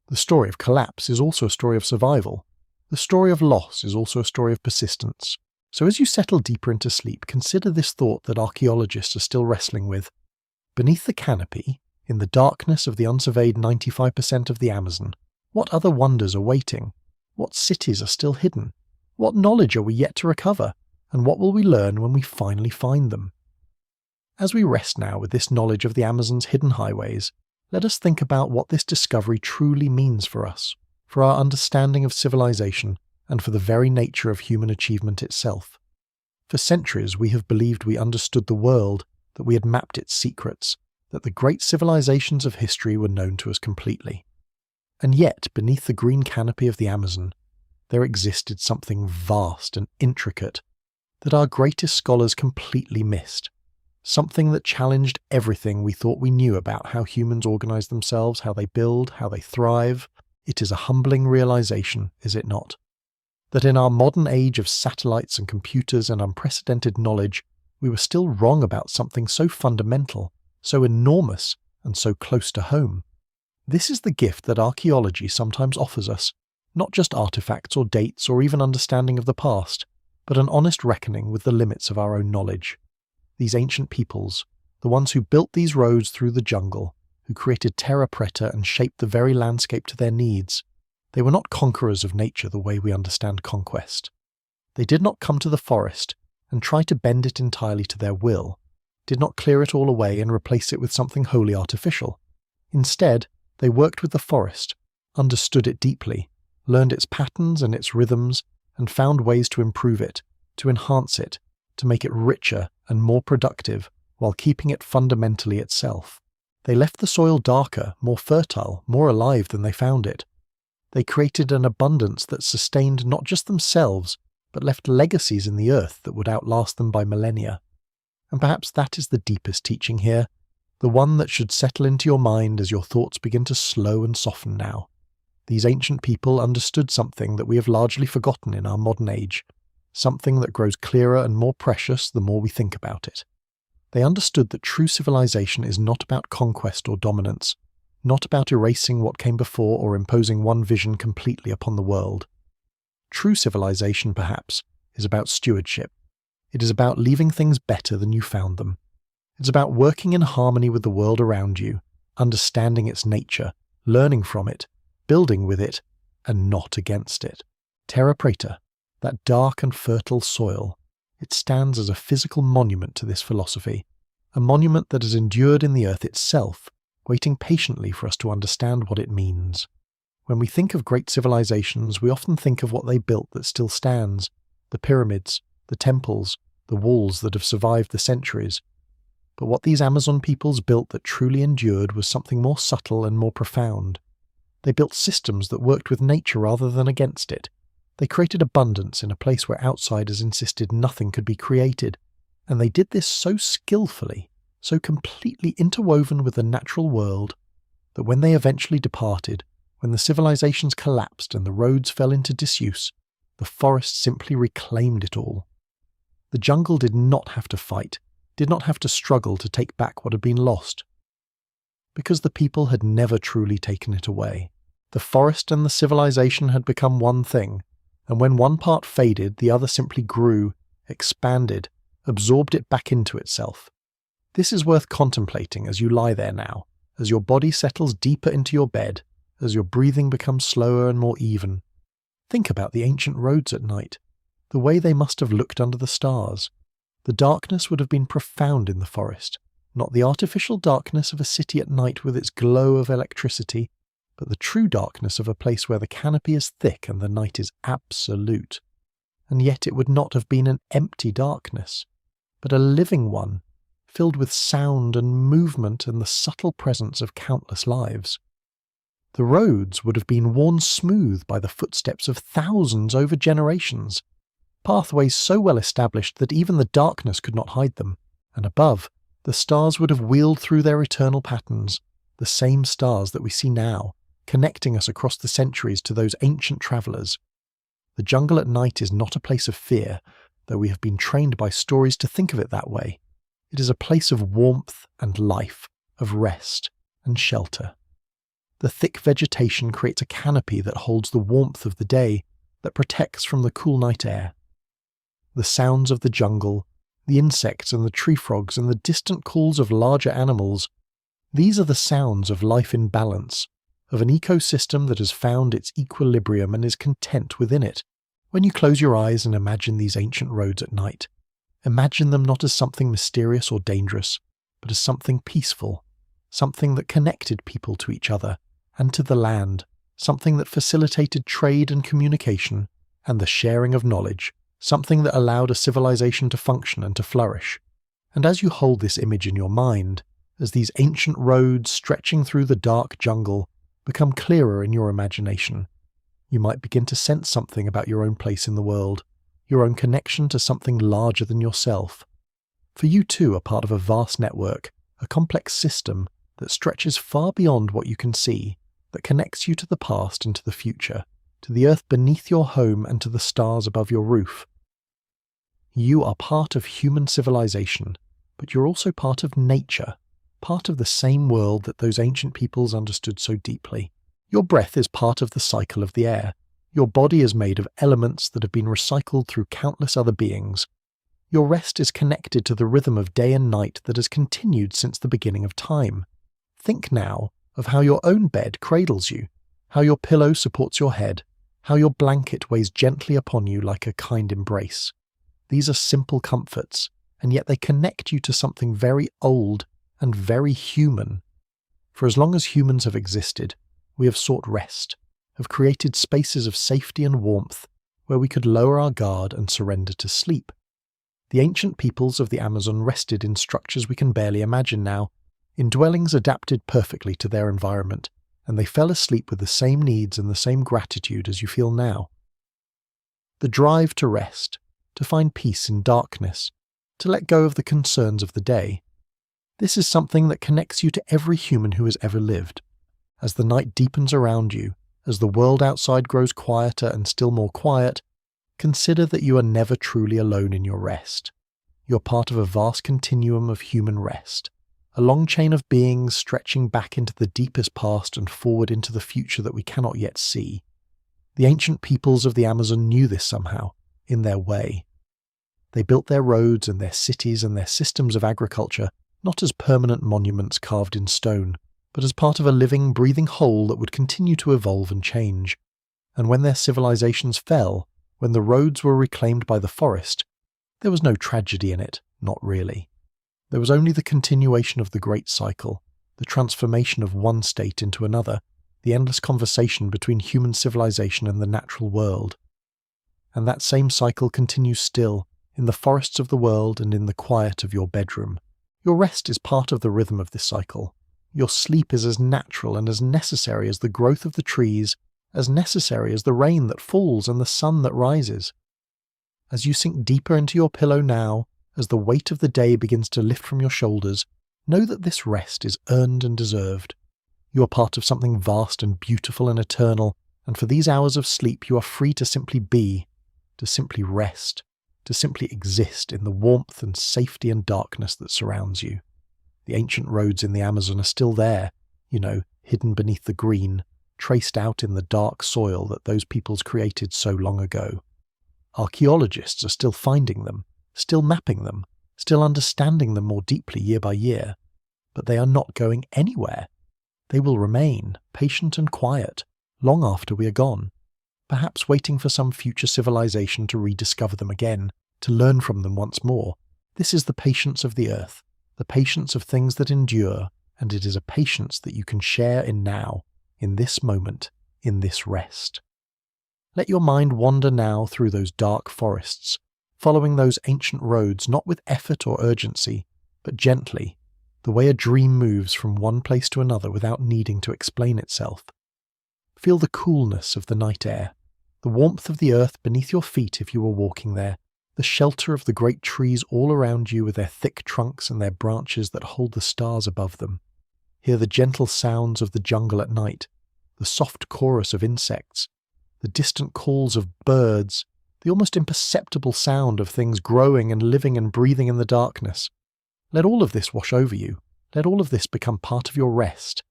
The story of collapse is also a story of survival. The story of loss is also a story of persistence. So as you settle deeper into sleep, consider this thought that archaeologists are still wrestling with. Beneath the canopy, in the darkness of the unsurveyed 95% of the Amazon, what other wonders are waiting? What cities are still hidden? What knowledge are we yet to recover? And what will we learn when we finally find them? As we rest now with this knowledge of the Amazon's hidden highways, let us think about what this discovery truly means for us, for our understanding of civilization, and for the very nature of human achievement itself. For centuries we have believed we understood the world, that we had mapped its secrets, that the great civilizations of history were known to us completely. And yet, beneath the green canopy of the Amazon, there existed something vast and intricate that our greatest scholars completely missed. Something that challenged everything we thought we knew about how humans organize themselves, how they build, how they thrive. It is a humbling realization, is it not? That in our modern age of satellites and computers and unprecedented knowledge, we were still wrong about something so fundamental, so enormous, and so close to home. This is the gift that archaeology sometimes offers us, not just artifacts or dates or even understanding of the past, but an honest reckoning with the limits of our own knowledge. These ancient peoples, the ones who built these roads through the jungle, who created terra preta and shaped the very landscape to their needs, they were not conquerors of nature the way we understand conquest. They did not come to the forest and try to bend it entirely to their will, did not clear it all away and replace it with something wholly artificial. Instead, they worked with the forest, understood it deeply, learned its patterns and its rhythms, and found ways to improve it, to enhance it, to make it richer and more productive while keeping it fundamentally itself. They left the soil darker, more fertile, more alive than they found it. They created an abundance that sustained not just themselves, but left legacies in the earth that would outlast them by millennia. And perhaps that is the deepest teaching here, the one that should settle into your mind as your thoughts begin to slow and soften now. These ancient people understood something that we have largely forgotten in our modern age, something that grows clearer and more precious the more we think about it. They understood that true civilization is not about conquest or dominance, not about erasing what came before or imposing one vision completely upon the world. True civilization, perhaps, is about stewardship. It is about leaving things better than you found them. It's about working in harmony with the world around you, understanding its nature, learning from it, building with it, and not against it. Terra preta, that dark and fertile soil, it stands as a physical monument to this philosophy, a monument that has endured in the earth itself, waiting patiently for us to understand what it means. When we think of great civilizations, we often think of what they built that still stands, the pyramids, the temples, the walls that have survived the centuries. But what these Amazon peoples built that truly endured was something more subtle and more profound. They built systems that worked with nature rather than against it. They created abundance in a place where outsiders insisted nothing could be created. And they did this so skillfully, so completely interwoven with the natural world, that when they eventually departed, when the civilizations collapsed and the roads fell into disuse, the forest simply reclaimed it all. The jungle did not have to fight, did not have to struggle to take back what had been lost, because the people had never truly taken it away. The forest and the civilization had become one thing, and when one part faded, the other simply grew, expanded, absorbed it back into itself. This is worth contemplating as you lie there now, as your body settles deeper into your bed, as your breathing becomes slower and more even. Think about the ancient roads at night, the way they must have looked under the stars. The darkness would have been profound in the forest, not the artificial darkness of a city at night with its glow of electricity, but the true darkness of a place where the canopy is thick and the night is absolute. And yet it would not have been an empty darkness, but a living one, filled with sound and movement and the subtle presence of countless lives. The roads would have been worn smooth by the footsteps of thousands over generations, pathways so well established that even the darkness could not hide them, and above, the stars would have wheeled through their eternal patterns, the same stars that we see now, connecting us across the centuries to those ancient travellers. The jungle at night is not a place of fear, though we have been trained by stories to think of it that way. It is a place of warmth and life, of rest and shelter. The thick vegetation creates a canopy that holds the warmth of the day, that protects from the cool night air. The sounds of the jungle, the insects and the tree frogs and the distant calls of larger animals, these are the sounds of life in balance, of an ecosystem that has found its equilibrium and is content within it. When you close your eyes and imagine these ancient roads at night, imagine them not as something mysterious or dangerous, but as something peaceful, something that connected people to each other and to the land, something that facilitated trade and communication and the sharing of knowledge, something that allowed a civilization to function and to flourish. And as you hold this image in your mind, as these ancient roads stretching through the dark jungle become clearer in your imagination, you might begin to sense something about your own place in the world, your own connection to something larger than yourself. For you too are part of a vast network, a complex system that stretches far beyond what you can see, that connects you to the past and to the future, to the earth beneath your home and to the stars above your roof. You are part of human civilization, but you're also part of nature, part of the same world that those ancient peoples understood so deeply. Your breath is part of the cycle of the air. Your body is made of elements that have been recycled through countless other beings. Your rest is connected to the rhythm of day and night that has continued since the beginning of time. Think now of how your own bed cradles you, how your pillow supports your head, how your blanket weighs gently upon you like a kind embrace. These are simple comforts, and yet they connect you to something very old and very human. For as long as humans have existed, we have sought rest, have created spaces of safety and warmth where we could lower our guard and surrender to sleep. The ancient peoples of the Amazon rested in structures we can barely imagine now, in dwellings adapted perfectly to their environment, and they fell asleep with the same needs and the same gratitude as you feel now. The drive to rest, to find peace in darkness, to let go of the concerns of the day. This is something that connects you to every human who has ever lived. As the night deepens around you, as the world outside grows quieter and still more quiet, consider that you are never truly alone in your rest. You're part of a vast continuum of human rest, a long chain of beings stretching back into the deepest past and forward into the future that we cannot yet see. The ancient peoples of the Amazon knew this somehow, in their way. They built their roads and their cities and their systems of agriculture not as permanent monuments carved in stone, but as part of a living, breathing whole that would continue to evolve and change. And when their civilizations fell, when the roads were reclaimed by the forest, there was no tragedy in it, not really. There was only the continuation of the great cycle, the transformation of one state into another, the endless conversation between human civilization and the natural world. And that same cycle continues still, in the forests of the world and in the quiet of your bedroom. Your rest is part of the rhythm of this cycle. Your sleep is as natural and as necessary as the growth of the trees, as necessary as the rain that falls and the sun that rises. As you sink deeper into your pillow now, as the weight of the day begins to lift from your shoulders, know that this rest is earned and deserved. You are part of something vast and beautiful and eternal, and for these hours of sleep you are free to simply be, to simply rest, to simply exist in the warmth and safety and darkness that surrounds you. The ancient roads in the Amazon are still there, hidden beneath the green, traced out in the dark soil that those peoples created so long ago. Archaeologists are still finding them, still mapping them, still understanding them more deeply year by year. But they are not going anywhere. They will remain, patient and quiet, long after we are gone, perhaps waiting for some future civilization to rediscover them again, to learn from them once more. This is the patience of the earth, the patience of things that endure, and it is a patience that you can share in now, in this moment, in this rest. Let your mind wander now through those dark forests, following those ancient roads not with effort or urgency, but gently, the way a dream moves from one place to another without needing to explain itself. Feel the coolness of the night air, the warmth of the earth beneath your feet if you were walking there, the shelter of the great trees all around you with their thick trunks and their branches that hold the stars above them. Hear the gentle sounds of the jungle at night, the soft chorus of insects, the distant calls of birds, the almost imperceptible sound of things growing and living and breathing in the darkness. Let all of this wash over you. Let all of this become part of your rest.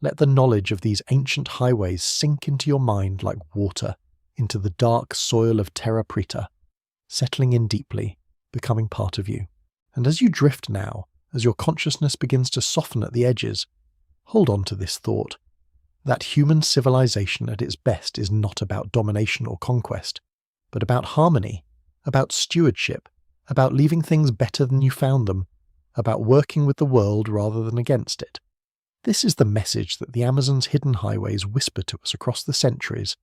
Let the knowledge of these ancient highways sink into your mind like water, into the dark soil of terra preta, settling in deeply, becoming part of you. And as you drift now, as your consciousness begins to soften at the edges, hold on to this thought, that human civilization at its best is not about domination or conquest, but about harmony, about stewardship, about leaving things better than you found them, about working with the world rather than against it. This is the message that the Amazon's hidden highways whisper to us across the centuries.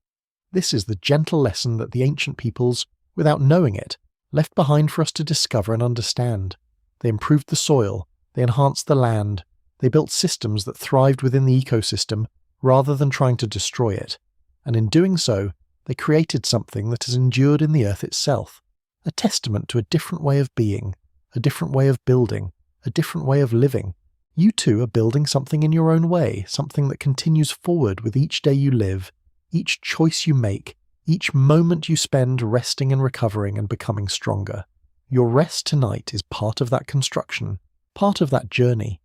This is the gentle lesson that the ancient peoples, without knowing it, left behind for us to discover and understand. They improved the soil, they enhanced the land, they built systems that thrived within the ecosystem rather than trying to destroy it, and in doing so, they created something that has endured in the earth itself, a testament to a different way of being, a different way of building, a different way of living. You too are building something in your own way, something that continues forward with each day you live, each choice you make, each moment you spend resting and recovering and becoming stronger. Your rest tonight is part of that construction, part of that journey.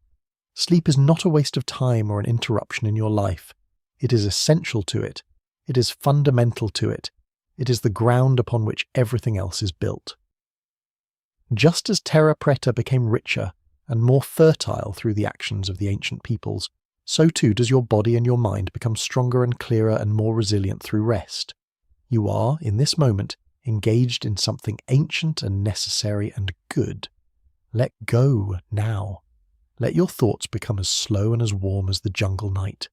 Sleep is not a waste of time or an interruption in your life. It is essential to it. It is fundamental to it. It is the ground upon which everything else is built. Just as terra preta became richer and more fertile through the actions of the ancient peoples, so too does your body and your mind become stronger and clearer and more resilient through rest. You are, in this moment, engaged in something ancient and necessary and good. Let go now. Let your thoughts become as slow and as warm as the jungle night.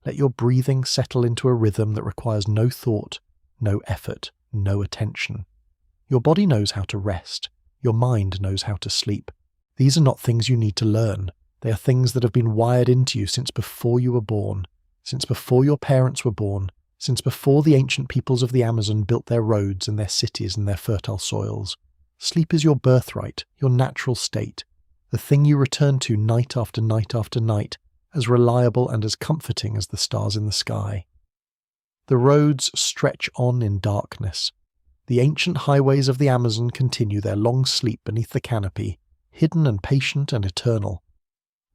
Let your breathing settle into a rhythm that requires no thought, no effort, no attention. Your body knows how to rest. Your mind knows how to sleep. These are not things you need to learn. They are things that have been wired into you since before you were born, since before your parents were born, since before the ancient peoples of the Amazon built their roads and their cities and their fertile soils. Sleep is your birthright, your natural state, the thing you return to night after night after night, as reliable and as comforting as the stars in the sky. The roads stretch on in darkness. The ancient highways of the Amazon continue their long sleep beneath the canopy, hidden and patient and eternal.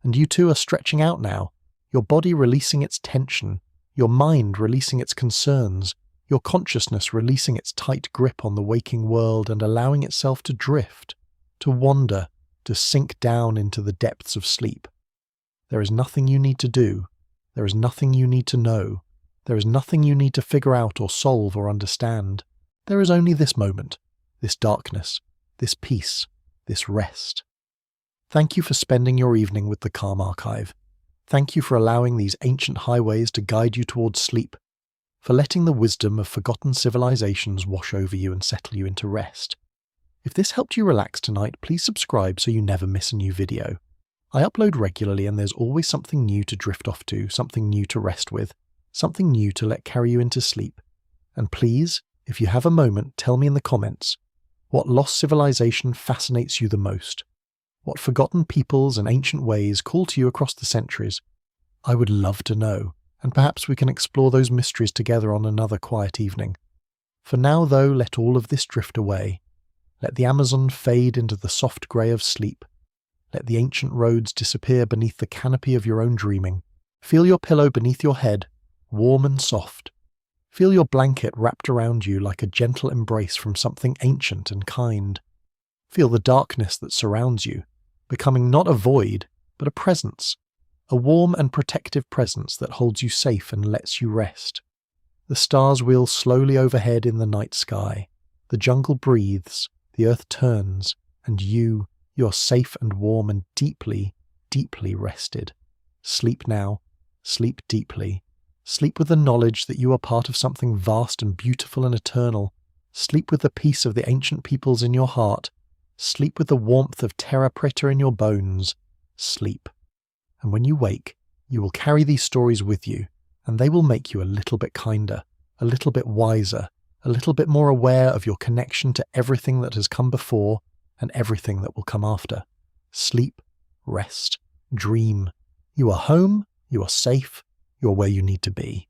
And you too are stretching out now, your body releasing its tension, your mind releasing its concerns, your consciousness releasing its tight grip on the waking world and allowing itself to drift, to wander, to sink down into the depths of sleep. There is nothing you need to do. There is nothing you need to know. There is nothing you need to figure out or solve or understand. There is only this moment, this darkness, this peace, this rest. Thank you for spending your evening with the Calm Archive. Thank you for allowing these ancient highways to guide you towards sleep, for letting the wisdom of forgotten civilizations wash over you and settle you into rest. If this helped you relax tonight, please subscribe so you never miss a new video. I upload regularly and there's always something new to drift off to, something new to rest with, something new to let carry you into sleep. And please, if you have a moment, tell me in the comments, what lost civilization fascinates you the most? What forgotten peoples and ancient ways call to you across the centuries? I would love to know, and perhaps we can explore those mysteries together on another quiet evening. For now, though, let all of this drift away. Let the Amazon fade into the soft grey of sleep. Let the ancient roads disappear beneath the canopy of your own dreaming. Feel your pillow beneath your head, warm and soft. Feel your blanket wrapped around you like a gentle embrace from something ancient and kind. Feel the darkness that surrounds you, becoming not a void, but a presence. A warm and protective presence that holds you safe and lets you rest. The stars wheel slowly overhead in the night sky. The jungle breathes, the earth turns, and you're safe and warm and deeply, deeply rested. Sleep now, sleep deeply. Sleep with the knowledge that you are part of something vast and beautiful and eternal. Sleep with the peace of the ancient peoples in your heart. Sleep with the warmth of Terra Preta in your bones. Sleep. And when you wake, you will carry these stories with you, and they will make you a little bit kinder, a little bit wiser, a little bit more aware of your connection to everything that has come before and everything that will come after. Sleep, rest, dream. You are home, you are safe, you're where you need to be.